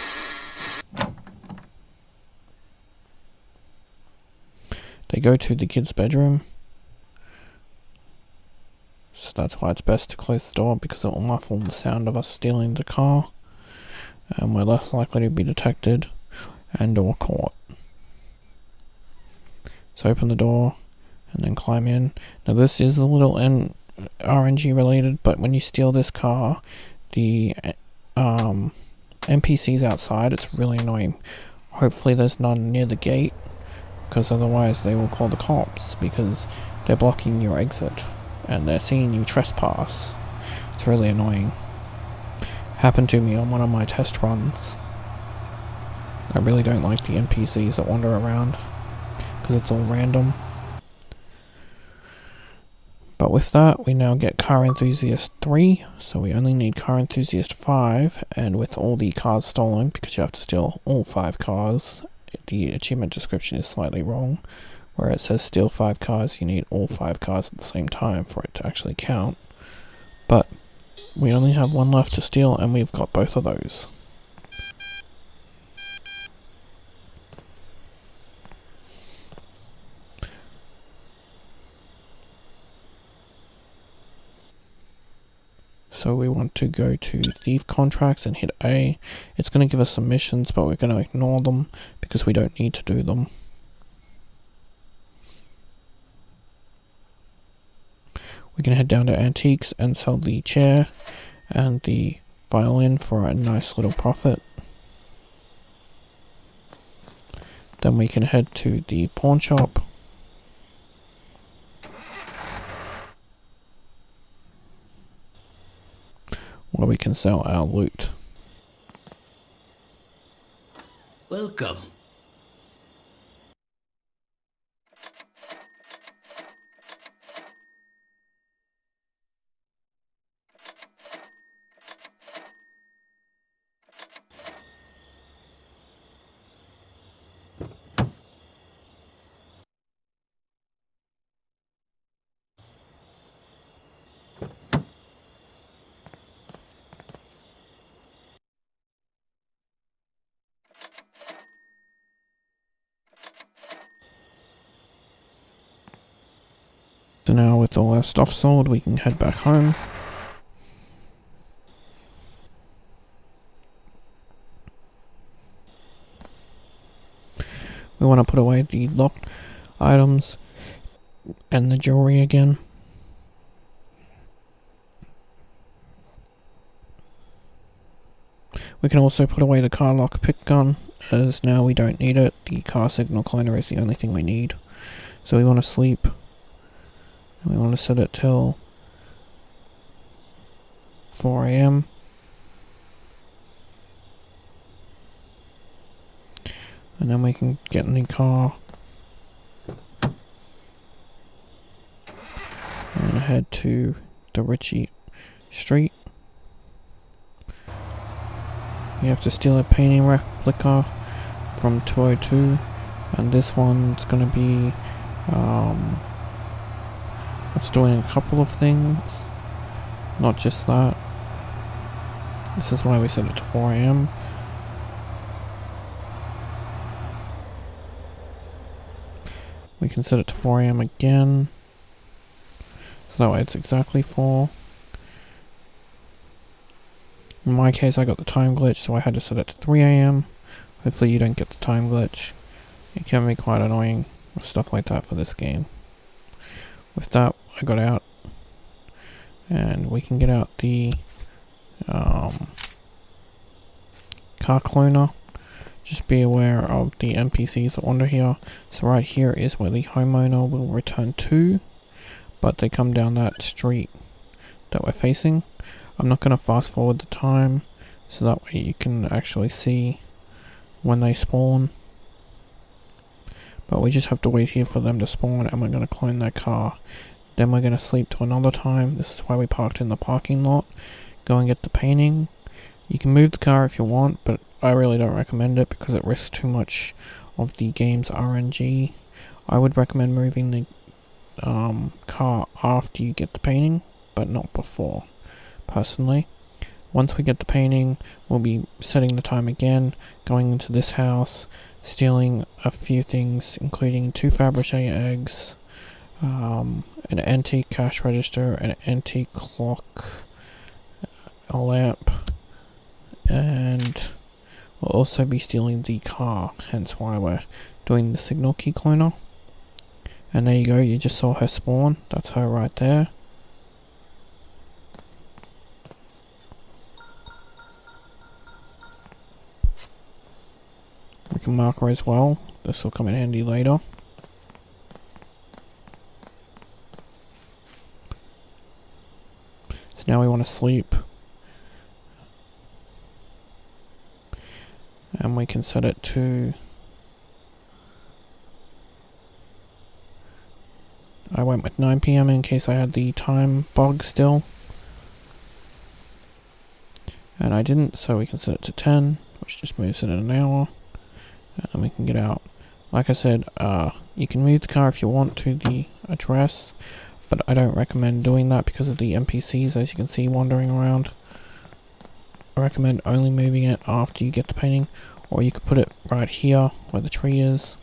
They go to the kid's bedroom. So that's why it's best to close the door, because it will muffle the sound of us stealing the car, and we're less likely to be detected and or caught. So open the door and then climb in. Now this is a little RNG related, but when you steal this car, the NPCs outside, it's really annoying. Hopefully there's none near the gate, because otherwise they will call the cops, because they're blocking your exit. And they're seeing you trespass. It's really annoying. Happened to me on one of my test runs. I really don't like the NPCs that wander around, because it's all random. But with that, we now get Car Enthusiast 3, so we only need Car Enthusiast 5, and with all the cars stolen, because you have to steal all 5 cars, the achievement description is slightly wrong. Where it says steal 5 cars, you need all 5 cars at the same time for it to actually count. But we only have one left to steal, and we've got both of those. So we want to go to Thief Contracts and hit A. It's going to give us some missions, but we're going to ignore them because we don't need to do them. We can head down to Antiques and sell the chair and the violin for a nice little profit. Then we can head to the pawn shop. Where we can sell our loot. Welcome. So now with all our stuff sold, we can head back home. We want to put away the locked items and the jewelry again. We can also put away the car lock pick gun, as now we don't need it. The car signal cloner is the only thing we need. So we want to sleep. And we want to set it till 4 AM. And then we can get in the car and head to the Ritchie Street. You have to steal a painting replica from 202, and this one's gonna be it's doing a couple of things, not just that. This is why we set it to 4 AM. We can set it to 4 AM again, so that way it's exactly 4. In my case, I got the time glitch, so I had to set it to 3 AM. Hopefully you don't get the time glitch. It can be quite annoying with stuff like that for this game. With that, I got out, and we can get out the car cloner. Just be aware of the NPCs that wander here. So right here is where the homeowner will return to, but they come down that street that we're facing. I'm not going to fast forward the time, so that way you can actually see when they spawn. But we just have to wait here for them to spawn, and we're going to clone their car. Then we're going to sleep to another time. This is why we parked in the parking lot. Go and get the painting. You can move the car if you want, but I really don't recommend it because it risks too much of the game's RNG. I would recommend moving the car after you get the painting, but not before, personally. Once we get the painting, we'll be setting the time again, going into this house, stealing a few things, including 2 Fabergé eggs, an antique cash register, an antique clock, a lamp, and we'll also be stealing the car, hence why we're doing the signal key cloner. And there you go, you just saw her spawn, that's her right there. We can mark her as well, this will come in handy later. So now we want to sleep. And we can set it to... I went with 9 PM in case I had the time bug still. And I didn't, so we can set it to 10, which just moves it in an hour. And then we can get out. Like I said, you can move the car if you want to the address, but I don't recommend doing that because of the NPCs, as you can see, wandering around. I recommend only moving it after you get the painting, or you could put it right here where the tree is.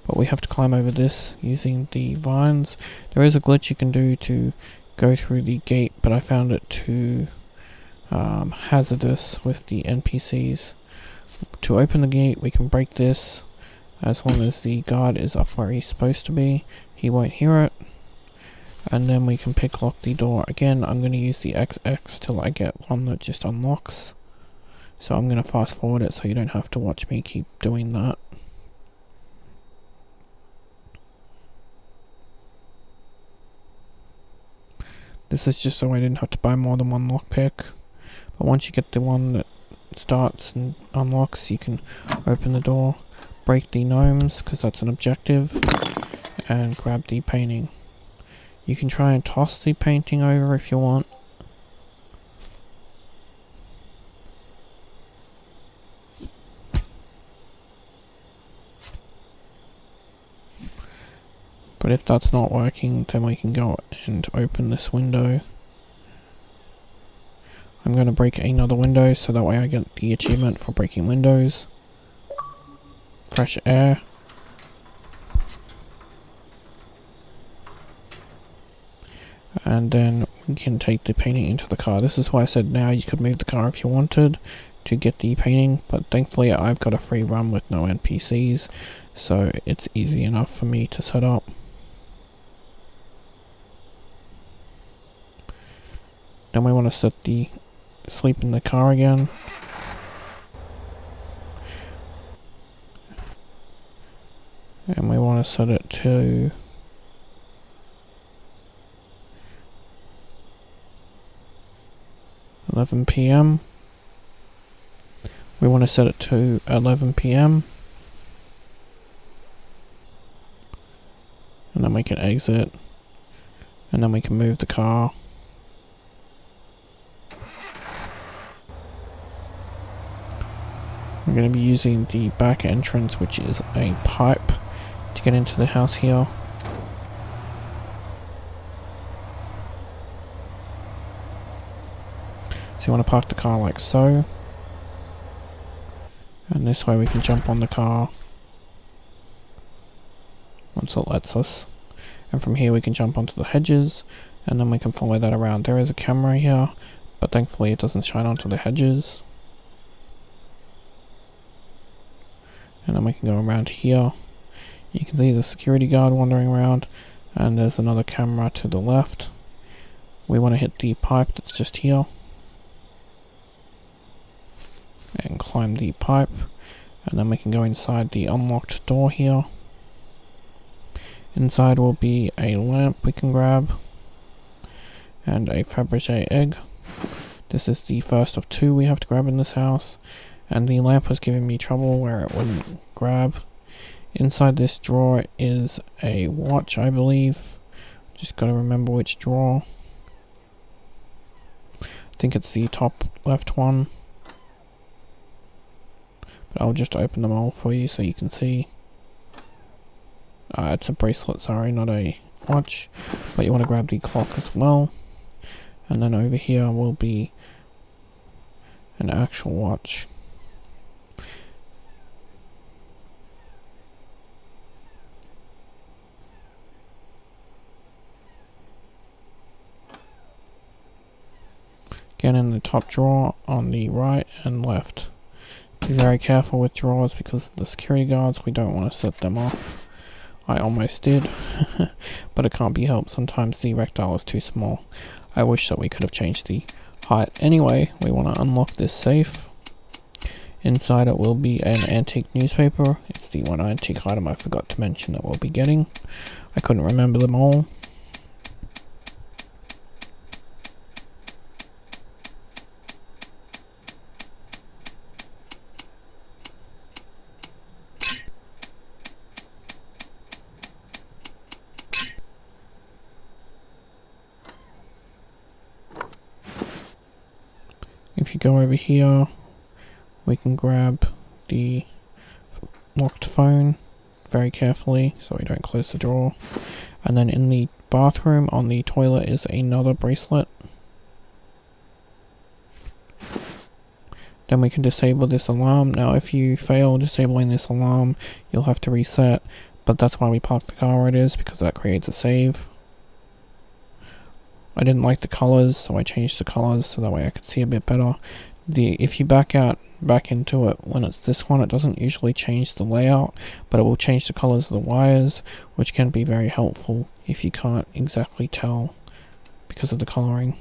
But we have to climb over this using the vines. There is a glitch you can do to go through the gate, but I found it too hazardous with the NPCs. To open the gate, we can break this. As long as the guard is up where he's supposed to be, he won't hear it. And then we can pick lock the door. Again, I'm going to use the XX till I get one that just unlocks. So I'm going to fast forward it so you don't have to watch me keep doing that. This is just so I didn't have to buy more than one lockpick. But once you get the one that starts and unlocks, you can open the door, break the gnomes, because that's an objective, and grab the painting. You can try and toss the painting over if you want. But if that's not working, then we can go and open this window. I'm going to break another window so that way I get the achievement for breaking windows. Fresh air. And then we can take the painting into the car. This is why I said now you could move the car if you wanted to get the painting, but thankfully I've got a free run with no NPCs, so it's easy enough for me to set up. Then we want to set the sleep in the car again. And we want to set it to 11 PM. We want to set it to 11 PM. And then we can exit. And then we can move the car. We're going to be using the back entrance, which is a pipe, to get into the house here. So you want to park the car like so. And this way we can jump on the car once it lets us. And from here we can jump onto the hedges, and then we can follow that around. There is a camera here, but thankfully it doesn't shine onto the hedges. And then we can go around here. You can see the security guard wandering around, and there's another camera to the left. We want to hit the pipe that's just here. And climb the pipe. And then we can go inside the unlocked door here. Inside will be a lamp we can grab. And a Fabergé egg. This is the first of two we have to grab in this house. And the lamp was giving me trouble where it wouldn't grab. Inside this drawer is a watch, I believe. Just gotta remember which drawer. I think it's the top left one. But I'll just open them all for you so you can see. It's a bracelet, sorry, not a watch. But you want to grab the clock as well. And then over here will be an actual watch. Again, in the top drawer on the right and left. Be very careful with drawers because the security guards, we don't want to set them off. I almost did, but it can't be helped. Sometimes the rectangle is too small. I wish that we could have changed the height. Anyway, we want to unlock this safe. Inside it will be an antique newspaper. It's the one antique item I forgot to mention that we'll be getting. I couldn't remember them all. If you go over here, we can grab the locked phone very carefully so we don't close the drawer. And then in the bathroom on the toilet is another bracelet. Then we can disable this alarm. Now if you fail disabling this alarm, you'll have to reset, but that's why we parked the car where it is, because that creates a save. I didn't like the colors, so I changed the colors so that way I could see a bit better. If you back into it when it's this one, it doesn't usually change the layout, but it will change the colors of the wires, which can be very helpful if you can't exactly tell because of the coloring.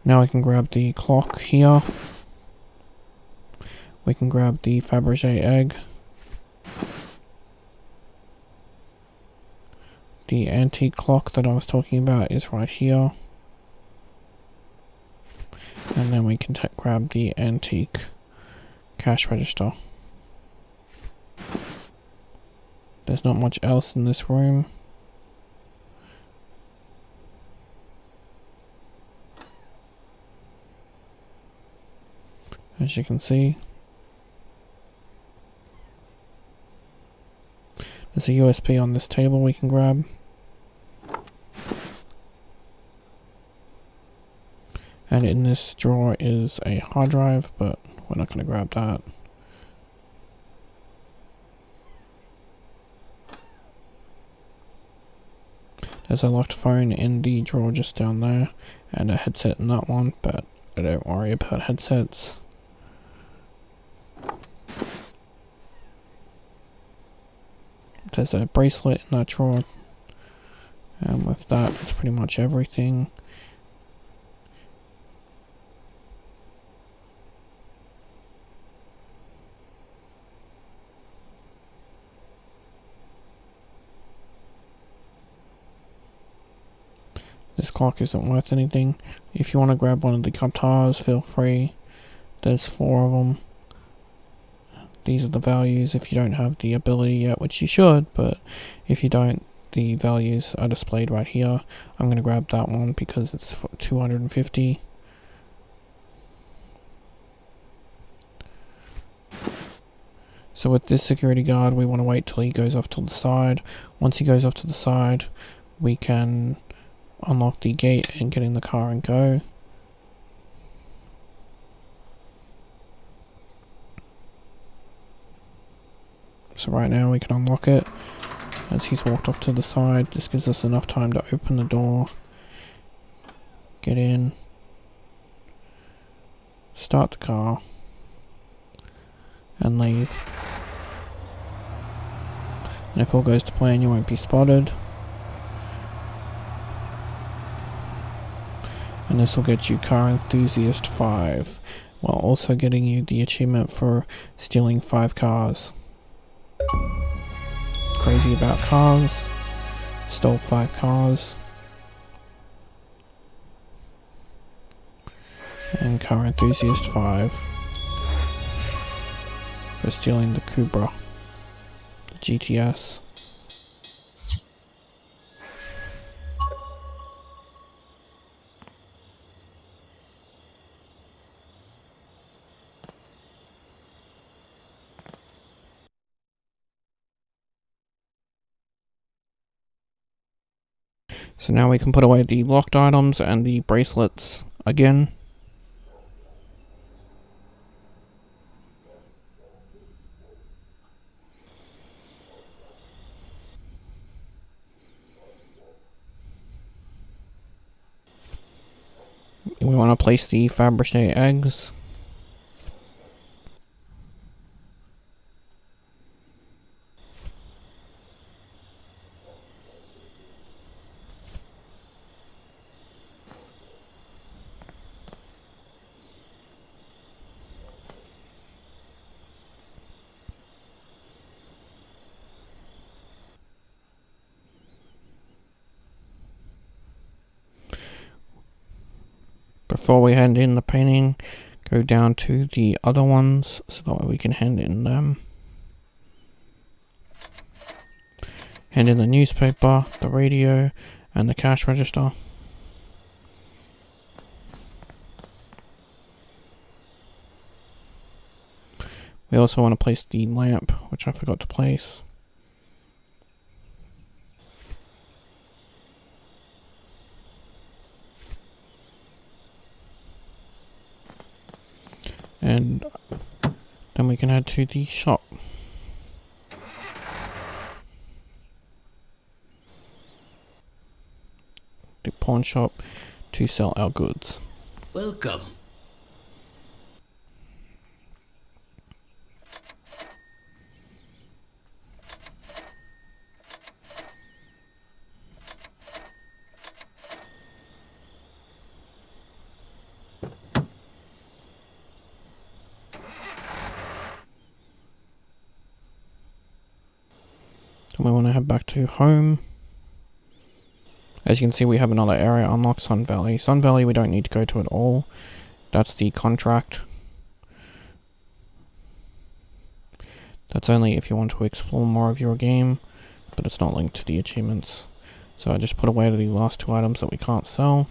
Now I can grab the clock here. We can grab the Fabergé egg. The antique clock that I was talking about is right here. And then we can grab the antique cash register. There's not much else in this room. As you can see, there's a USB on this table we can grab. And in this drawer is a hard drive, but we're not going to grab that. There's a locked phone in the drawer just down there, and a headset in that one, but I don't worry about headsets. There's a bracelet in that drawer, and with that, it's pretty much everything. This clock isn't worth anything. If you want to grab one of the guitars, feel free. There's 4 of them. These are the values if you don't have the ability yet, which you should, but if you don't, the values are displayed right here. I'm going to grab that one because it's for 250. So with this security guard, we want to wait till he goes off to the side. Once he goes off to the side, we can unlock the gate and get in the car and go. So right now we can unlock it as he's walked off to the side. This gives us enough time to open the door, get in, start the car, and leave. And if all goes to plan, you won't be spotted. And this will get you Car Enthusiast 5, while also getting you the achievement for stealing 5 cars. Crazy about cars. Stole 5 cars. And Car Enthusiast 5 for stealing the Cobra, the GTS. So now we can put away the locked items and the bracelets again. We want to place the Fabergé eggs. Before we hand in the painting, go down to the other ones so that way we can hand in them. Hand in the newspaper, the radio, and the cash register. We also want to place the lamp, which I forgot to place. And then we can head to the shop. pawn shop to sell our goods. Welcome. We want to head back to home. As you can see, we have another area unlocked, Sun Valley. Sun Valley we don't need to go to at all. That's the contract. That's only if you want to explore more of your game, but it's not linked to the achievements. So I just put away the last 2 items that we can't sell.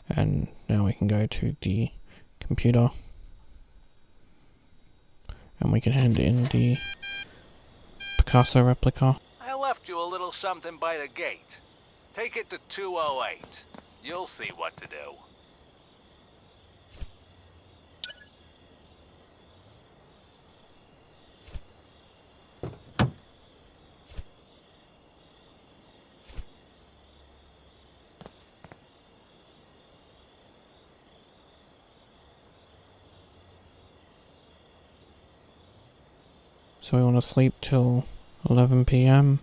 And now we can go to the computer. And we can hand in the Picasso replica. I left you a little something by the gate. Take it to 208. You'll see what to do. So we want to sleep till 11 PM.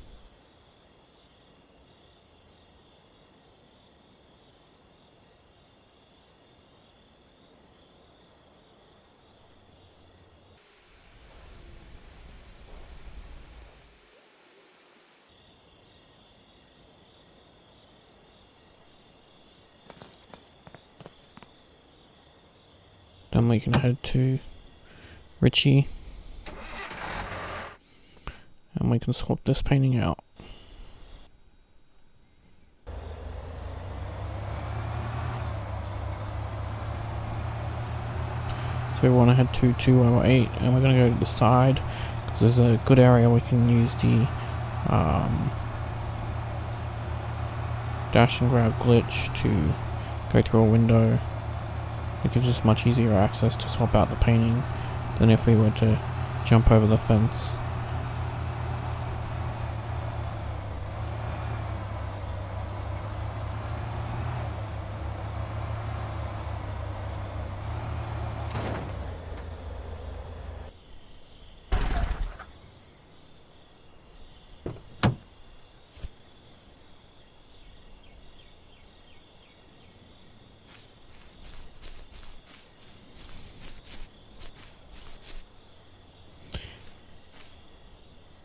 Then we can head to Richie. And we can swap this painting out. So we want to head to 208 and we're going to go to the side because there's a good area we can use the dash and grab glitch to go through a window. It gives us much easier access to swap out the painting than if we were to jump over the fence.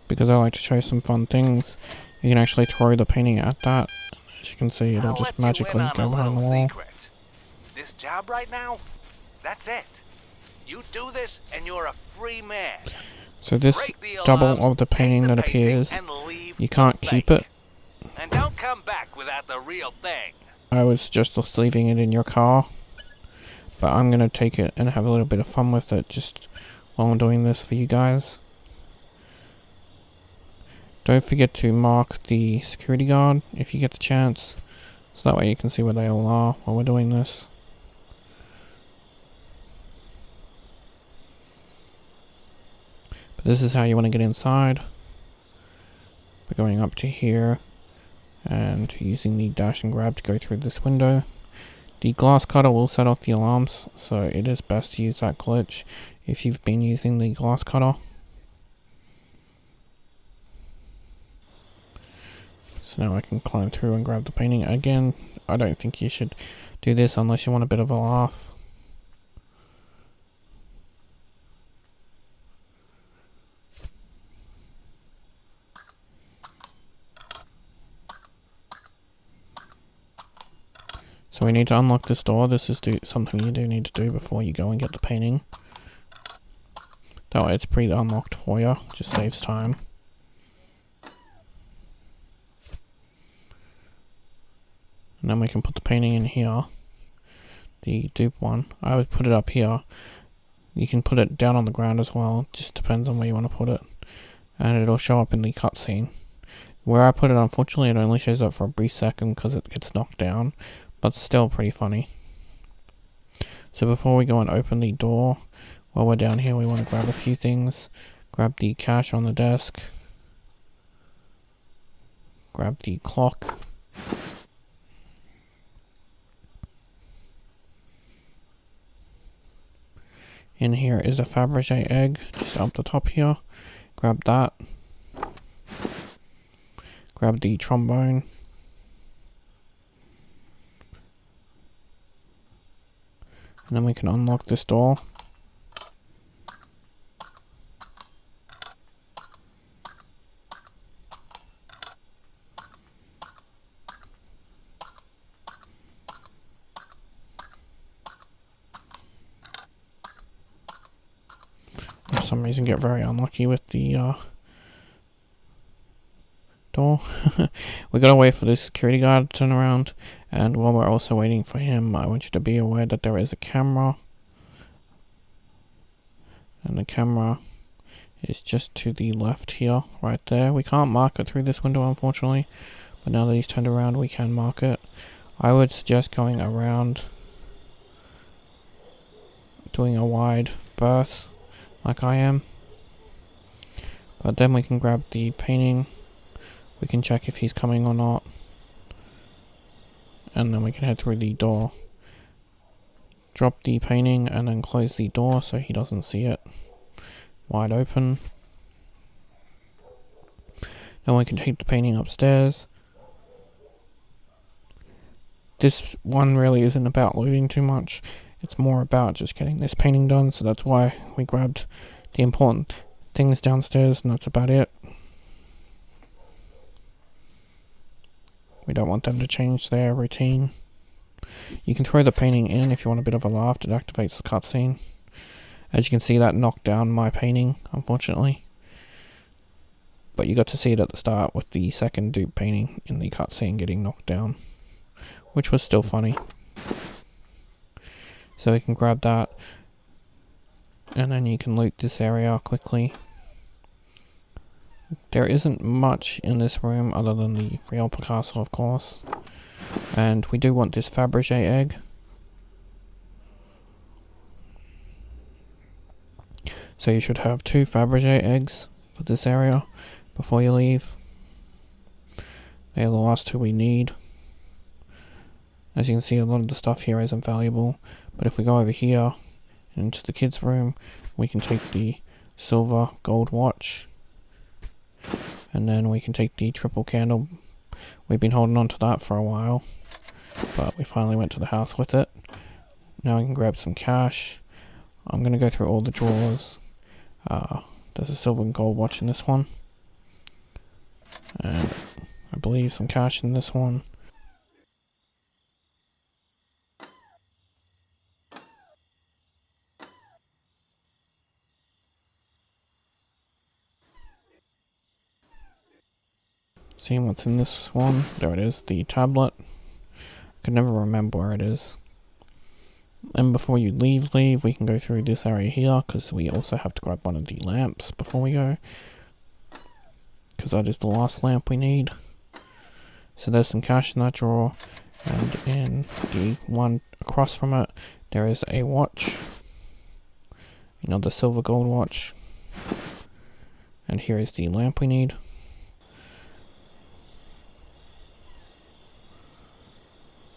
Because I like to show some fun things, you can actually throw the painting at that. As you can see, it'll just magically go behind the wall. Secret. This job right now, that's it. You do this and you're a free man. So this double of the painting that appears, you can't keep it. And don't come back without the real thing. I was just leaving it in your car, but I'm going to take it and have a little bit of fun with it just while I'm doing this for you guys. Don't forget to mark the security guard if you get the chance, so that way you can see where they all are while we're doing this. But this is how you want to get inside. We're going up to here and using the dash and grab to go through this window. The glass cutter will set off the alarms, so it is best to use that glitch if you've been using the glass cutter. So now I can climb through and grab the painting. Again, I don't think you should do this unless you want a bit of a laugh. So we need to unlock this door. This is something you do need to do before you go and get the painting. That way it's pre-unlocked for you, just saves time. And then we can put the painting in here. The dupe one. I would put it up here. You can put it down on the ground as well. Just depends on where you want to put it. And it'll show up in the cutscene. Where I put it, unfortunately, it only shows up for a brief second because it gets knocked down. But still pretty funny. So before we go and open the door, while we're down here, we want to grab a few things. Grab the cash on the desk. Grab the clock. In here is a Fabergé egg, just up the top here. Grab that. Grab the trombone. And then we can unlock this door. For some reason get very unlucky with the door. We gotta wait for the security guard to turn around, and while we're also waiting for him, I want you to be aware that there is a camera, and the camera is just to the left here, right there. We can't mark it through this window, unfortunately, but now that he's turned around, we can mark it. I would suggest going around, doing a wide berth like I am, but then we can grab the painting. We can check if he's coming or not, and then we can head through the door. Drop the painting and then close the door so he doesn't see it wide open. Then we can take the painting upstairs. This one really isn't about looting too much. It's more about just getting this painting done, so that's why we grabbed the important things downstairs, and that's about it. We don't want them to change their routine. You can throw the painting in if you want a bit of a laugh. It activates the cutscene. As you can see, that knocked down my painting, unfortunately. But you got to see it at the start with the second dupe painting in the cutscene getting knocked down, which was still funny. So we can grab that, and then you can loot this area quickly. There isn't much in this room other than the real Picasso, of course. And we do want this Fabergé egg. So you should have 2 Fabergé eggs for this area before you leave. They're the last 2 we need. As you can see, a lot of the stuff here isn't valuable, but if we go over here into the kids' room, we can take the silver gold watch, and then we can take the triple candle. We've been holding on to that for a while, but we finally went to the house with it. Now we can grab some cash. I'm going to go through all the drawers. There's a silver and gold watch in this one, and I believe some cash in this one. Seeing what's in this one. There it is, the tablet. I can never remember where it is. And before you leave, we can go through this area here, because we also have to grab one of the lamps before we go, because that is the last lamp we need. So there's some cash in that drawer, and in the one across from it, there is a watch. Another silver gold watch. And here is the lamp we need.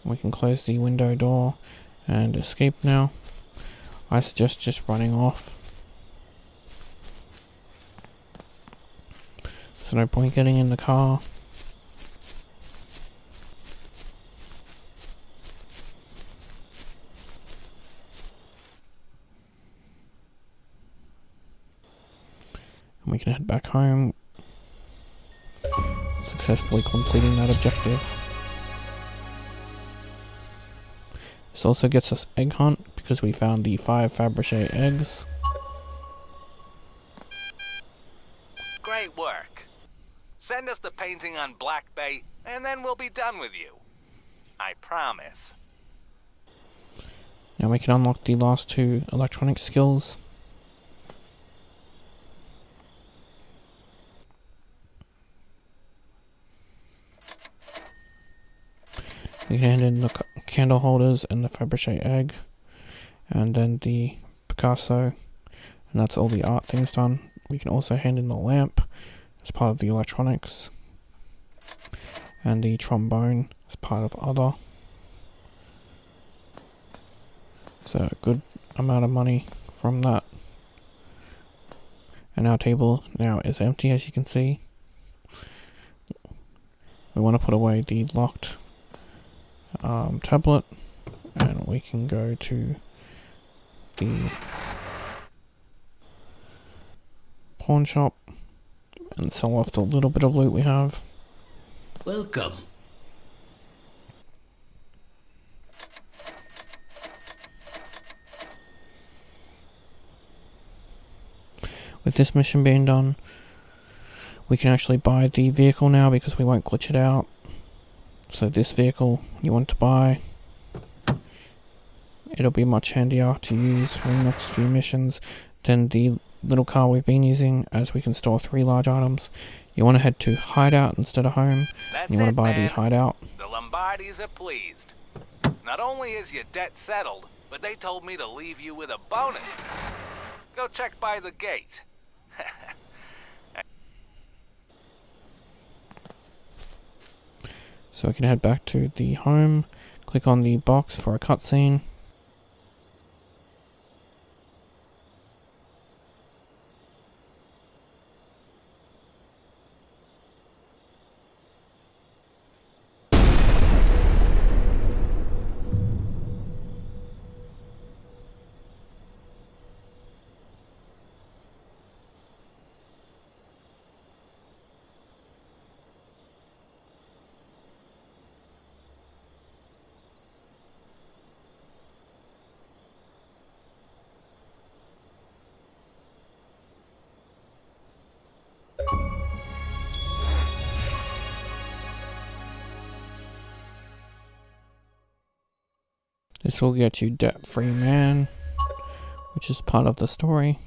We can close the window door and escape now. I suggest just running off. There's no point getting in the car. And we can head back home, successfully completing that objective. This also gets us egg hunt, because we found the 5 Fabergé eggs. Great work. Send us the painting on Black Bay, and then we'll be done with you. I promise. Now we can unlock the last 2 electronic skills. We can hand in the candle holders and the Fabergé egg, and then the Picasso, and that's all the art things done. We can also hand in the lamp as part of the electronics, and the trombone as part of other. So a good amount of money from that. And our table now is empty, as you can see. We want to put away the locked tablet, and we can go to the pawn shop and sell off the little bit of loot we have. Welcome. With this mission being done, we can actually buy the vehicle now because we won't glitch it out. So this vehicle you want to buy, it'll be much handier to use for the next few missions than the little car we've been using, as we can store 3 large items. You want to head to hideout instead of home. You want to buy the hideout. The Lombardis are pleased. Not only is your debt settled, but they told me to leave you with a bonus. Go check by the gate. So we can head back to the home, click on the box for a cutscene. This will get you debt-free man, which is part of the story.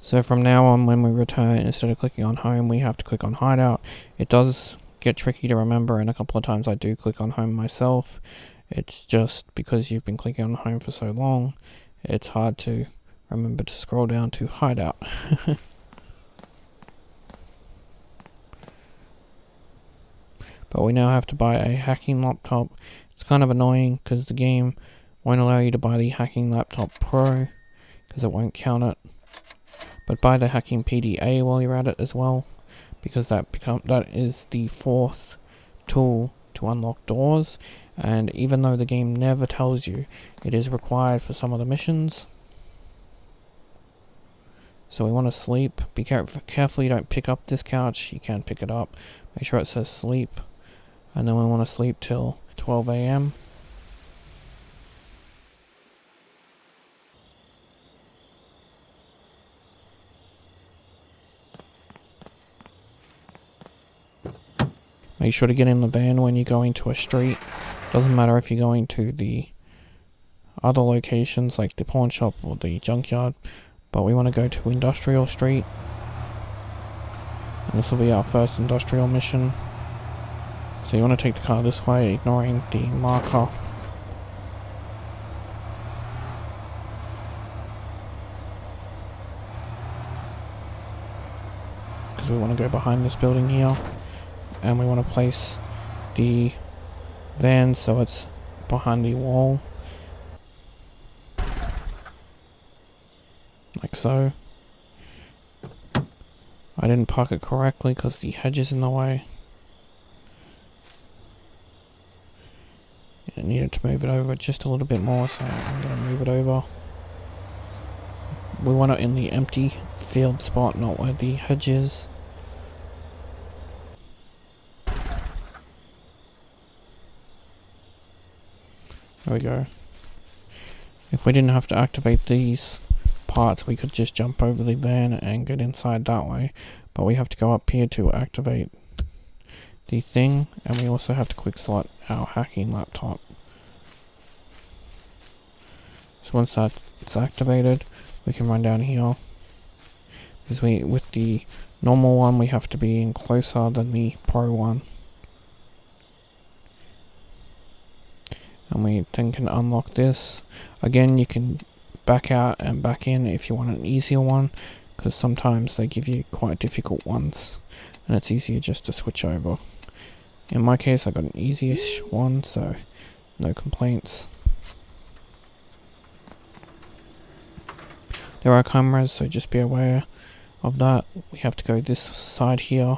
So from now on, when we return, instead of clicking on home, we have to click on hideout. It does get tricky to remember, and a couple of times I do click on home myself. It's just because you've been clicking on home for so long, it's hard to remember to scroll down to hideout. But we now have to buy a hacking laptop. It's kind of annoying because the game won't allow you to buy the hacking laptop Pro because it won't count it. But buy the hacking PDA while you're at it as well, because that is the 4th tool to unlock doors. And even though the game never tells you, it is required for some of the missions. So we want to sleep. Be careful you don't pick up this couch. You can pick it up. Make sure it says sleep. And then we want to sleep till 12 AM. Make sure to get in the van when you're going to a street. Doesn't matter if you're going to the other locations like the pawn shop or the junkyard, but we want to go to Industrial Street. And this will be our first industrial mission. So you want to take the car this way, ignoring the marker. Because we want to go behind this building here. And we want to place the van so it's behind the wall. Like so. I didn't park it correctly because the hedge is in the way. I needed to move it over just a little bit more, so I'm going to move it over. We want it in the empty field spot, not where the hedge is. There we go. If we didn't have to activate these parts, we could just jump over the van and get inside that way. But we have to go up here to activate the thing, and we also have to quick slot our hacking laptop. So once that's activated, we can run down here. Because with the normal one, we have to be in closer than the Pro one. And we then can unlock this. Again, you can back out and back in if you want an easier one, because sometimes they give you quite difficult ones, and it's easier just to switch over. In my case, I got an easy-ish one, so no complaints. There are cameras, so just be aware of that. We have to go this side here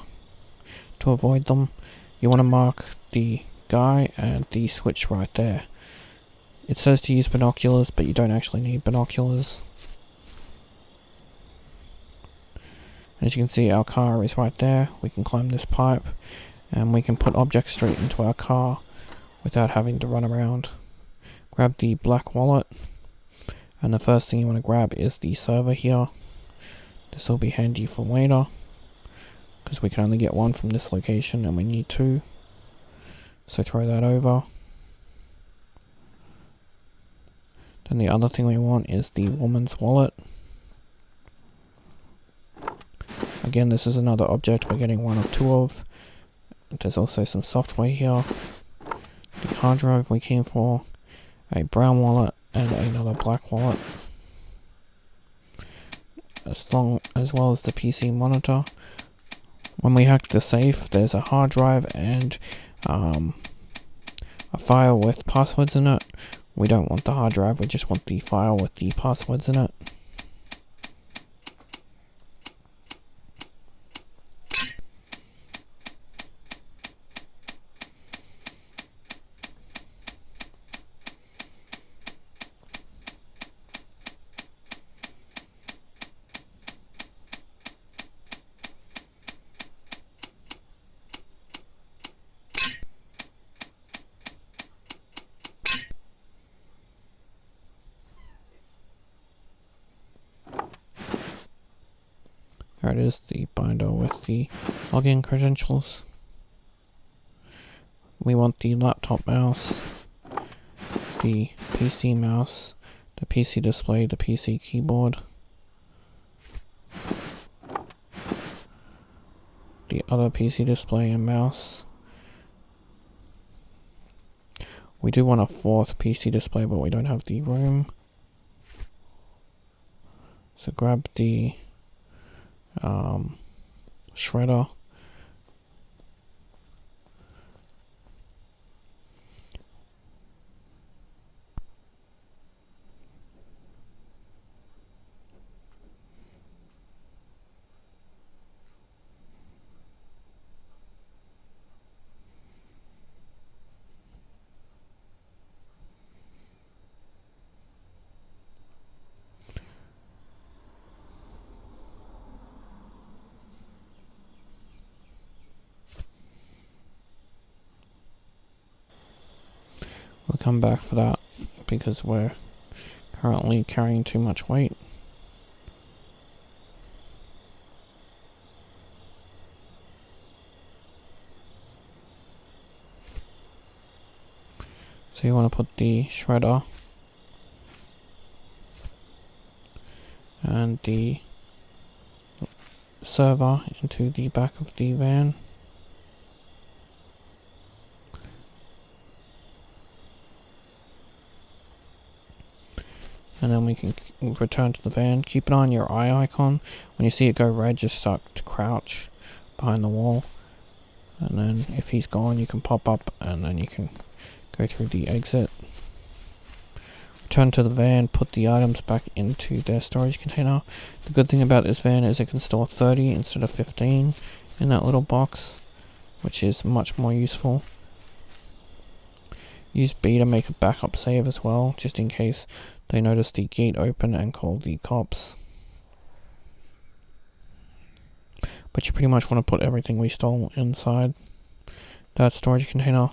to avoid them. You want to mark the guy and the switch right there. It says to use binoculars, but you don't actually need binoculars. As you can see, our car is right there. We can climb this pipe and we can put objects straight into our car without having to run around. Grab the black wallet, and the first thing you want to grab is the server here. This will be handy for later, because we can only get one from this location and we need two. So throw that over. Then the other thing we want is the woman's wallet. Again, this is another object we're getting one of two of. There's also some software here. The hard drive we came for, a brown wallet, and another black wallet. As well as the PC monitor. When we hack the safe, there's a hard drive and a file with passwords in it. We don't want the hard drive, we just want the file with the passwords in it. There it is, the binder with the login credentials. We want the laptop mouse, the PC mouse, the PC display, the PC keyboard, the other PC display and mouse. We do want a fourth PC display, but we don't have the room. So grab the shredder. We'll come back for that because we're currently carrying too much weight. So you want to put the shredder and the server into the back of the van. And then we can return to the van. Keep an eye on your eye icon. When you see it go red, just start to crouch behind the wall. And then if he's gone, you can pop up and then you can go through the exit. Return to the van, put the items back into their storage container. The good thing about this van is it can store 30 instead of 15 in that little box, which is much more useful. Use B to make a backup save as well, just in case they notice the gate open and call the cops. But you pretty much want to put everything we stole inside that storage container.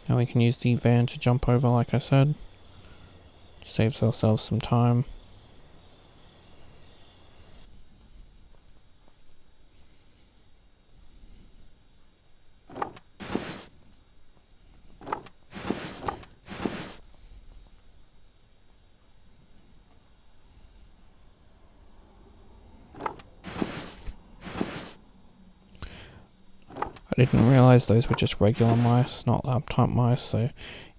Now we can use the van to jump over, like I said. Saves ourselves some time. didn't realize those were just regular mice, not laptop mice, so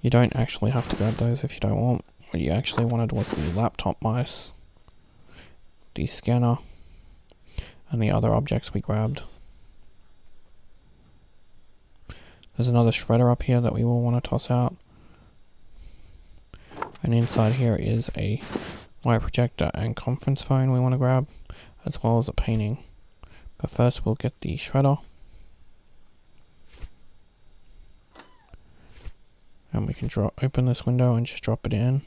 you don't actually have to grab those if you don't want. What you actually wanted was the laptop mice, the scanner, and the other objects we grabbed. There's another shredder up here that we will want to toss out. And inside here is a light projector and conference phone we want to grab, as well as a painting. But first we'll get the shredder. And we can open this window and just drop it in.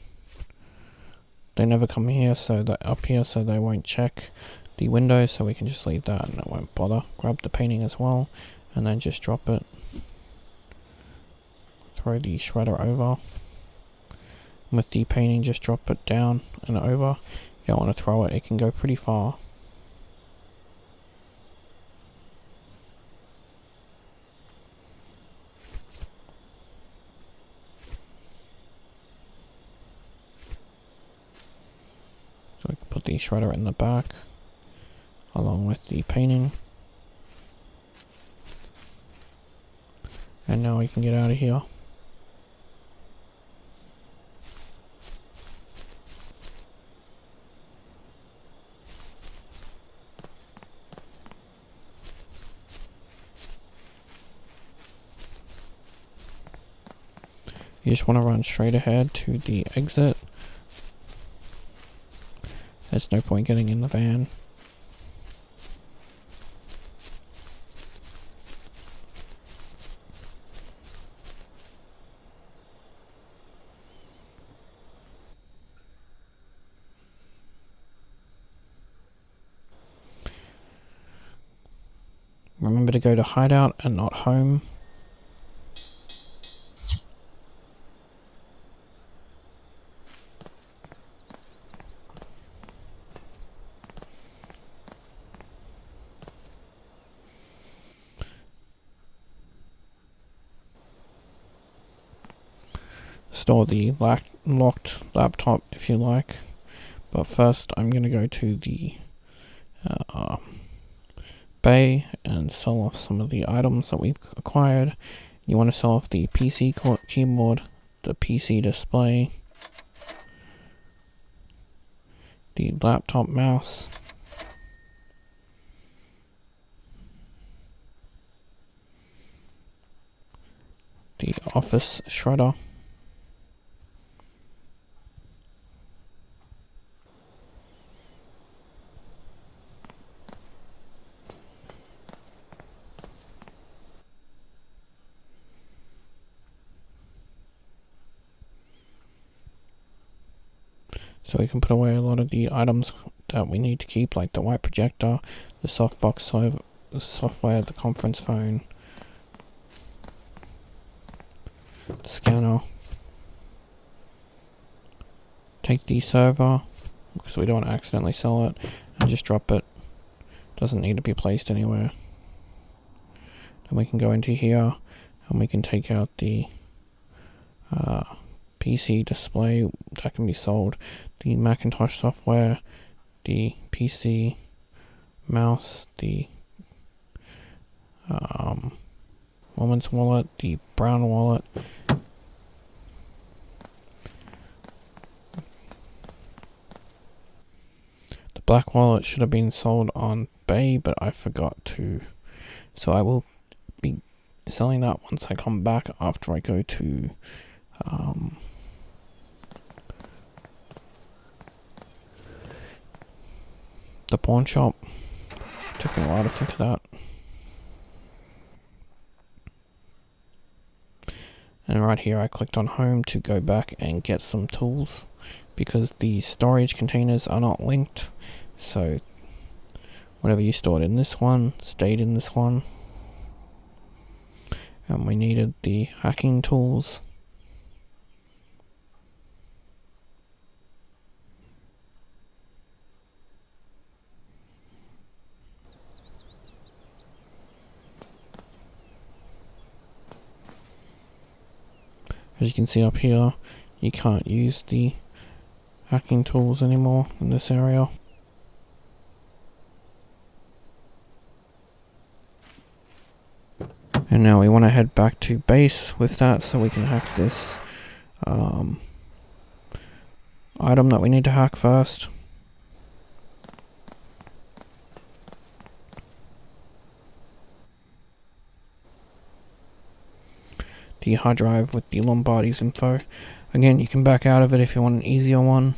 They never come here, so that up here, so they won't check the window, so we can just leave that and it won't bother. Grab the painting as well, and then just drop it. Throw the shredder over. With the painting, just drop it down and over. You don't want to throw it, it can go pretty far. So we can put the shredder in the back, along with the painting. And now we can get out of here. You just want to run straight ahead to the exit. There's no point getting in the van. Remember to go to hideout and not home. Store the locked laptop if you like, but first I'm going to go to the bay and sell off some of the items that we've acquired. You want to sell off the PC keyboard, the PC display, the laptop mouse, the office shredder, so we can put away a lot of the items that we need to keep, like the white projector, the softbox software, the conference phone, the scanner. Take the server, because we don't want to accidentally sell it, and just drop it. Doesn't need to be placed anywhere. Then we can go into here, and we can take out the PC display that can be sold, the Macintosh software, the PC mouse, the woman's wallet, the brown wallet, the black wallet should have been sold on Bay, but I forgot to, so I will be selling that once I come back after I go to the pawn shop. Took me a while to think of that. And right here I clicked on home to go back and get some tools, because the storage containers are not linked, so whatever you stored in this one stayed in this one. And we needed the hacking tools. As you can see up here, you can't use the hacking tools anymore in this area. Now we want to head back to base with that so we can hack this item that we need to hack first. The hard drive with the Lombardi's info. Again, you can back out of it if you want an easier one.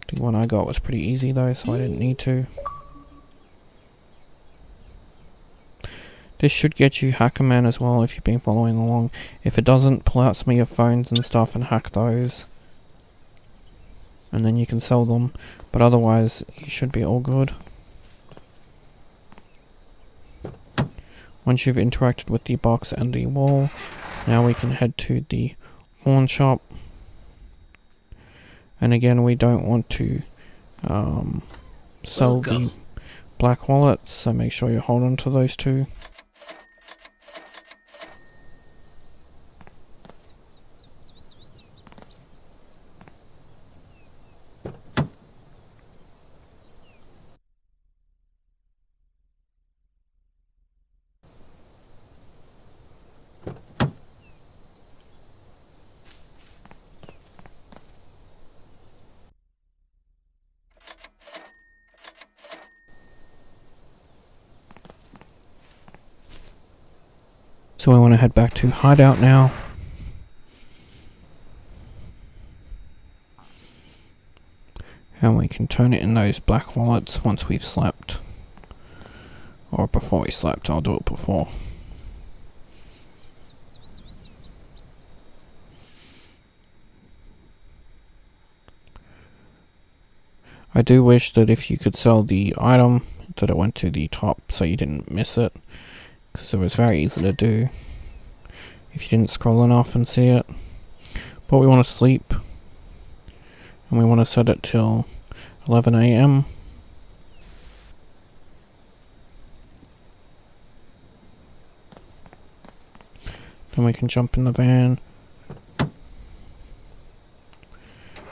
The one I got was pretty easy though, so I didn't need to. This should get you Hacker Man as well if you've been following along. If it doesn't, pull out some of your phones and stuff and hack those. And then you can sell them. But otherwise, you should be all good. Once you've interacted with the box and the wall, now we can head to the pawn shop. And again, we don't want to sell the black wallets, so make sure you hold on to those two. So I want to head back to Hideout now. And we can turn it in those black wallets once we've slept. Or before we slept, I'll do it before. I do wish that if you could sell the item, that it went to the top so you didn't miss it. Because it was very easy to do if you didn't scroll enough and see it. But we want to sleep, and we want to set it till 11 AM. Then we can jump in the van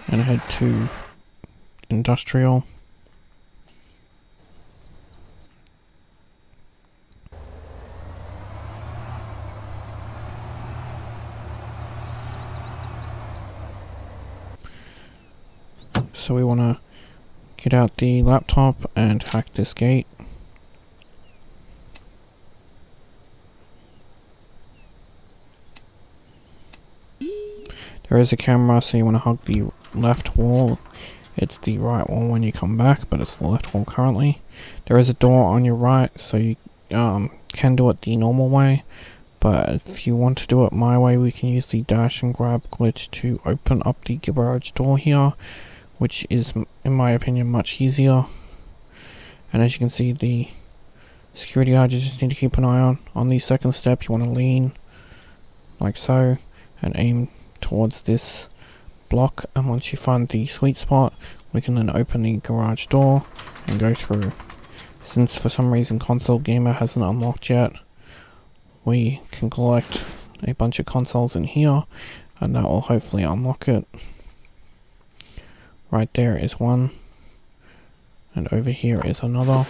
and head to Industrial. So we want to get out the laptop and hack this gate. There is a camera, so you want to hug the left wall. It's the right wall when you come back, but it's the left wall currently. There is a door on your right, so you can do it the normal way. But if you want to do it my way, we can use the dash and grab glitch to open up the garage door here, which is, in my opinion, much easier. And as you can see, the security guard you just need to keep an eye on the second step. You want to lean like so and aim towards this block, and once you find the sweet spot, we can then open the garage door and go through. Since for some reason Console Gamer hasn't unlocked yet, we can collect a bunch of consoles in here, and that will hopefully unlock it. Right there is one, and over here is another.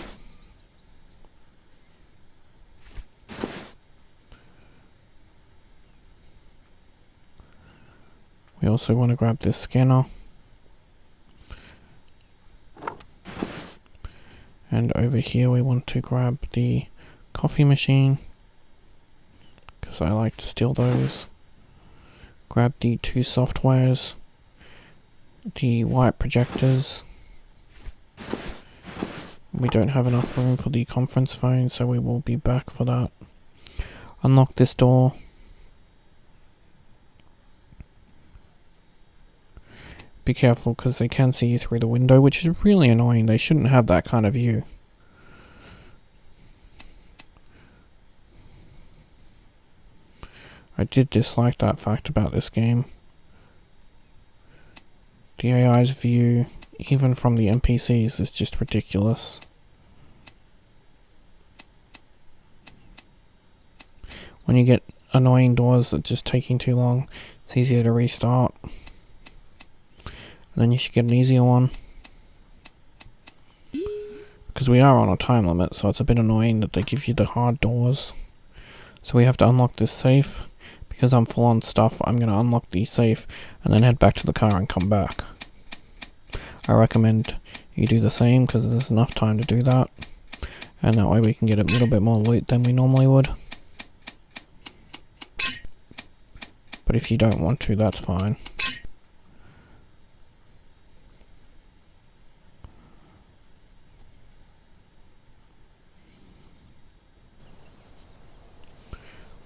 We also want to grab this scanner. And over here we want to grab the coffee machine, because I like to steal those. Grab the two softwares, the white projectors. We don't have enough room for the conference phone, so we will be back for that. Unlock this door. Be careful, because they can see you through the window, which is really annoying. They shouldn't have that kind of view. I did dislike that fact about this game. The AI's view, even from the NPCs, is just ridiculous. When you get annoying doors that just taking too long, it's easier to restart. And then you should get an easier one, because we are on a time limit, so it's a bit annoying that they give you the hard doors. So we have to unlock this safe. Because I'm full on stuff, I'm going to unlock the safe and then head back to the car and come back. I recommend you do the same because there's enough time to do that. And that way we can get a little bit more loot than we normally would. But if you don't want to, that's fine.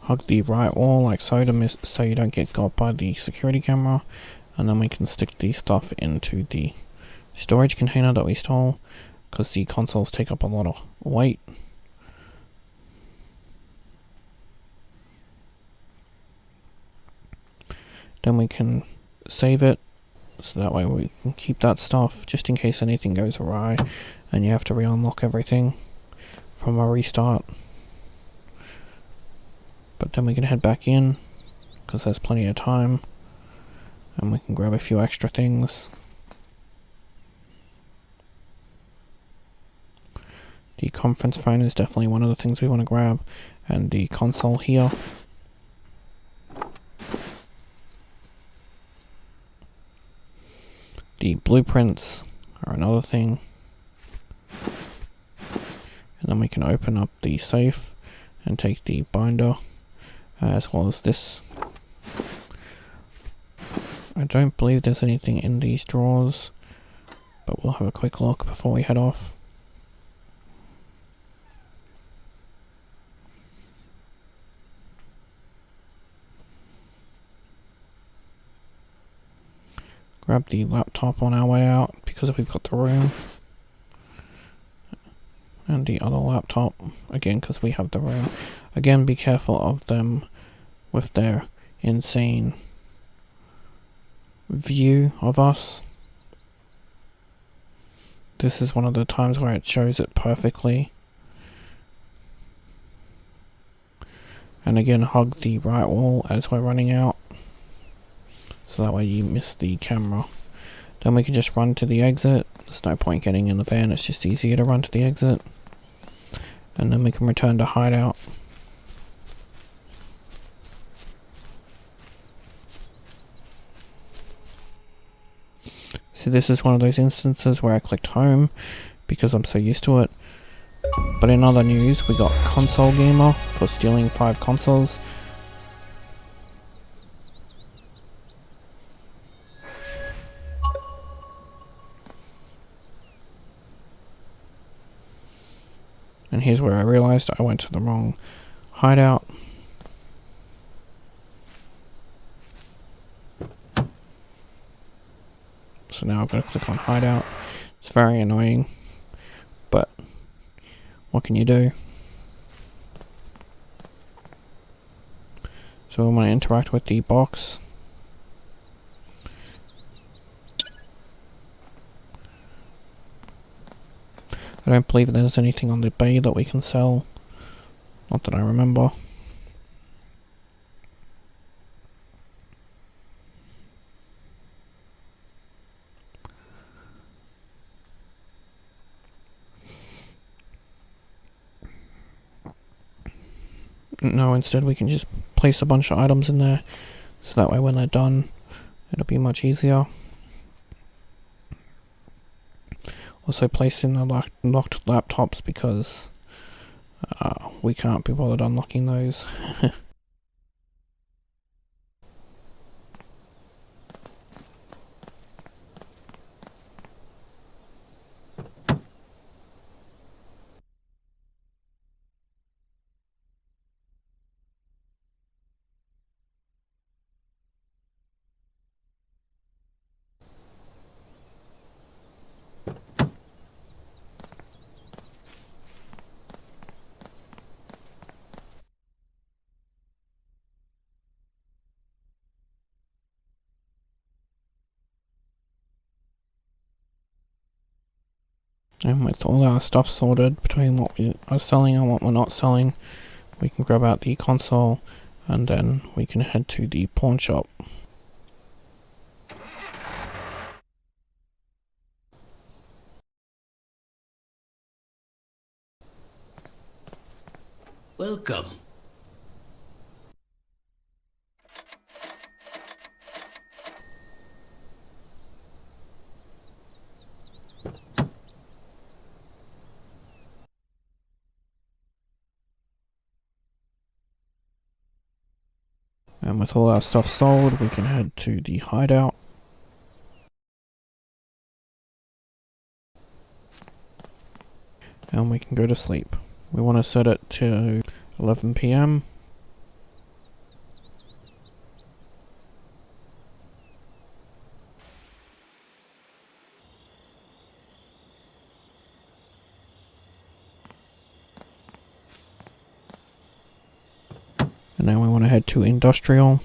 Hug the right wall like so so you don't get got by the security camera, and then we can stick the stuff into the storage container that we stole, because the consoles take up a lot of weight. Then we can save it, so that way we can keep that stuff just in case anything goes awry and you have to re-unlock everything from a restart. But then we can head back in, because there's plenty of time, and we can grab a few extra things. The conference phone is definitely one of the things we want to grab, and the console here. The blueprints are another thing. And then we can open up the safe and take the binder, as well as this. I don't believe there's anything in these drawers, but we'll have a quick look before we head off. Grab the laptop on our way out because we've got the room. And the other laptop, again, because we have the room. Again, be careful of them with their insane view of us. This is one of the times where it shows it perfectly. And again, hug the right wall as we're running out, so that way you miss the camera. Then we can just run to the exit. There's no point getting in the van, it's just easier to run to the exit. And then we can return to hideout. So this is one of those instances where I clicked home because I'm so used to it. But in other news, we got console gamer for stealing 5 consoles. And here's where I realized I went to the wrong hideout. So now I've got to click on hideout. It's very annoying, but what can you do? So we want to interact with the box. I don't believe there's anything on the bay that we can sell. Not that I remember. No, instead we can just place a bunch of items in there, so that way when they're done, it'll be much easier. Also place in the locked laptops because we can't be bothered unlocking those. And with all our stuff sorted between what we are selling and what we're not selling, we can grab out the console and then we can head to the pawn shop. Welcome. And with all our stuff sold, we can head to the hideout. And we can go to sleep. We want to set it to 11 PM. And then we want to head to industrial.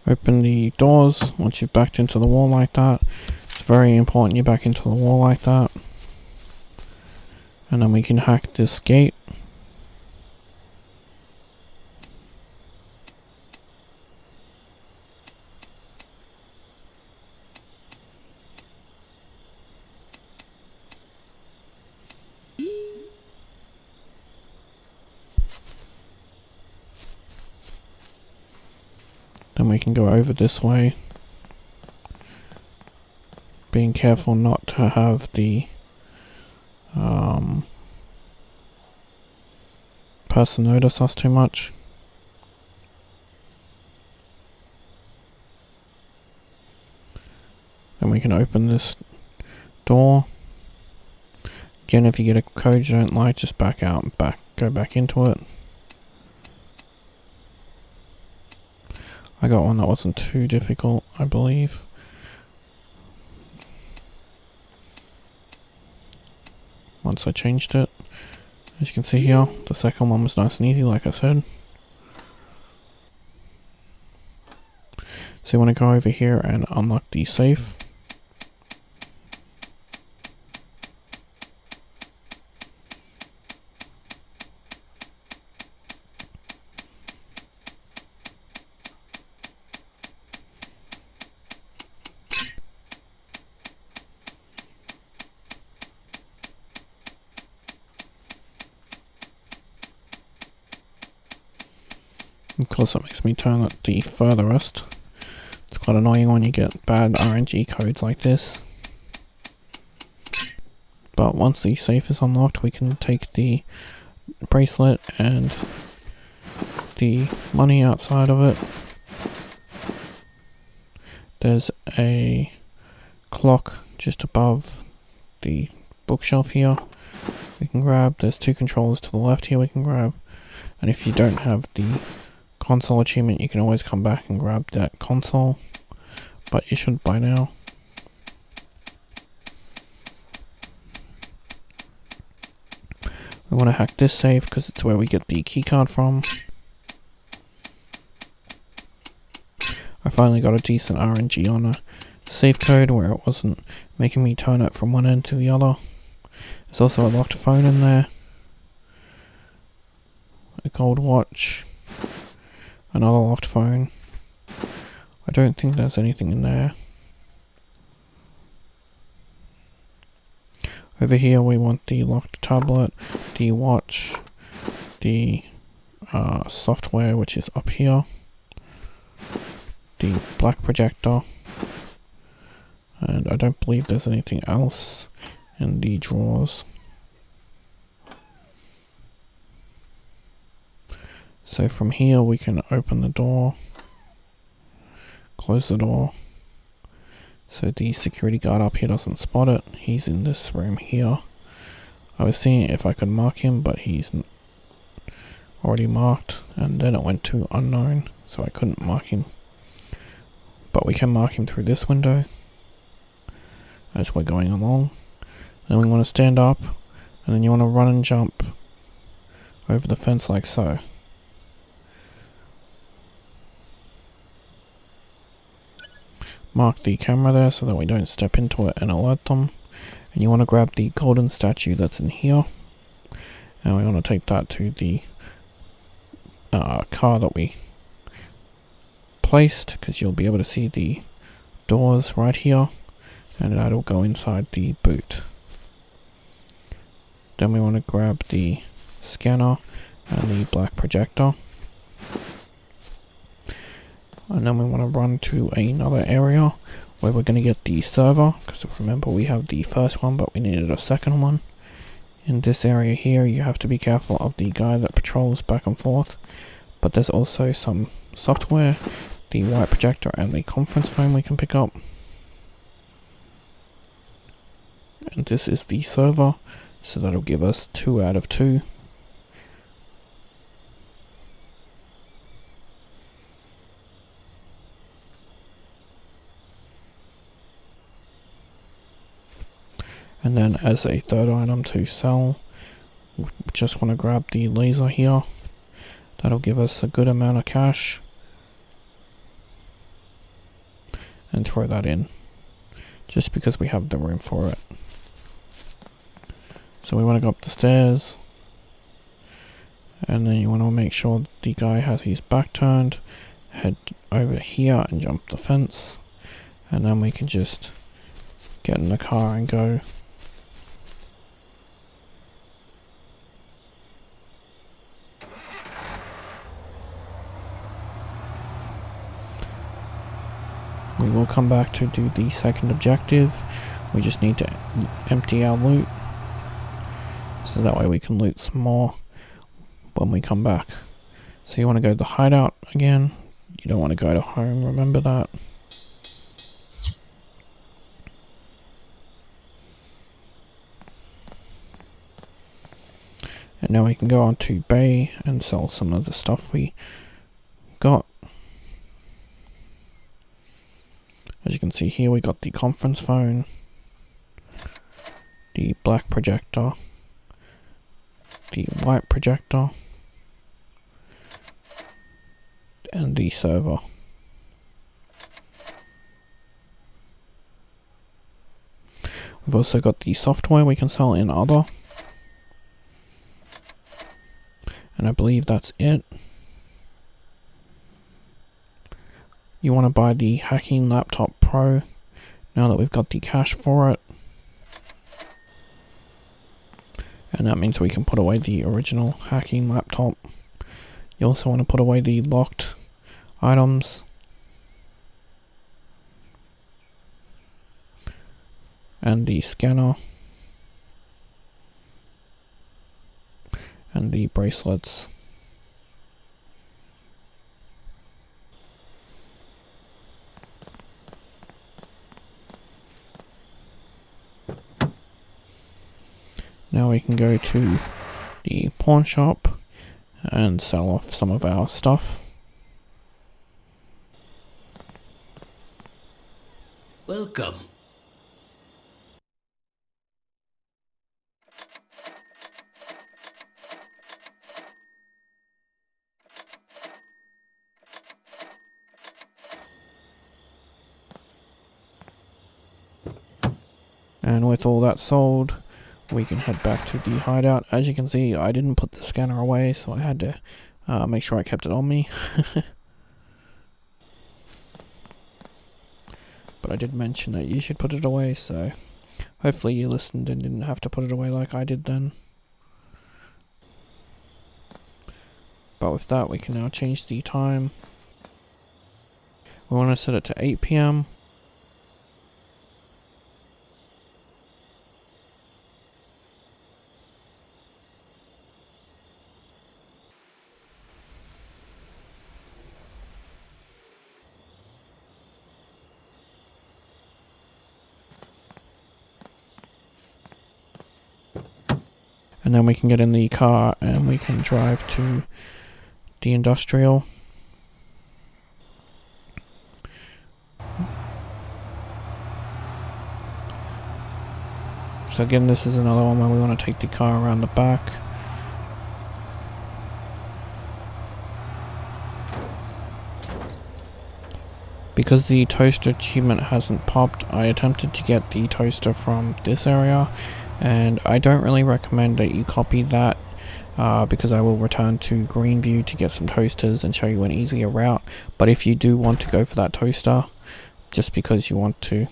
Open the doors once you've backed into the wall like that. It's very important you back into the wall like that. And then we can hack this gate. Then we can go over this way. Being careful not to have the person notice us too much. Then we can open this door. Again, if you get a code you don't like, just back out and go back into it. I got one that wasn't too difficult, I believe. Once I changed it. As you can see here, the second one was nice and easy, like I said. So you want to go over here and unlock the safe. Of course, that makes me turn it the furthest. It's quite annoying when you get bad RNG codes like this. But once the safe is unlocked, we can take the bracelet and the money outside of it. There's a clock just above the bookshelf here we can grab. There's two controllers to the left here we can grab. And if you don't have the console achievement, you can always come back and grab that console, but you should by now. We want to hack this safe because it's where we get the keycard from. I finally got a decent RNG on a safe code where it wasn't making me turn it from one end to the other. There's also a locked phone in there, a gold watch, another locked phone. I don't think there's anything in there. Over here we want the locked tablet, the watch, the software which is up here, the black projector, and I don't believe there's anything else in the drawers. So from here we can open the door, close the door, so the security guard up here doesn't spot it. He's in this room here. I was seeing if I could mark him, but he's already marked, and then it went to unknown, so I couldn't mark him. But we can mark him through this window as we're going along. Then we want to stand up And then you want to run and jump over the fence like so. Mark the camera there so that we don't step into it and alert them. And you want to grab the golden statue that's in here. And we want to take that to the car that we placed, because you'll be able to see the doors right here. And that'll go inside the boot. Then we want to grab the scanner and the black projector. And then we want to run to another area where we're going to get the server, because remember we have the first one but we needed a second one. In this area here you have to be careful of the guy that patrols back and forth, but there's also some software, the white projector and the conference phone we can pick up. And this is the server, so that'll give us 2 out of 2. And then as a third item to sell, we just want to grab the laser here. That'll give us a good amount of cash. And throw that in, just because we have the room for it. So we want to go up the stairs. And then you want to make sure the guy has his back turned. Head over here and jump the fence. And then we can just get in the car and go. We will come back to do the second objective. We just need to empty our loot, so that way we can loot some more when we come back. So you want to go to the hideout again. You don't want to go to home, remember that. And now we can go on to Bay and sell some of the stuff we got. As you can see here, we got the conference phone, the black projector, the white projector, and the server. We've also got the software we can sell in other. And I believe that's it. You want to buy the Hacking Laptop Pro now that we've got the cash for it. And that means we can put away the original hacking laptop. You also want to put away the locked items. And the scanner. And the bracelets. Now we can go to the pawn shop and sell off some of our stuff. Welcome. And with all that sold, we can head back to the hideout. As you can see, I didn't put the scanner away, so I had to make sure I kept it on me. But I did mention that you should put it away, so hopefully you listened and didn't have to put it away like I did then. But with that, we can now change the time. We want to set it to 8 PM. And then we can get in the car and we can drive to the industrial. So again, this is another one where we want to take the car around the back. Because the toaster achievement hasn't popped, I attempted to get the toaster from this area, and I don't really recommend that you copy that because I will return to Greenview to get some toasters and show you an easier route. But if you do want to go for that toaster, just because you want to,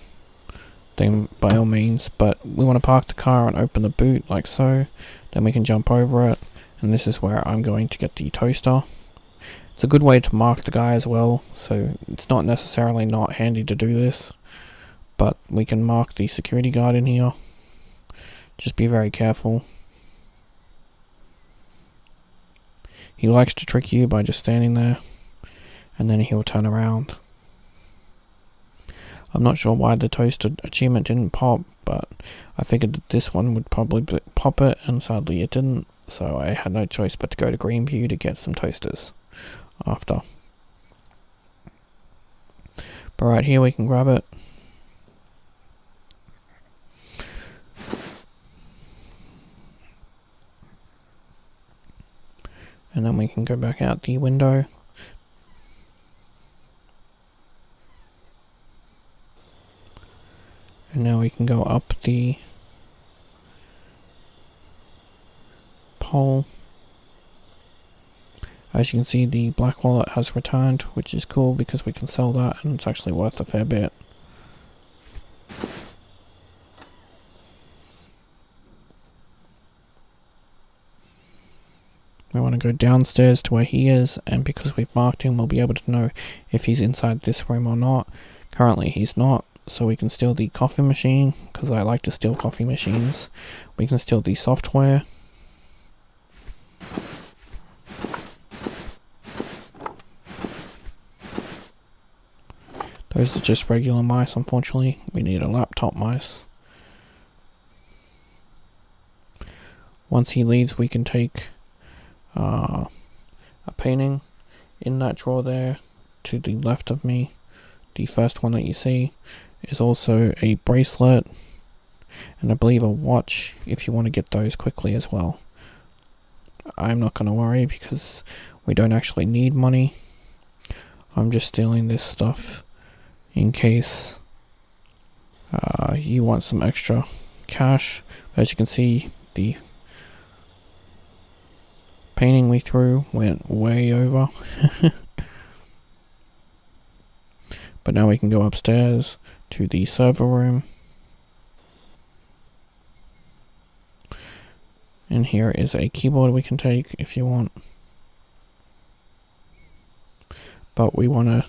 then by all means. But we want to park the car and open the boot like so, then we can jump over it, and this is where I'm going to get the toaster. It's a good way to mark the guy as well, so it's not necessarily not handy to do this, but we can mark the security guard in here. Just be very careful. He likes to trick you by just standing there, and then he'll turn around. I'm not sure why the toaster achievement didn't pop, but I figured that this one would probably pop it, and sadly it didn't, so I had no choice but to go to Greenview to get some toasters after. But right here we can grab it. And then we can go back out the window. And now we can go up the pole. As you can see, the black wallet has returned, which is cool because we can sell that and it's actually worth a fair bit. We want to go downstairs to where he is, and because we've marked him, we'll be able to know if he's inside this room or not. Currently he's not, so we can steal the coffee machine, because I like to steal coffee machines. We can steal the software. Those are just regular mice, unfortunately. We need a laptop mice. Once he leaves, we can take a painting in that drawer there to the left of me. The first one that you see is also a bracelet, and I believe a watch if you want to get those quickly as well. I'm not going to worry because we don't actually need money. I'm just stealing this stuff in case you want some extra cash. As you can see, the painting we threw went way over. But now we can go upstairs to the server room. And here is a keyboard we can take if you want. But we want to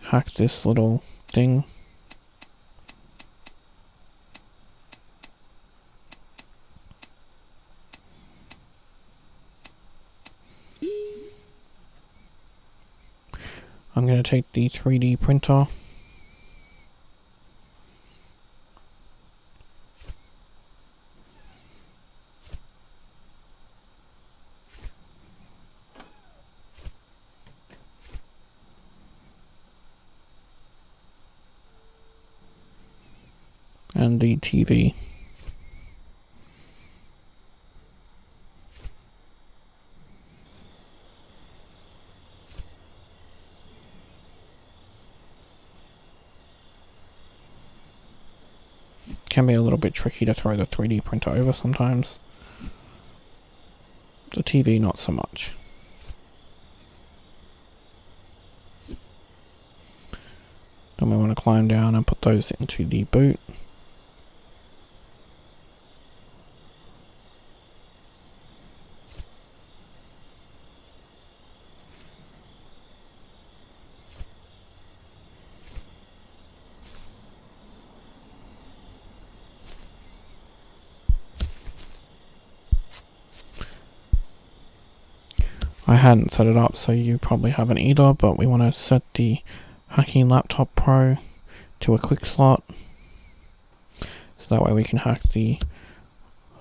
hack this little thing. I'm going to take the 3D printer. And the TV. Can be a little bit tricky to throw the 3D printer over sometimes. The TV not so much. Then we want to climb down and put those into the boot. I hadn't set it up, so you probably haven't either, but we want to set the Hacking Laptop Pro to a quick slot, so that way we can hack the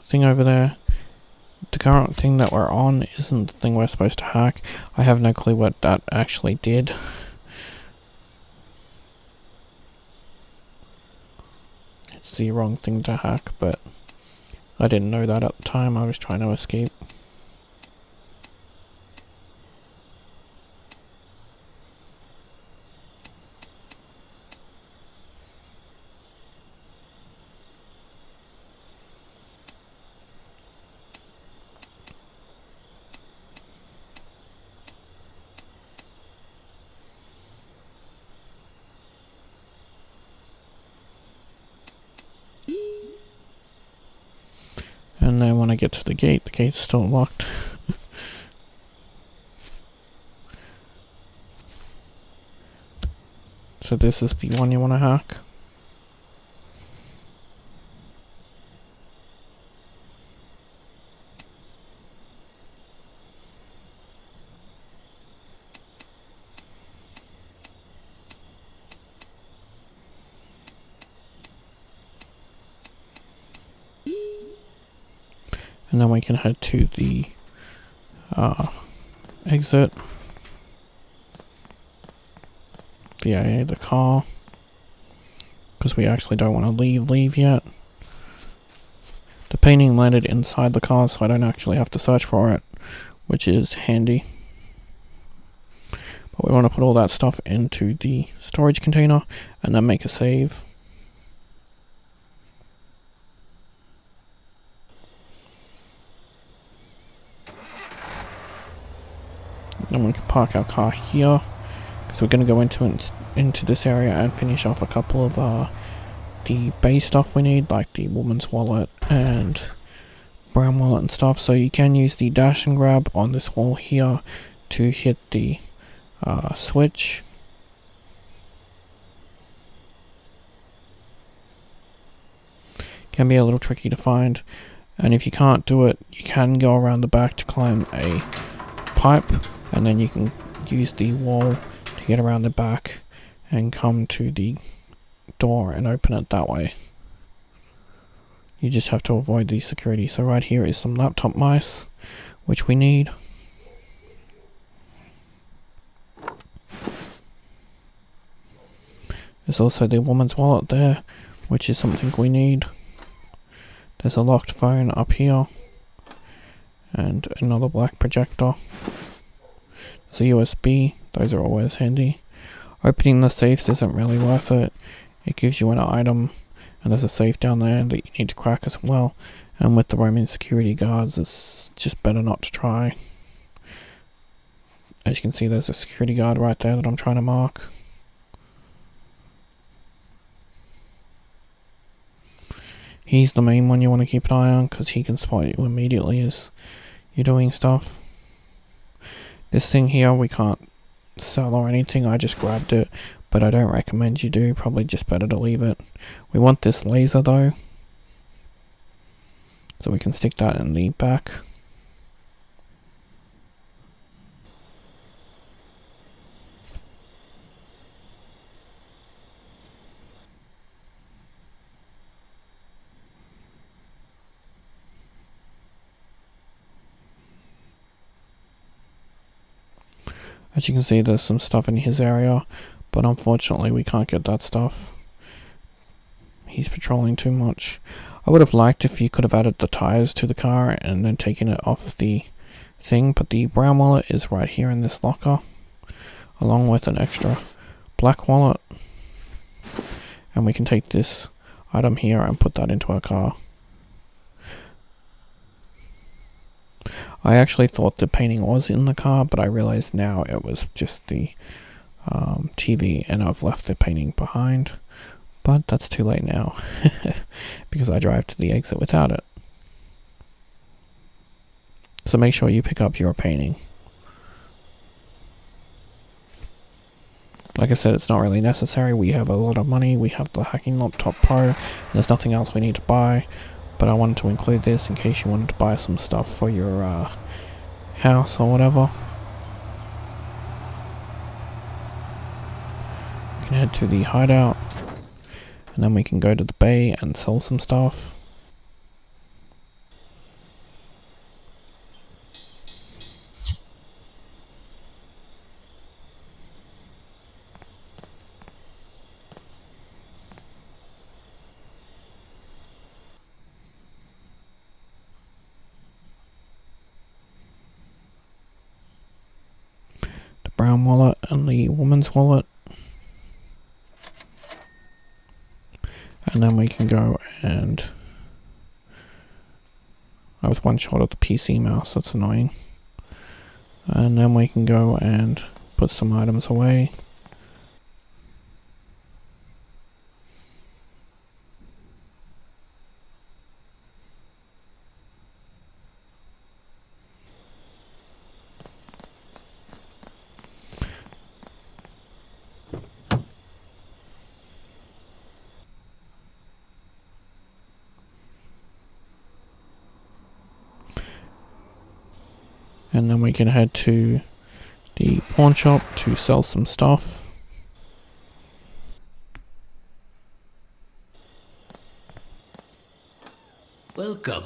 thing over there. The current thing that we're on isn't the thing we're supposed to hack. I have no clue what that actually did. it's the wrong thing to hack, but I didn't know that at the time. I was trying to escape. And then when I get to the gate's still locked. So this is the one you want to hack. And then we can head to the exit. The car. Because we actually don't want to leave yet. The painting landed inside the car, so I don't actually have to search for it, which is handy. But we want to put all that stuff into the storage container and then make a save. Then we can park our car here, because we're going to go into this area and finish off a couple of the base stuff we need, like the woman's wallet and brown wallet and stuff. So you can use the dash and grab on this wall here to hit the switch. Can be a little tricky to find, and if you can't do it, you can go around the back to climb a pipe, and then you can use the wall to get around the back and come to the door and open it that way. You just have to avoid the security. So right here is some laptop mice, which we need. There's also the woman's wallet there, which is something we need. There's a locked phone up here, and another black projector. There's a USB, those are always handy. Opening the safes isn't really worth it. It gives you an item, and there's a safe down there that you need to crack as well. And with the roaming security guards, it's just better not to try. As you can see, there's a security guard right there that I'm trying to mark. He's the main one you want to keep an eye on, because he can spot you immediately as you're doing stuff. This thing here we can't sell or anything, I just grabbed it, but I don't recommend you do, probably just better to leave it. We want this laser though, so we can stick that in the back. As you can see, there's some stuff in his area, but unfortunately we can't get that stuff. He's patrolling too much. I would have liked if you could have added the tires to the car and then taken it off the thing, but the brown wallet is right here in this locker, along with an extra black wallet. And we can take this item here and put that into our car. I actually thought the painting was in the car, but I realized now it was just the TV, and I've left the painting behind. But that's too late now, because I drive to the exit without it. So make sure you pick up your painting. Like I said, it's not really necessary. We have a lot of money. We have the Hacking Laptop Pro. There's nothing else we need to buy. But I wanted to include this in case you wanted to buy some stuff for your house or whatever. We can head to the hideout, and then we can go to the bay and sell some stuff. wallet and the woman's wallet. And then we can go and... I was one shot of the PC mouse, that's annoying. And then we can go and put some items away. And then we can head to the pawn shop to sell some stuff. Welcome.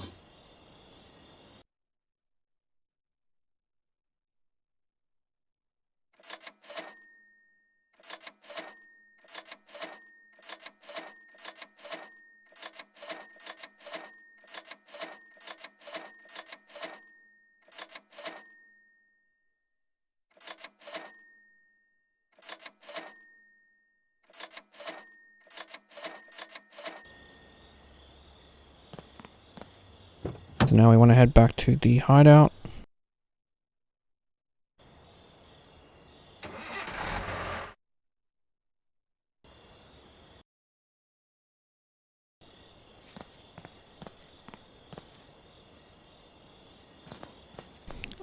So now we want to head back to the hideout.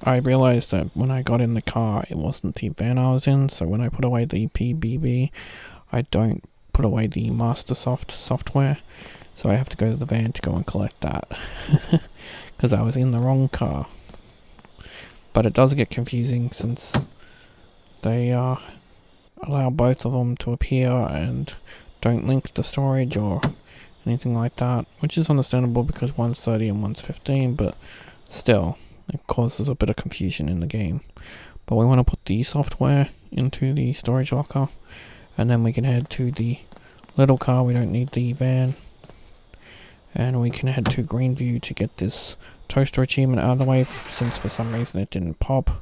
I realized that when I got in the car, it wasn't the van I was in, so when I put away the PBB, I don't put away the Mastersoft software, so I have to go to the van to go and collect that, because I was in the wrong car. But it does get confusing since they allow both of them to appear and don't link the storage or anything like that, which is understandable because one's 30 and one's 15, but still, it causes a bit of confusion in the game. But we want to put the software into the storage locker, and then we can head to the little car. We don't need the van, and we can head to Greenview to get this toaster achievement out of the way, since for some reason it didn't pop.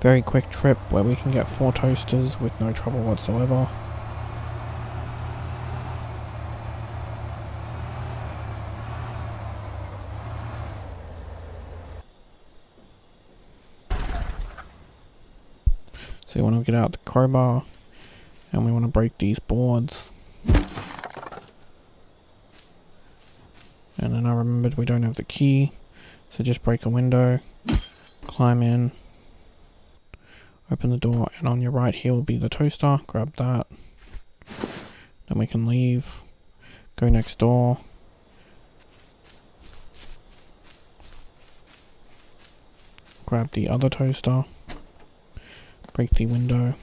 Very quick trip where we can get 4 toasters with no trouble whatsoever. So we want to get out the crowbar and we want to break these boards. And then I remembered we don't have the key, so just break a window, climb in, open the door, and on your right here will be the toaster. Grab that. Then we can leave, go next door, grab the other toaster, break the window,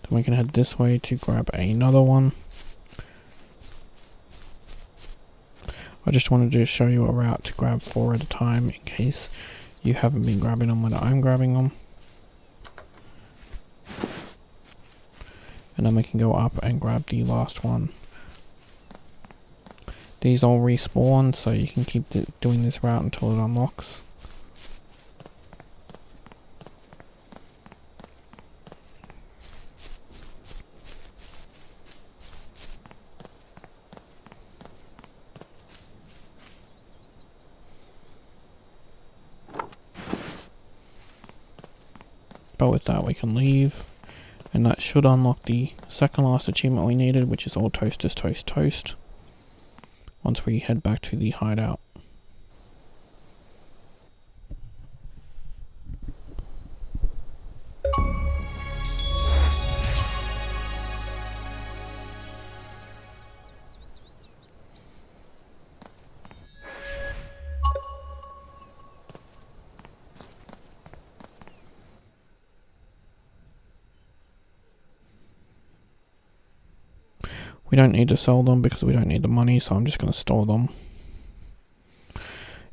then we can head this way to grab another one. I just wanted to show you a route to grab 4 at a time in case you haven't been grabbing them when I'm grabbing them. And then we can go up and grab the last one. These all respawn, so you can keep doing this route until it unlocks. But with that we can leave, and that should unlock the second last achievement we needed, which is all toasters toast toast, once we head back to the hideout. We don't need to sell them because we don't need the money, so I'm just going to store them.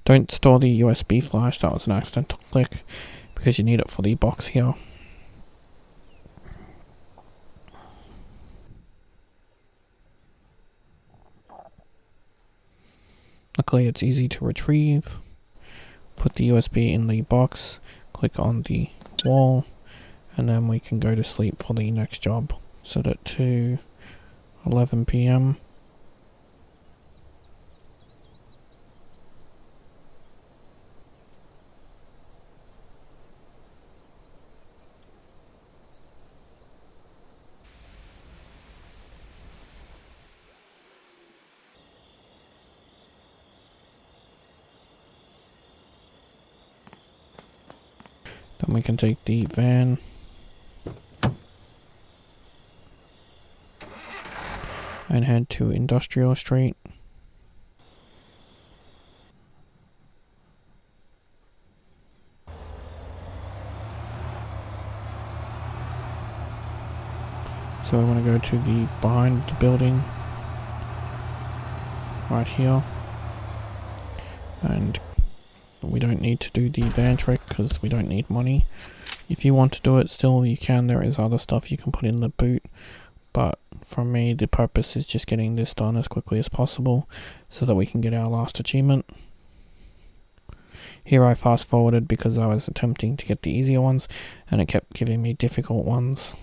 Don't store the USB flash, that was an accidental click, because you need it for the box here. Luckily it's easy to retrieve. Put the USB in the box, click on the wall, and then we can go to sleep for the next job. Set it to 11 PM. Then we can take the van and head to Industrial Street. So we want to go to the behind the building right here, and we don't need to do the van trick because we don't need money. If you want to do it still you can, there is other stuff you can put in the boot, but for me the purpose is just getting this done as quickly as possible so that we can get our last achievement. Here I fast forwarded because I was attempting to get the easier ones and it kept giving me difficult ones.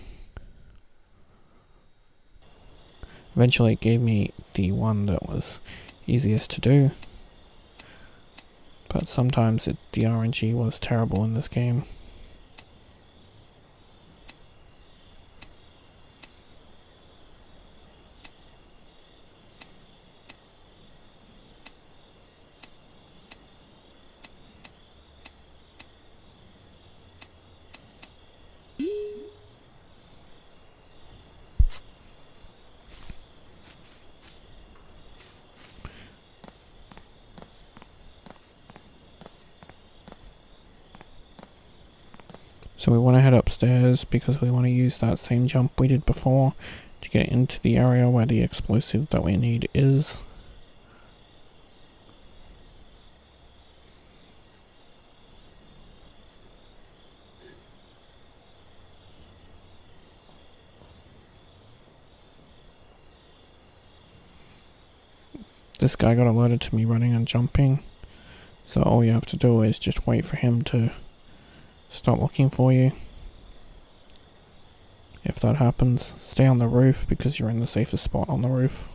Eventually it gave me the one that was easiest to do, but sometimes the RNG was terrible in this game. So we want to head upstairs because we want to use that same jump we did before to get into the area where the explosive that we need is. This guy got alerted to me running and jumping, so all you have to do is just wait for him to stop looking for you. If that happens, stay on the roof because you're in the safest spot on the roof.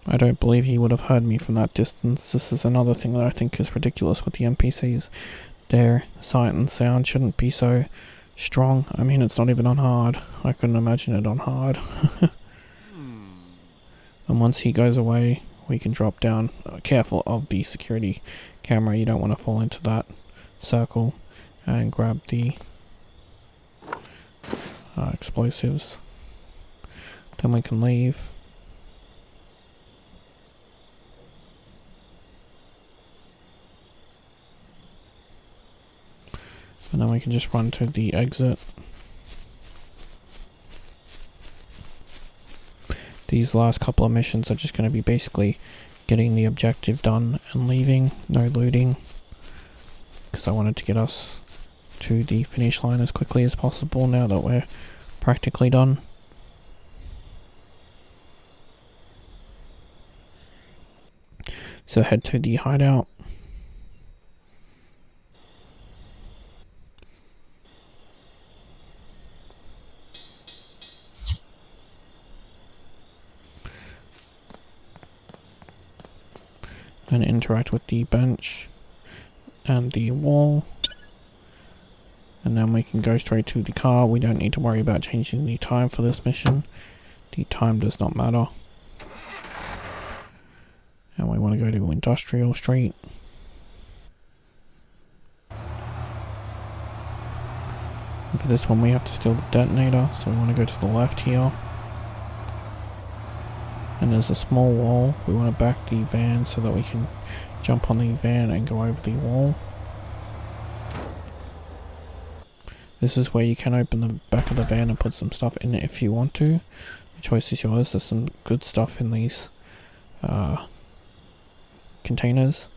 I don't believe he would have heard me from that distance. This is another thing that I think is ridiculous with the NPCs. Their sight and sound shouldn't be so strong. I mean, it's not even on hard. I couldn't imagine it on hard. And once he goes away, we can drop down. Careful of the security camera, you don't want to fall into that circle, and grab the explosives. Then we can leave. And then we can just run to the exit. These last couple of missions are just going to be basically getting the objective done and leaving, no looting, because I wanted to get us to the finish line as quickly as possible now that we're practically done. So head to the hideout. And interact with the bench and the wall, and then we can go straight to the car. We don't need to worry about changing the time for this mission. The time does not matter. And we want to go to Industrial Street. And for this one we have to steal the detonator, so we want to go to the left here. And there's a small wall. We want to back the van so that we can jump on the van and go over the wall. This is where you can open the back of the van and put some stuff in it if you want to. The choice is yours. There's some good stuff in these containers,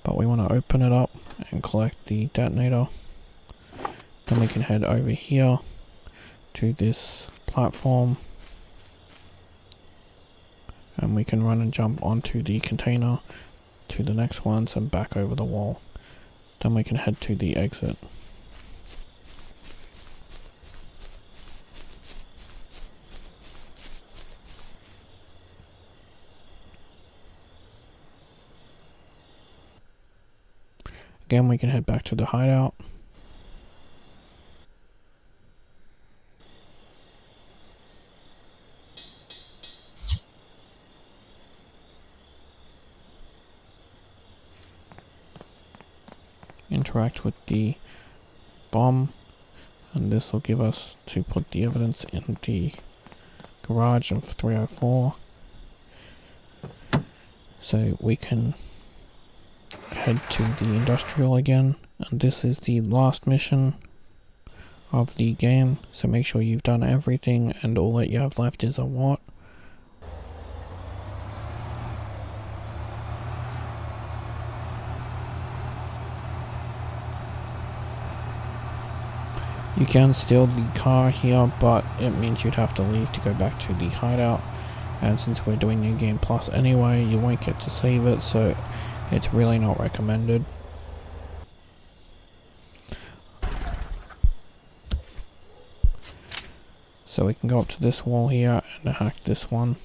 but we want to open it up and collect the detonator. Then we can head over here to this platform, and we can run and jump onto the container to the next ones and back over the wall. Then we can head to the exit. Again, we can head back to the hideout. Interact with the bomb, and this will give us to put the evidence in the garage of 304. So we can head to the industrial again, and this is the last mission of the game, so make sure you've done everything and all that you have left is a what. You can steal the car here, but it means you'd have to leave to go back to the hideout, and since we're doing New Game Plus anyway, you won't get to save it, so it's really not recommended. So we can go up to this wall here and hack this one.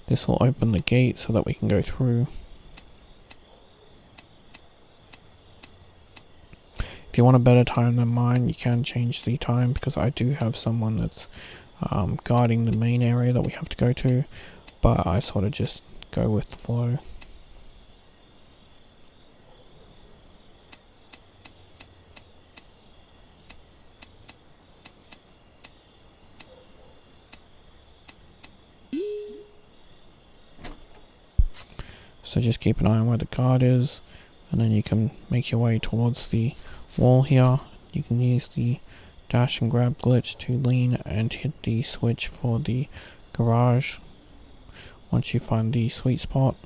This will open the gate so that we can go through. If you want a better time than mine, you can change the time, because I do have someone that's guarding the main area that we have to go to, but I sort of just go with the flow. So just keep an eye on where the guard is, and then you can make your way towards the wall here. You can use the dash and grab glitch to lean and hit the switch for the garage once you find the sweet spot.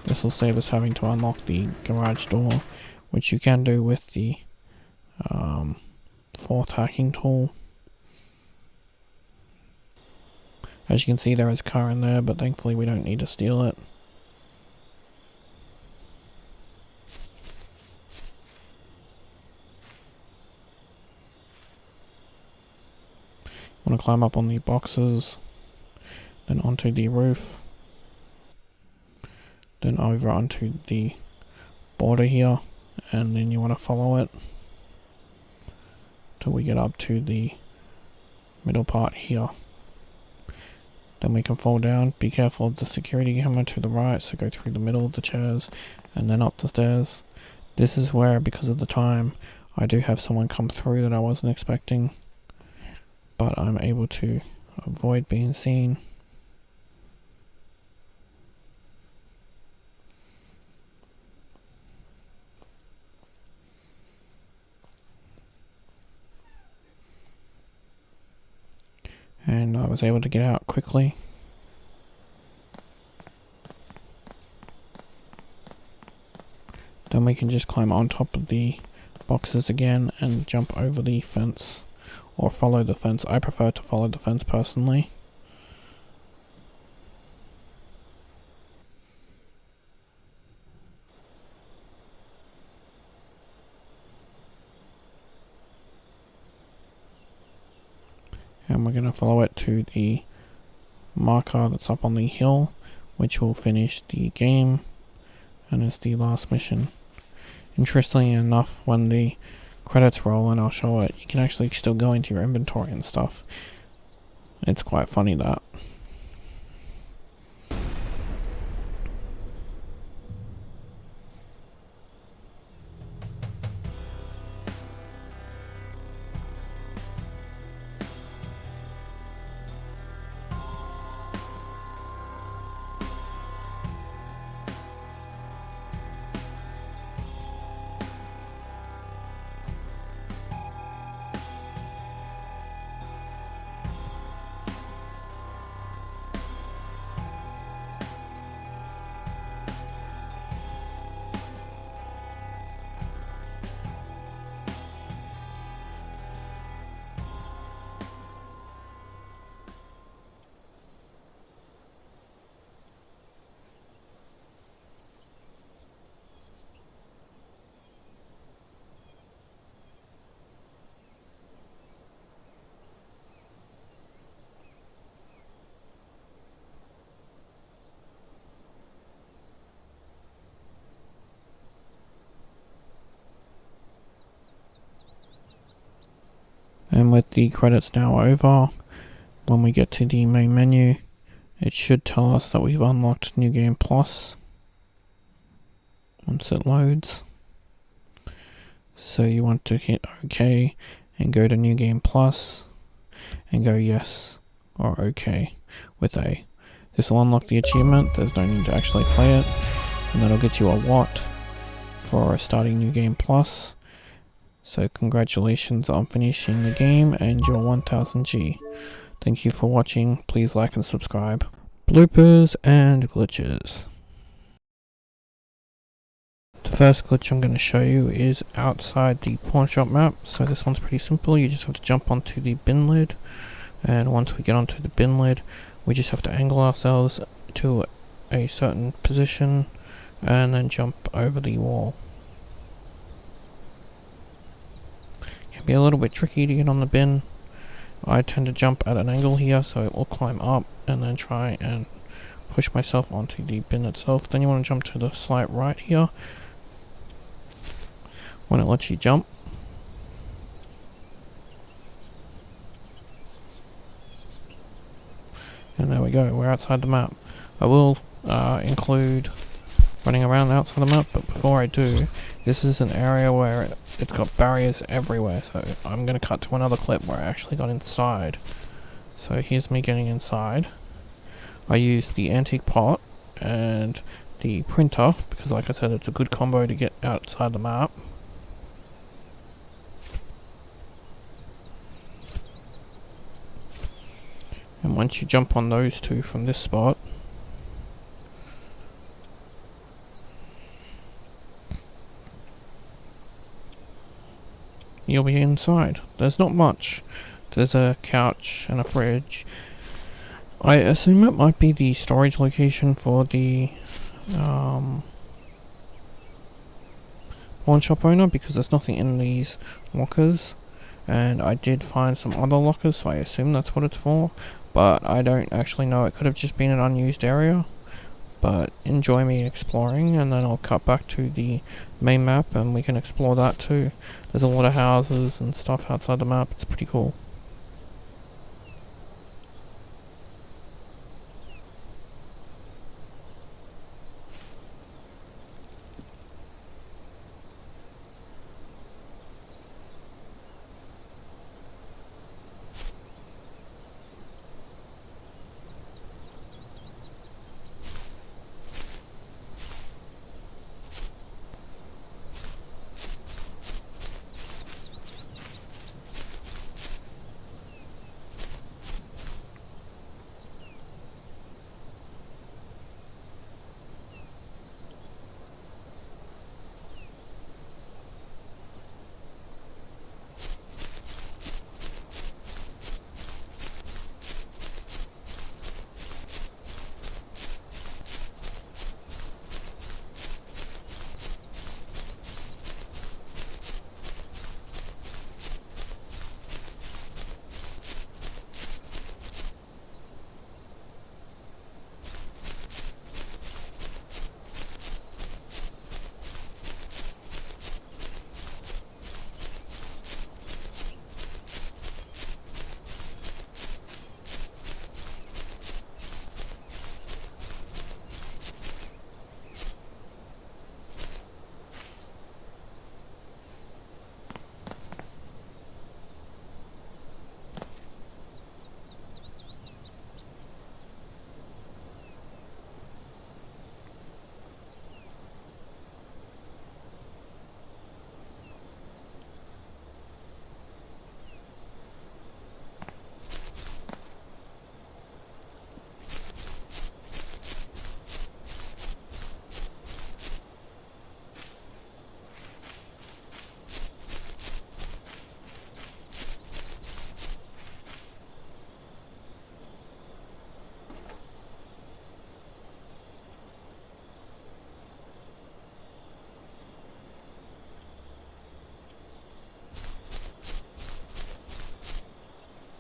This will save us having to unlock the garage door, which you can do with the fourth hacking tool. As you can see, there is a car in there, but thankfully we don't need to steal it. Want to climb up on the boxes, then onto the roof, then over onto the border here, and then you want to follow it till we get up to the middle part here. Then we can fall down. Be careful of the security camera to the right, so go through the middle of the chairs and then up the stairs. This is where, because of the time, I do have someone come through that I wasn't expecting, but I'm able to avoid being seen. And I was able to get out quickly. Then we can just climb on top of the boxes again and jump over the fence, or follow the fence. I prefer to follow the fence personally. And we're going to follow it to the marker that's up on the hill, which will finish the game, and it's the last mission. Interestingly enough, when the credits roll and I'll show it, you can actually still go into your inventory and stuff. It's quite funny that. with the credits now over, when we get to the main menu, it should tell us that we've unlocked New Game Plus once it loads. So you want to hit OK and go to New Game Plus and go yes or OK with A. This will unlock the achievement. There's no need to actually play it, and that'll get you a watt for starting New Game Plus. So congratulations on finishing the game and your 1000 G. Thank you for watching. Please like and subscribe. Bloopers and glitches. The first glitch I'm going to show you is outside the pawn shop map. So this one's pretty simple. You just have to jump onto the bin lid, and once we get onto the bin lid, we just have to angle ourselves to a certain position and then jump over the wall. It can be a little bit tricky to get on the bin. I tend to jump at an angle here, so it will climb up and then try and push myself onto the bin itself. Then you want to jump to the slight right here when it lets you jump. And there we go, we're outside the map. I will include running around outside the map, but before I do, this is an area where it's got barriers everywhere, so I'm going to cut to another clip where I actually got inside. So here's me getting inside. I used the antique pot and the printer, because like I said, it's a good combo to get outside the map. And once you jump on those two from this spot, you'll be inside. There's not much. There's a couch and a fridge. I assume it might be the storage location for the pawn shop owner, because there's nothing in these lockers, and I did find some other lockers, so I assume that's what it's for, but I don't actually know. It could have just been an unused area. But enjoy me exploring, and then I'll cut back to the main map and we can explore that too. There's a lot of houses and stuff outside the map. It's pretty cool.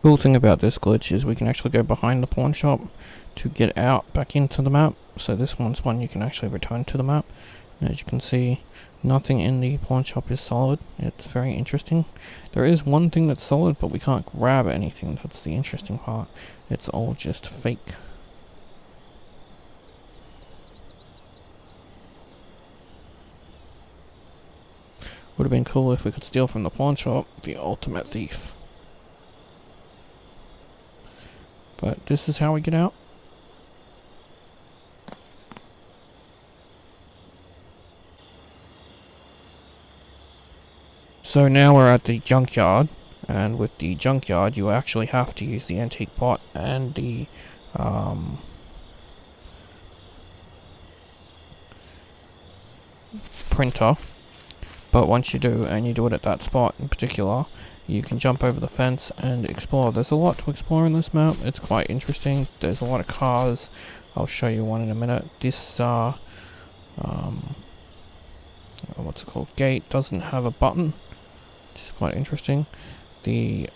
Cool thing about this glitch is we can actually go behind the pawn shop to get out back into the map. So this one's one you can actually return to the map, As you can see, nothing in the pawn shop is solid. It's very interesting. There is one thing that's solid, but we can't grab anything. That's the interesting part. It's all just fake. Would have been cool if we could steal from the pawn shop, the ultimate thief. But this is how we get out. So now we're at the junkyard, and with the junkyard you actually have to use the antique pot and the printer. But once you do, and you do it at that spot in particular, you can jump over the fence and explore. There's a lot to explore in this map. It's quite interesting. There's a lot of cars. I'll show you one in a minute. This what's it called? Gate doesn't have a button, which is quite interesting. The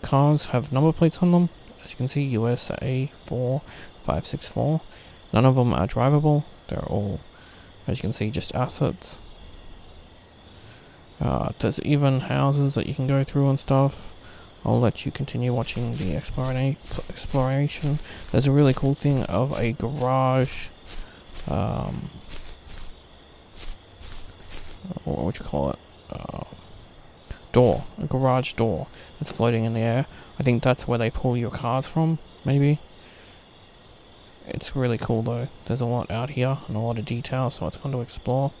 cars have number plates on them. As you can see, USA 4564. None of them are drivable. They're all, as you can see, just assets. There's even houses that you can go through and stuff. I'll let you continue watching the exploration. There's a really cool thing of a garage, what would you call it? Door. A garage door that's floating in the air. I think that's where they pull your cars from, maybe. It's really cool though. There's a lot out here and a lot of detail, so it's fun to explore.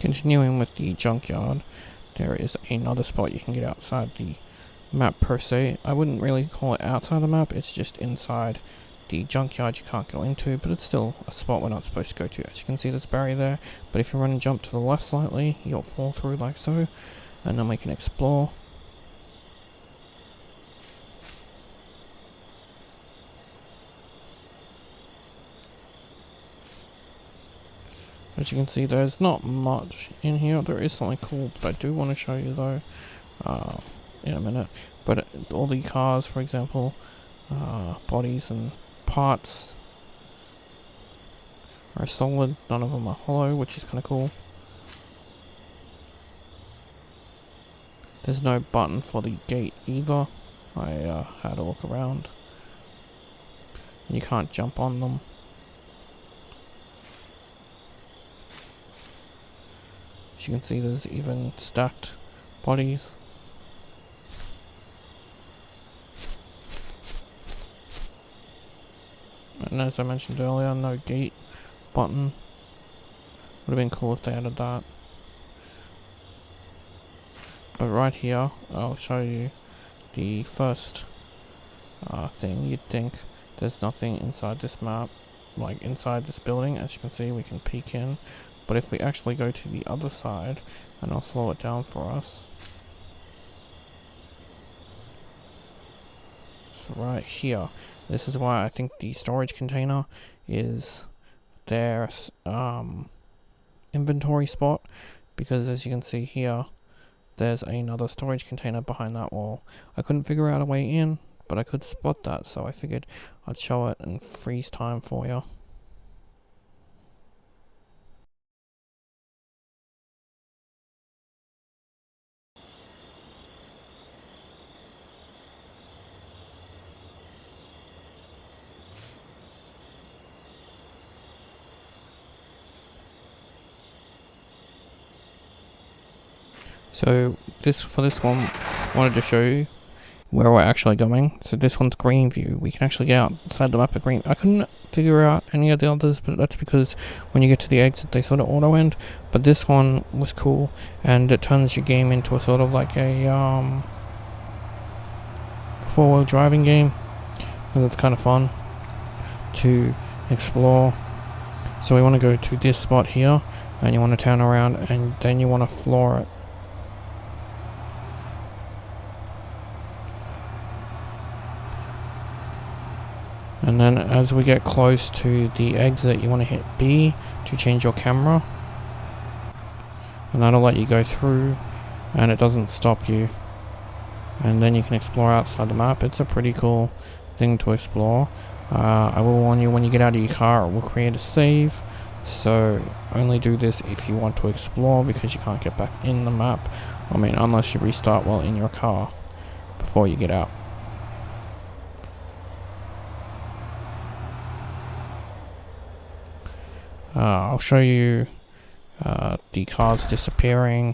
continuing with the junkyard, there is another spot you can get outside the map per se. I wouldn't really call it outside the map, it's just inside the junkyard you can't go into, but it's still a spot we're not supposed to go to. As you can see, there's a barrier there, but if you run and jump to the left slightly, you'll fall through like so, and then we can explore. As you can see, there's not much in here. There is something cool that I do want to show you though in a minute. But all the cars, for example, bodies and parts are solid. None of them are hollow, which is kind of cool. There's no button for the gate either. I had a look around. You can't jump on them. As you can see, there's even stacked bodies. And as I mentioned earlier, no gate button. Would have been cool if they added that. But right here, I'll show you the first thing. You'd think there's nothing inside this map, like inside this building. As you can see, we can peek in. But if we actually go to the other side, and I'll slow it down for us. So right here, this is why I think the storage container is their inventory spot, because as you can see here, there's another storage container behind that wall. I couldn't figure out a way in, but I could spot that, so I figured I'd show it and freeze time for you. So for this one, I wanted to show you where we're actually going. So this one's Greenview. We can actually get outside the map of Green. I couldn't figure out any of the others, but that's because when you get to the exit, they sort of auto end. But this one was cool, and it turns your game into a sort of like a four-wheel driving game, and it's kind of fun to explore. So we want to go to this spot here, and you want to turn around, and then you want to floor it. And then as we get close to the exit, you want to hit B to change your camera. And that'll let you go through, and it doesn't stop you. And then you can explore outside the map. It's a pretty cool thing to explore. I will warn you, when you get out of your car, it will create a save. So only do this if you want to explore, because you can't get back in the map. I mean, unless you restart while in your car before you get out. I'll show you the cars disappearing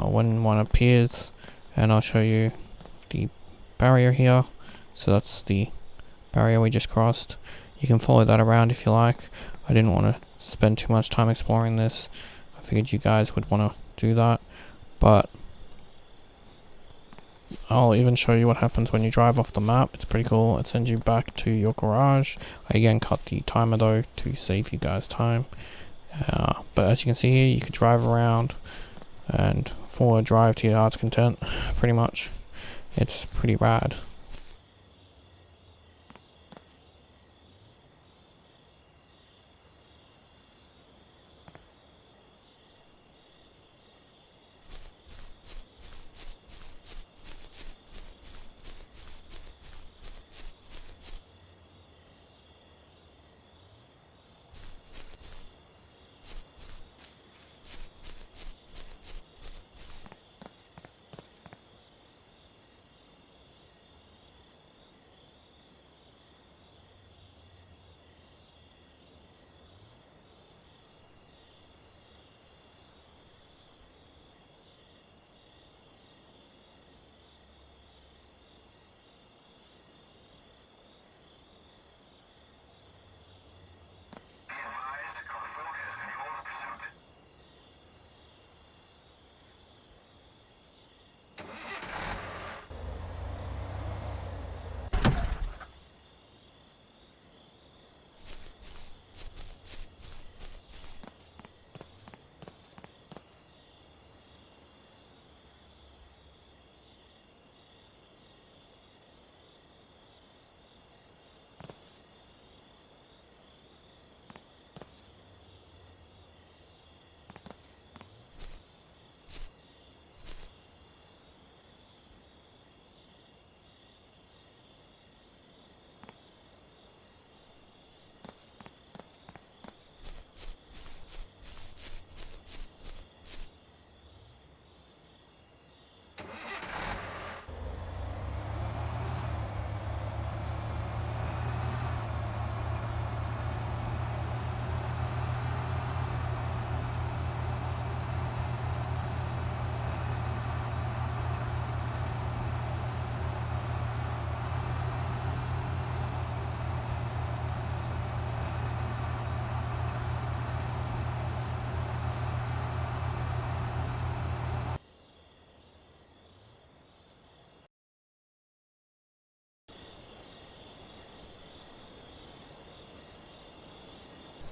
when one appears, and I'll show you the barrier here. So that's the barrier we just crossed. You can follow that around if you like. I didn't want to spend too much time exploring this. I figured you guys would want to do that, but I'll even show you what happens when you drive off the map. It's pretty cool. It sends you back to your garage. I again cut the timer though to save you guys time. But as you can see here, you could drive around and forward drive to your heart's content, pretty much. It's pretty rad.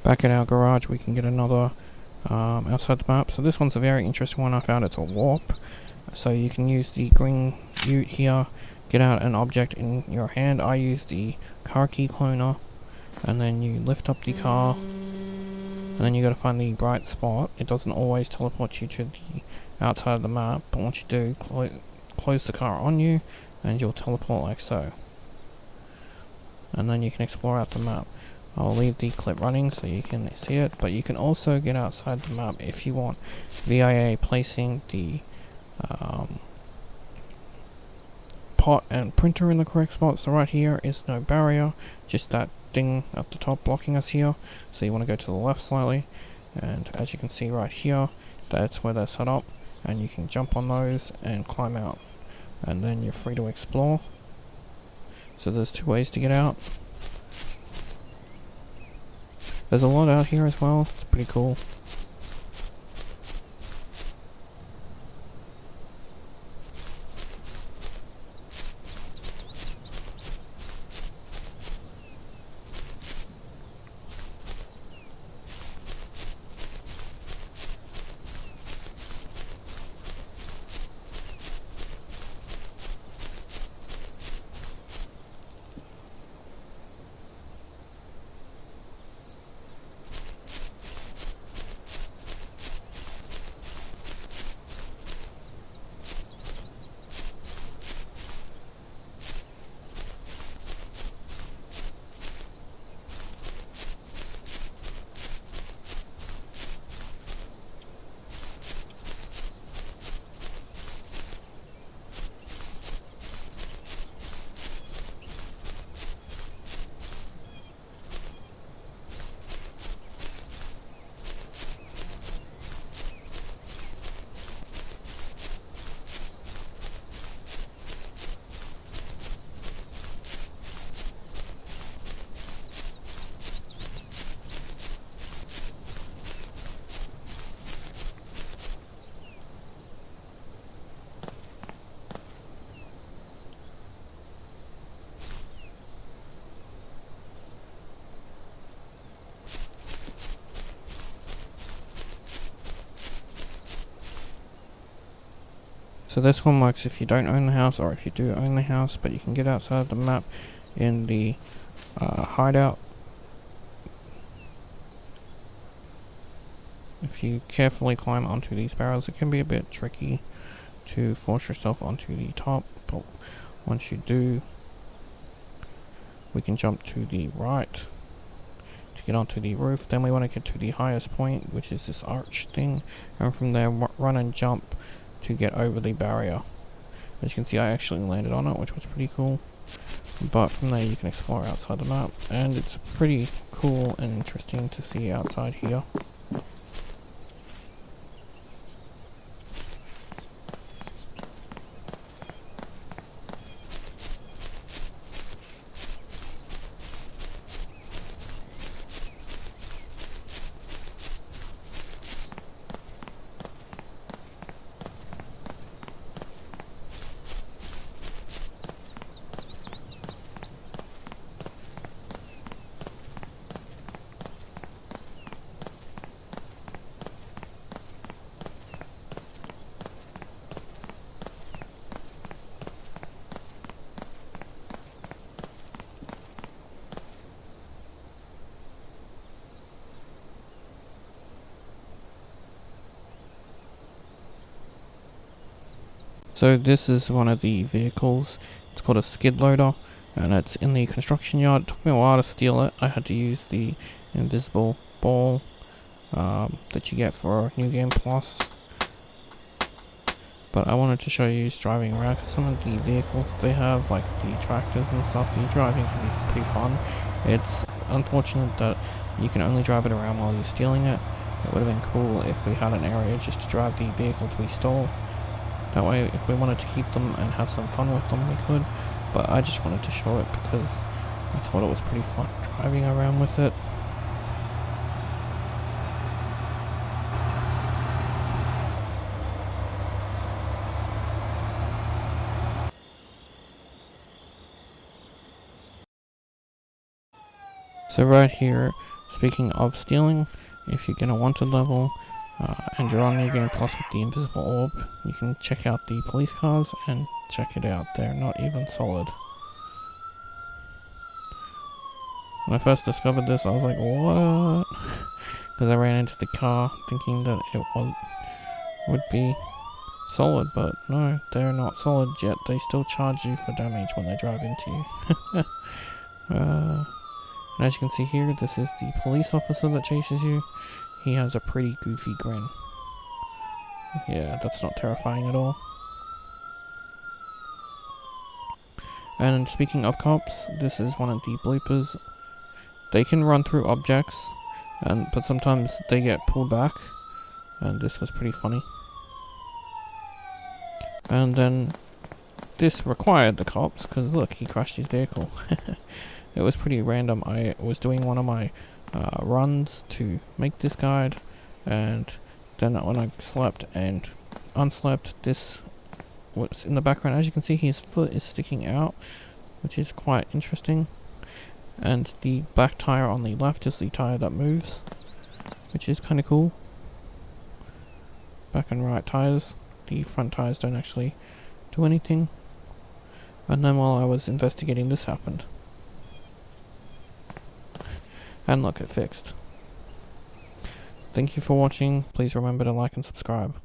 Back at our garage we can get another outside the map. So this one's a very interesting one I found. It's a warp. So you can use the green ute here, get out an object in your hand. I use the car key cloner, and then you lift up the car, and then you gotta find the bright spot. It doesn't always teleport you to the outside of the map, but once you do, close the car on you, and you'll teleport like so. And then you can explore out the map. I'll leave the clip running so you can see it, but you can also get outside the map if you want via placing the pot and printer in the correct spot. So right here is no barrier, just that thing at the top blocking us here. So you want to go to the left slightly, and as you can see right here, that's where they're set up, and you can jump on those and climb out, and then you're free to explore. So there's two ways to get out. There's a lot out here as well, it's pretty cool. So this one works if you don't own the house, or if you do own the house, but you can get outside of the map in the hideout. If you carefully climb onto these barrels, it can be a bit tricky to force yourself onto the top, but once you do, we can jump to the right to get onto the roof. Then we want to get to the highest point, which is this arch thing, and from there run and jump to get over the barrier. As you can see, I actually landed on it, which was pretty cool. But from there you can explore outside the map, and it's pretty cool and interesting to see outside here. So this is one of the vehicles. It's called a skid loader, and it's in the construction yard. It took me a while to steal it. I had to use the invisible ball that you get for New Game Plus. But I wanted to show you driving around, because some of the vehicles that they have, like the tractors and stuff, the driving can be pretty fun. It's unfortunate that you can only drive it around while you're stealing it. It would have been cool if we had an area just to drive the vehicles we stole. That way, if we wanted to keep them and have some fun with them, we could. But I just wanted to show it because I thought it was pretty fun driving around with it. So right here, Speaking of stealing, if you get a wanted level and you're on New Game Plus with the invisible orb, you can check out the police cars and check it out. They're not even solid. When I first discovered this, I was like, what? Because I ran into the car thinking that it would be solid, but no, they're not solid yet. They still charge you for damage when they drive into you. And as you can see here, this is the police officer that chases you. He has a pretty goofy grin. Yeah, that's not terrifying at all. And speaking of cops, this is one of the bloopers. They can run through objects, but sometimes they get pulled back, and this was pretty funny. And then this required the cops, because look, he crashed his vehicle. It was pretty random. I was doing one of my runs to make this guide, and then when I slept and unslept, this was in the background. As you can see, his foot is sticking out, which is quite interesting. And the black tire on the left is the tire that moves, which is kind of cool. Back and right tires. The front tires don't actually do anything. And then while I was investigating, this happened. And look, it fixed. Thank you for watching. Please remember to like and subscribe.